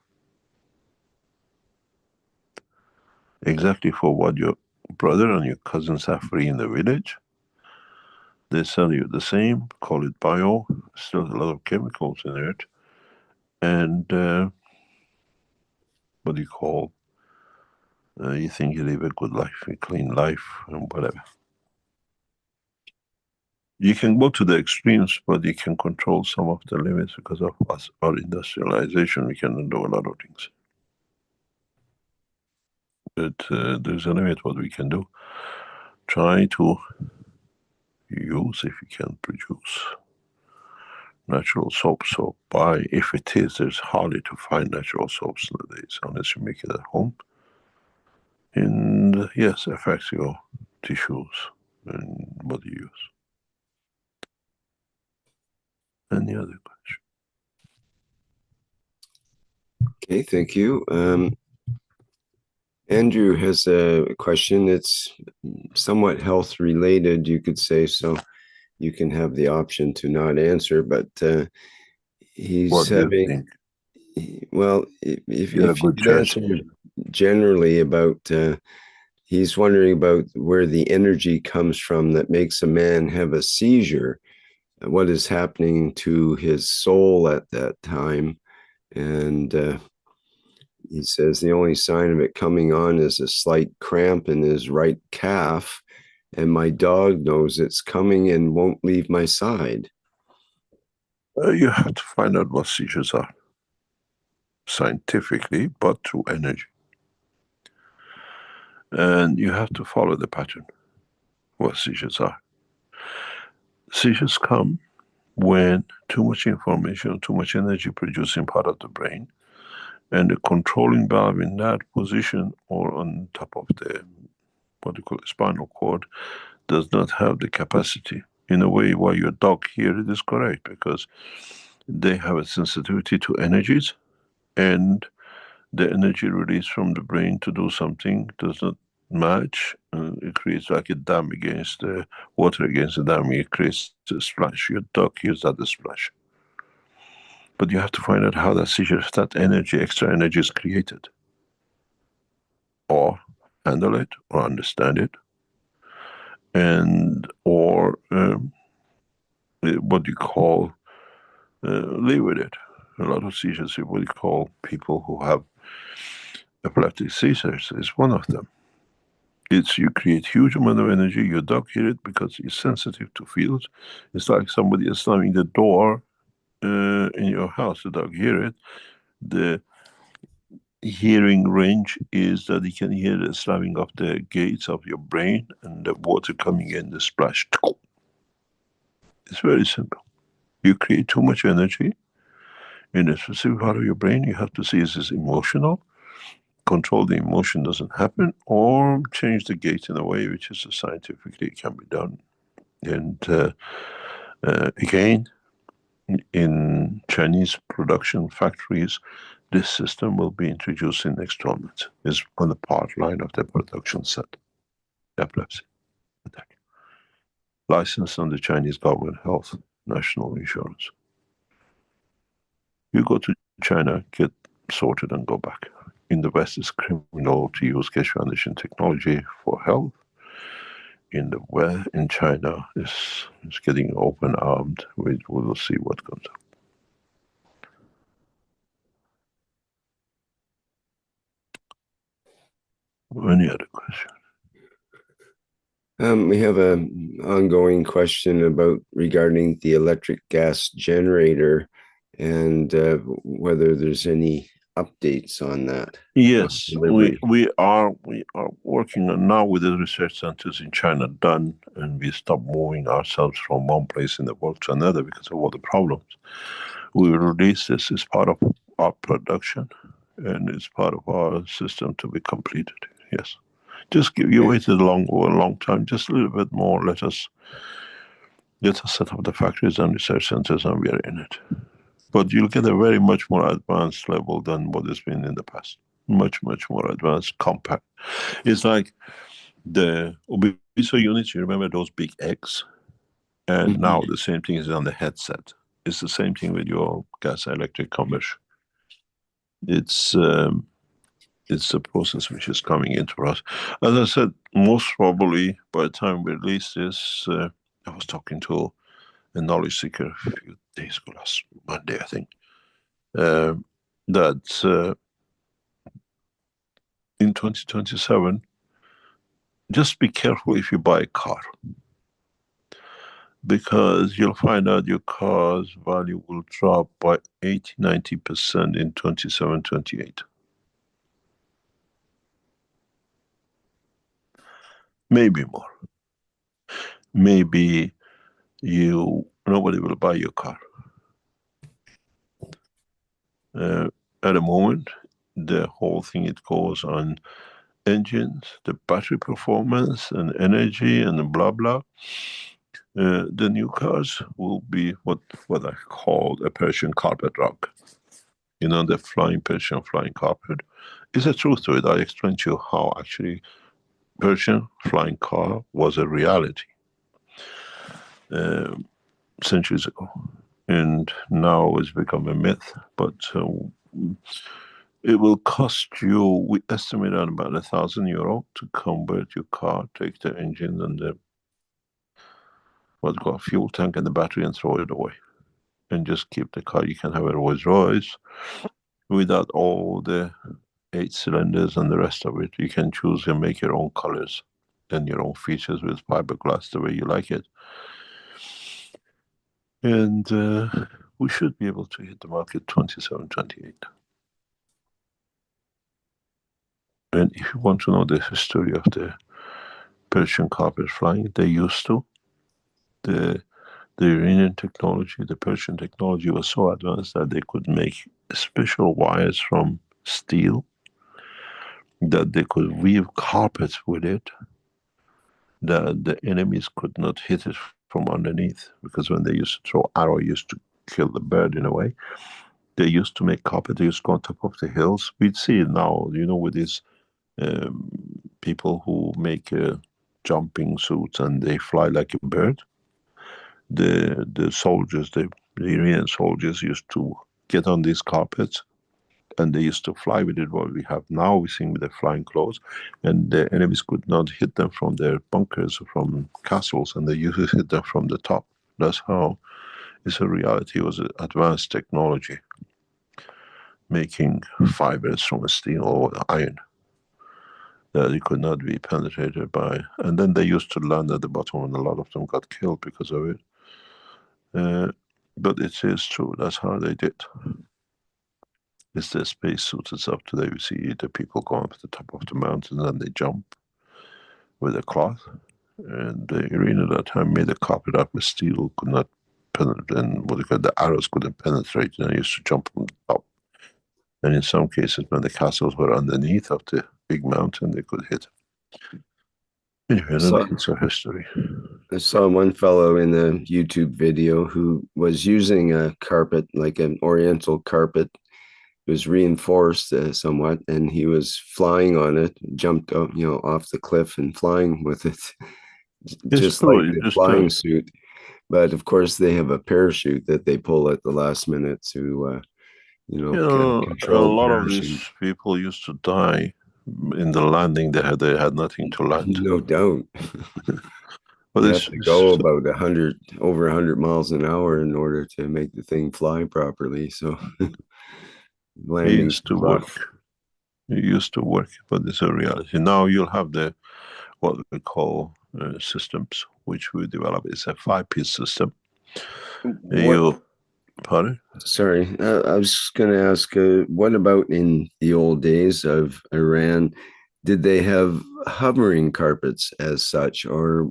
Exactly for what your brother and your cousins have free in the village. They sell you the same, call it bio, still a lot of chemicals in it, and what do you call, you think you live a good life, a clean life, and whatever. You can go to the extremes, but you can control some of the limits because of us, our industrialization. We can do a lot of things. But there's a limit what we can do. Try to use, if you can produce natural soap. So buy, if it is, there's hardly to find natural soaps nowadays, unless you make it at home. And yes, affects your tissues and what you use. Any other question? Okay, thank you. Andrew has a question. It's somewhat health related, you could say, so you can have the option to not answer, but he's What do you having, think? well, if You're a you good could judge. answer generally about, he's wondering about where the energy comes from that makes a man have a seizure, what is happening to his soul at that time. And he says the only sign of it coming on is a slight cramp in his right calf, and my dog knows it's coming and won't leave my side. You have to find out what seizures are scientifically, but through energy. And you have to follow the pattern, what seizures are. Seizures come when too much information, too much energy producing part of the brain, and the controlling valve in that position or on top of the, what do you call it, spinal cord, does not have the capacity. In a way, why your dog here, it is correct, because they have a sensitivity to energies, and the energy released from the brain to do something does not match. It creates like a dam against the water against the dam. It creates a splash. Your dog hears that the splash. But you have to find out how that seizure, that energy, extra energy is created, or handle it, or understand it, and or what you call live with it. A lot of seizures, what you call people who have epileptic seizures, is one of them. It's you create huge amount of energy, your dog hear it because it's sensitive to fields. It's like somebody is slamming the door in your house, the dog hear it. The hearing range is that you can hear the slamming of the gates of your brain and the water coming in, the splash. It's very simple. You create too much energy in a specific part of your brain. You have to see, is this emotional? Control the emotion doesn't happen, or change the gate in a way which is scientifically can be done. And again, in Chinese production factories, this system will be introduced in next 12 months. It's on the part line of the production set. Epilepsy attack. Licensed on the Chinese government health national insurance. You go to China, get sorted and go back. In the West, it's criminal to use Keshe Foundation technology for health. In the West, in China, it's getting open-armed. We will see what comes up. Any other question? We have an ongoing question about regarding the electric gas generator and whether there's any updates on that. Yes, we are working on now with the research centers in China done, and we stop moving ourselves from one place in the world to another because of all the problems. We will release this as part of our production, and it's part of our system to be completed. Yes. Just give you waited a long time, just a little bit more. Let us Let us set up the factories and research centers, and we are in it. But you'll get a very much more advanced level than what has been in the past. Much, much more advanced compact. It's like the Obiso units, you remember those big eggs? And now the same thing is on the headset. It's the same thing with your gas electric conversion. It's a process which is coming into us. As I said, most probably by the time we release this, I was talking to a knowledge seeker a few days ago, last Monday, I think, that in 2027, just be careful if you buy a car, because you'll find out your car's value will drop by 80-90% in 27, 28. Maybe more. Maybe nobody will buy your car. At the moment, the whole thing, it goes on engines, the battery performance and energy and blah blah. The new cars will be what I call a Persian carpet rug. You know, the flying Persian flying carpet. It's a truth to it. I explained to you how actually Persian flying car was a reality centuries ago, and now it's become a myth. But it will cost you, we estimate at about €1,000 to convert your car, take the engine and the what's called fuel tank and the battery and throw it away, and just keep the car. You can have a Rolls Royce without all the 8 cylinders and the rest of it. You can choose and make your own colors and your own features with fiberglass the way you like it. And we should be able to hit the market 27, 28. And if you want to know the history of the Persian carpet flying, they used to. The Iranian technology, the Persian technology was so advanced that they could make special wires from steel, that they could weave carpets with it, that the enemies could not hit it from underneath, because when they used to throw arrow, used to kill the bird in a way. They used to make carpet, they used to go on top of the hills. We'd see it now, with these people who make jumping suits and they fly like a bird. The soldiers, the Iranian soldiers used to get on these carpets and they used to fly with it. What we have now, we see with the flying clothes, and the enemies could not hit them from their bunkers or from castles, and they used to hit them from the top. That's how it's a reality. It was an advanced technology, making fibers from steel or iron that it could not be penetrated by. And then they used to land at the bottom, and a lot of them got killed because of it. But it is true, that's how they did. It's the space suits and stuff today. We see the people go up to the top of the mountain and they jump with a cloth. And the Iranian at that time made a carpet up with steel, could not penetrate, and the arrows couldn't penetrate, and they used to jump from the top. And in some cases, when the castles were underneath of the big mountain, they could hit. Anyway, another piece of history. I saw one fellow in the YouTube video who was using a carpet, like an oriental carpet. It was reinforced somewhat, and he was flying on it, jumped up, off the cliff and flying with it, just like a flying suit. But of course, they have a parachute that they pull at the last minute to, control. A lot of these people used to die in the landing. They had nothing to land. No doubt. But they have to go about over 100 miles an hour in order to make the thing fly properly. So landing used to work. It used to work, but it's a reality. Now you'll have what we call systems, which we develop. It's a 5-piece system. Pardon? Sorry, I was going to ask, what about in the old days of Iran? Did they have hovering carpets as such, or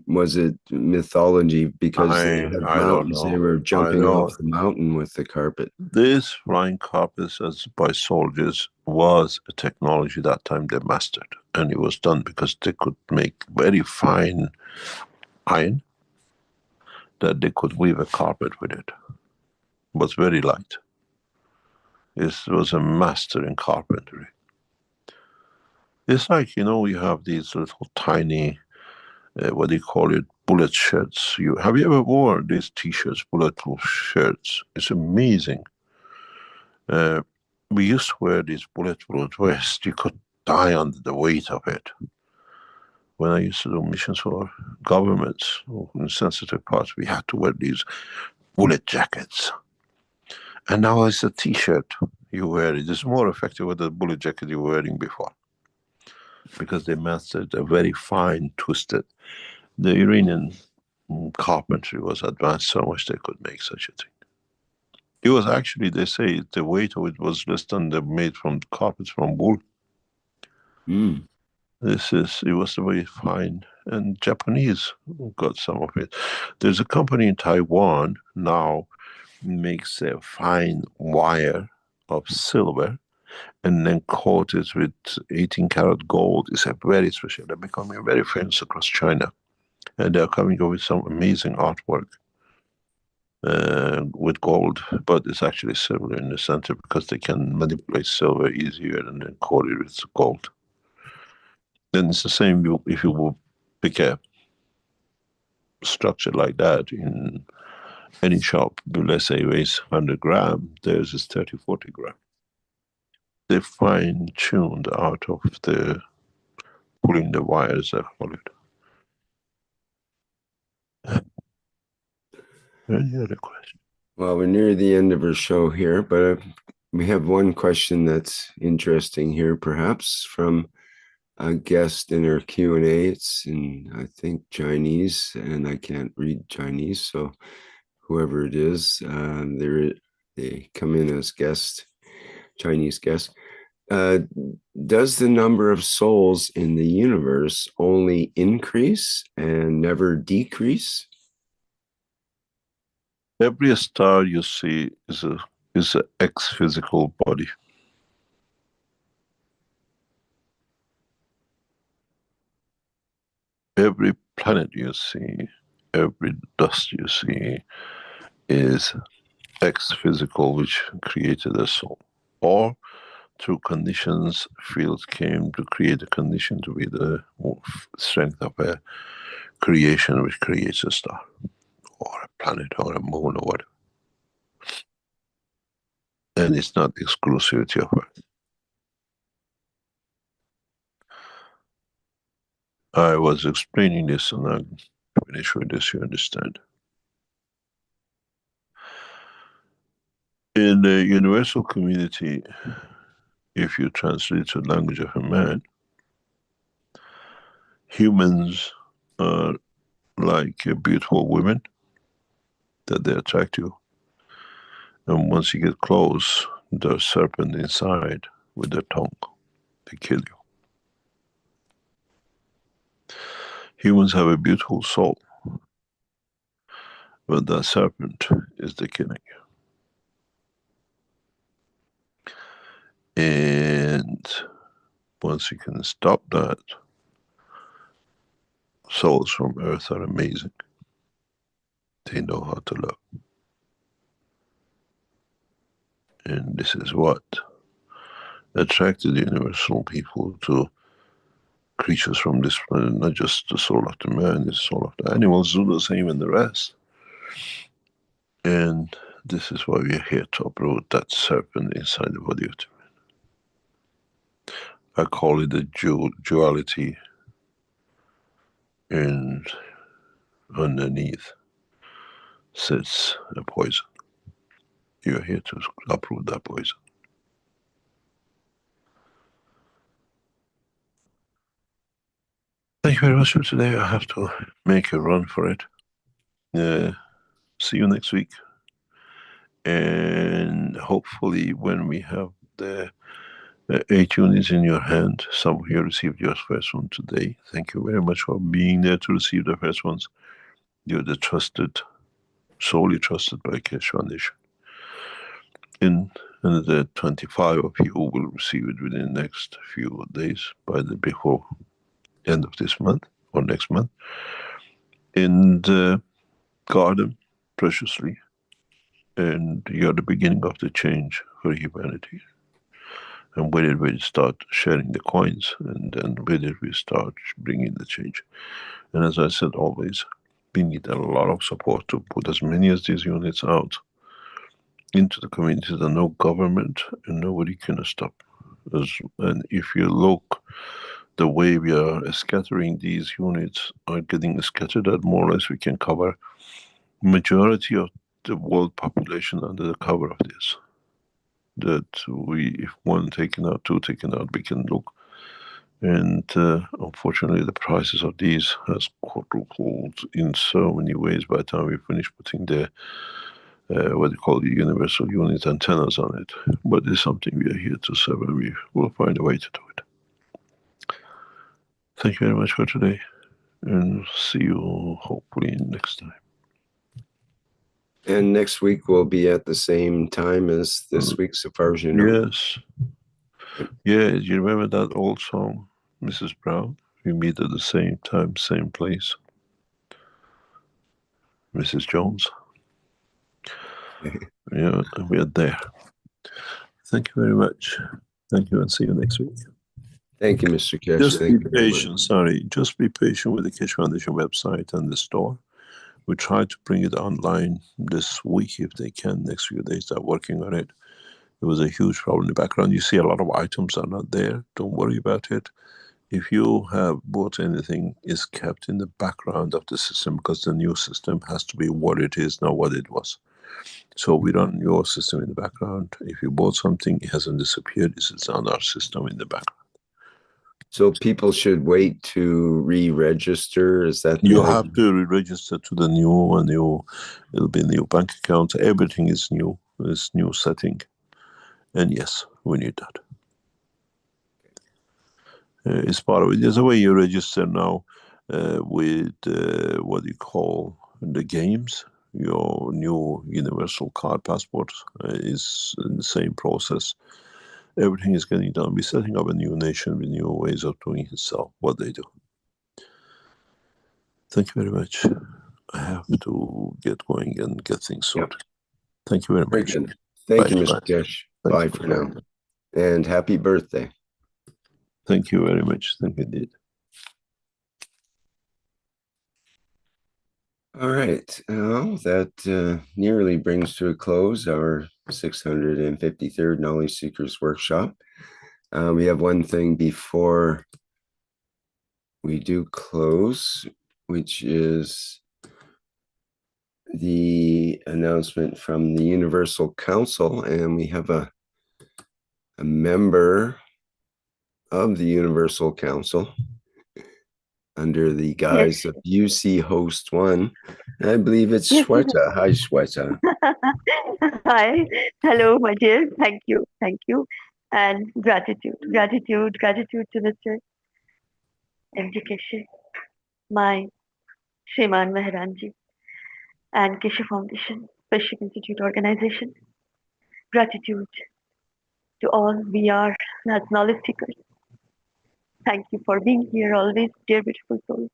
was it mythology because they had mountains, they were jumping off the mountain with the carpet? These flying carpets by soldiers was a technology that time they mastered, and it was done because they could make very fine iron that they could weave a carpet with it. It was very light. It was a master in carpentry. It's like, you have these little tiny, what do you call it, bullet shirts. Have you ever worn these t-shirts, bulletproof shirts? It's amazing. We used to wear these bulletproof vests. You could die under the weight of it. When I used to do missions for governments in sensitive parts, we had to wear these bullet jackets. And now it's a t-shirt you wear. It is more effective with the bullet jacket you were wearing before, because they mastered a very fine, twisted. The Iranian carpentry was advanced so much they could make such a thing. It was actually, they say, the weight of it was less than the made from carpets from wool. Mm. It was very fine, and Japanese got some of it. There's a company in Taiwan now makes a fine wire of silver and then coat it with 18 karat gold. It's a very special. They're becoming very famous across China, and they're coming up with some amazing artwork with gold, but it's actually silver in the center because they can manipulate silver easier and then coat it with gold. Then it's the same if you will pick a structure like that in any shop, let's say weighs 100 grams, theirs is 30, 40 grams. They fine-tuned out of the pulling the wires, I call it. Any other question? Well, we're near the end of our show here, but we have one question that's interesting here, perhaps, from a guest in our Q&A. It's in, I think, Chinese, and I can't read Chinese, so whoever it is, they come in as guests, Chinese guests. Does the number of souls in the universe only increase and never decrease? Every star you see is an ex-physical body. Every planet you see, every dust you see is ex-physical, which created a soul. Or through conditions, fields came to create a condition to be the strength of a creation which creates a star, or a planet, or a moon, or whatever. And it's not exclusivity of Earth. I was explaining this, and I'll finish with this, you understand. In the universal community, if you translate the language of a man, humans are like beautiful women that they attract you. And once you get close, there's a serpent inside with their tongue. They kill you. Humans have a beautiful soul, but that serpent is the killing. And once you can stop that, souls from Earth are amazing. They know how to love. And this is what attracted universal people to creatures from this planet, not just the soul of the man, the soul of the animals do the same and the rest. And this is why we are here to uproot that serpent inside the body of the man. I call it the duality, and underneath sits a poison. You are here to uproot that poison. Thank you very much for today. I have to make a run for it. See you next week. And hopefully when we have the 8 units in your hand, some of you received your first one today. Thank you very much for being there to receive the first ones. You're the trusted, solely trusted by Keshe Foundation. And the 25 of you will receive it within the next few days, before end of this month or next month. And guard them preciously, and you're the beginning of the change for humanity. And when did we start sharing the coins, and then when did we start bringing the change? And as I said always, we need a lot of support to put as many as these units out into the communities that no government and nobody can stop us. And if you look, the way we are scattering these units are getting scattered that more or less we can cover majority of the world population under the cover of this. That we, if one taken out, two taken out, we can look. And unfortunately, the prices of these has quadrupled in so many ways by the time we finish putting the what they call the universal unit antennas on it. But it's something we are here to serve, and we will find a way to do it. Thank you very much for today, and see you hopefully next time. And next week will be at the same time as this week, so far as you know. Yes. Yeah, you remember that old song, Mrs. Brown? We meet at the same time, same place. Mrs. Jones. Yeah, we are there. Thank you very much. Thank you, and see you next week. Thank you, Mr. Keshe. Just Thank be you very patient, much. sorry. Just be patient with the Keshe Foundation website and the store. We try to bring it online this week if they can. Next few days, they're working on it. It was a huge problem in the background. You see a lot of items are not there. Don't worry about it. If you have bought anything, it's kept in the background of the system because the new system has to be what it is, not what it was. So we run your system in the background. If you bought something, it hasn't disappeared. It's on our system in the background. So people should wait to re-register. Is that you have to re-register to the new, it'll be a new bank account. Everything is new. It's new setting. And yes, we need that. It's part of it. There's a way you register now with what you call the games. Your new universal card passport is in the same process. Everything is getting done. We're setting up a new nation with new ways of doing itself, what they do. Thank you very much. I have to get going and get things sorted. Yep. Thank you very much. Good. Thank you, Mr. Bye. Keshe. Bye for now. And happy birthday. Thank you very much. Thank you indeed. All right. Well, that nearly brings to a close our 653rd Knowledge Seekers Workshop. We have one thing before we do close, which is the announcement from the Universal Council, and we have a member of the Universal Council under the guise of UC Host 1. I believe it's Shweta. Hi, Shweta. Hi. Hello, my dear. Thank you. Thank you. And gratitude to Mr. M.T. Keshe, my Shriman Mehranji, and Keshe Foundation, Spaceship Institute organization. Gratitude to all we are as knowledge seekers. Thank you for being here always, dear beautiful souls.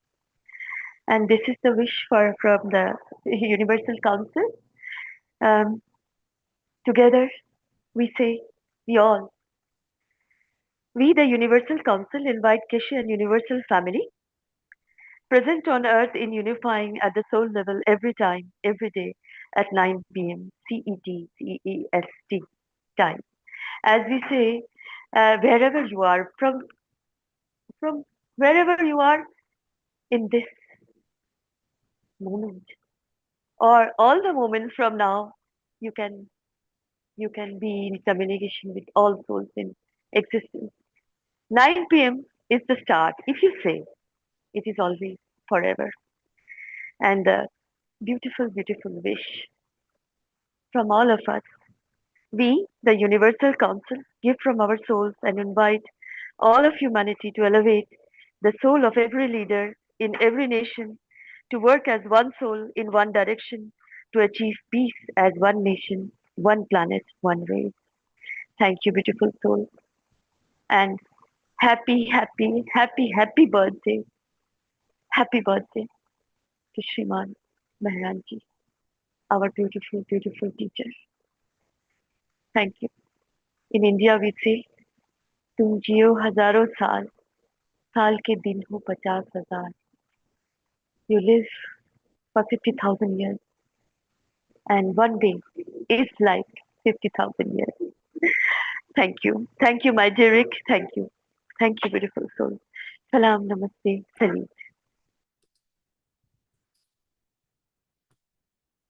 And this is the wish from the Universal Council. Together, we say, we the Universal Council invite Keshe and Universal family present on earth in unifying at the soul level every time, every day at 9 p.m. CET, CEST time. As we say, wherever you are, from wherever you are in this moment, or all the moments from now, you can be in communication with all souls in existence. 9 p.m. is the start. If you say, it is always forever. And a beautiful, beautiful wish from all of us. We, the Universal Council, give from our souls and invite all of humanity to elevate the soul of every leader in every nation to work as one soul in one direction to achieve peace as one nation, one planet, one race. Thank you, beautiful soul. And happy, happy, happy, happy birthday. Happy birthday to Shriman Mehran ji, our beautiful, beautiful teacher. Thank you. In India, we say, तुम जियो हजारों साल, साल के दिन हो 50,000. You live for 50,000 years, and one day is like 50,000 years. Thank you, my dear Rick. Thank you, beautiful soul. Salam, namaste, salam.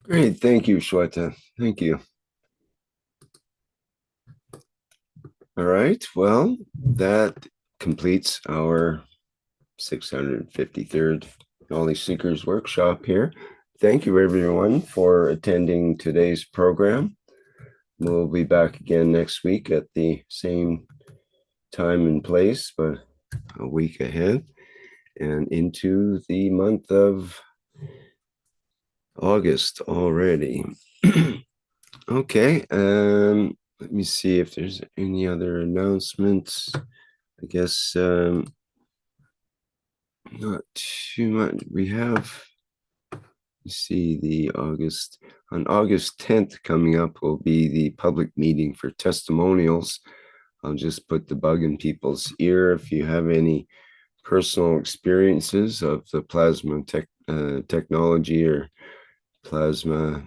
Great. Thank you, Shweta. Thank you. All right. Well, that completes our 653rd Knowledge Seekers Workshop here. Thank you, everyone, for attending today's program. We'll be back again next week at the same time and place, but a week ahead, and into the month of August already. Okay, let me see if there's any other announcements. I guess not too much. We have, you see, on August 10th coming up will be the public meeting for testimonials. I'll just put the bug in people's ear. If you have any personal experiences of the plasma technology or plasma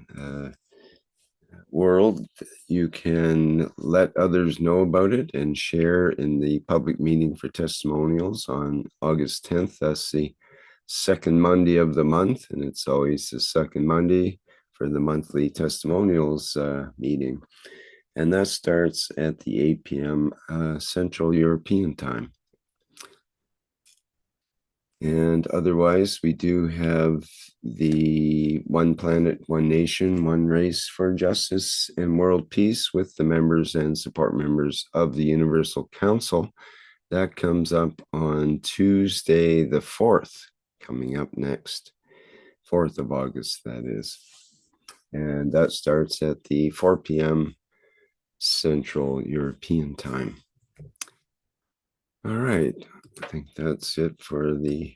world, you can let others know about it and share in the public meeting for testimonials on August 10th. That's the second Monday of the month, and it's always the second Monday for the monthly testimonials meeting. And that starts at the 8 p.m. Central European time. And otherwise, we do have the One Planet, One Nation, One Race for Justice and World Peace with the members and support members of the Universal Council. That comes up on Tuesday, the 4th, coming up next, 4th of August, that is. And that starts at the 4 p.m. Central European time. All right, I think that's it for the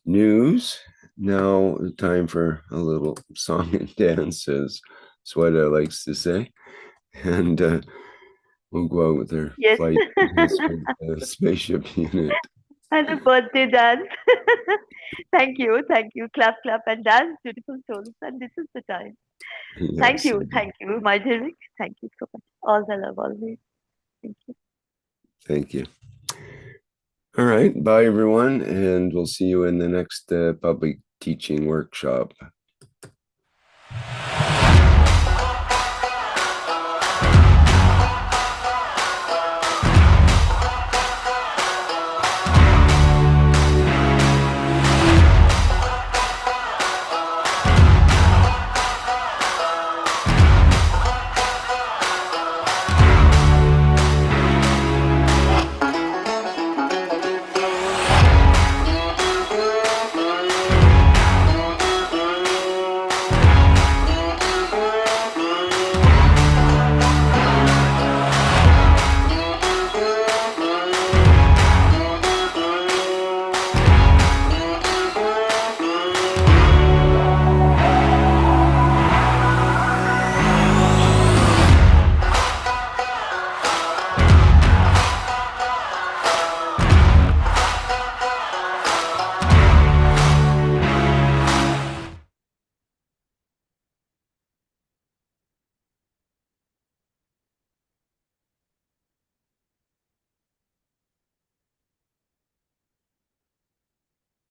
news. Now, time for a little song and dance, as Sweta likes to say. And we'll go out with our flight history, spaceship unit. And a birthday dance. Thank you. Clap, clap, and dance, beautiful souls. And this is the time. Yes. Thank you, my dear Rick. Thank you so much. All the love, always. Thank you. Thank you. All right. Bye, everyone. And we'll see you in the next public teaching workshop.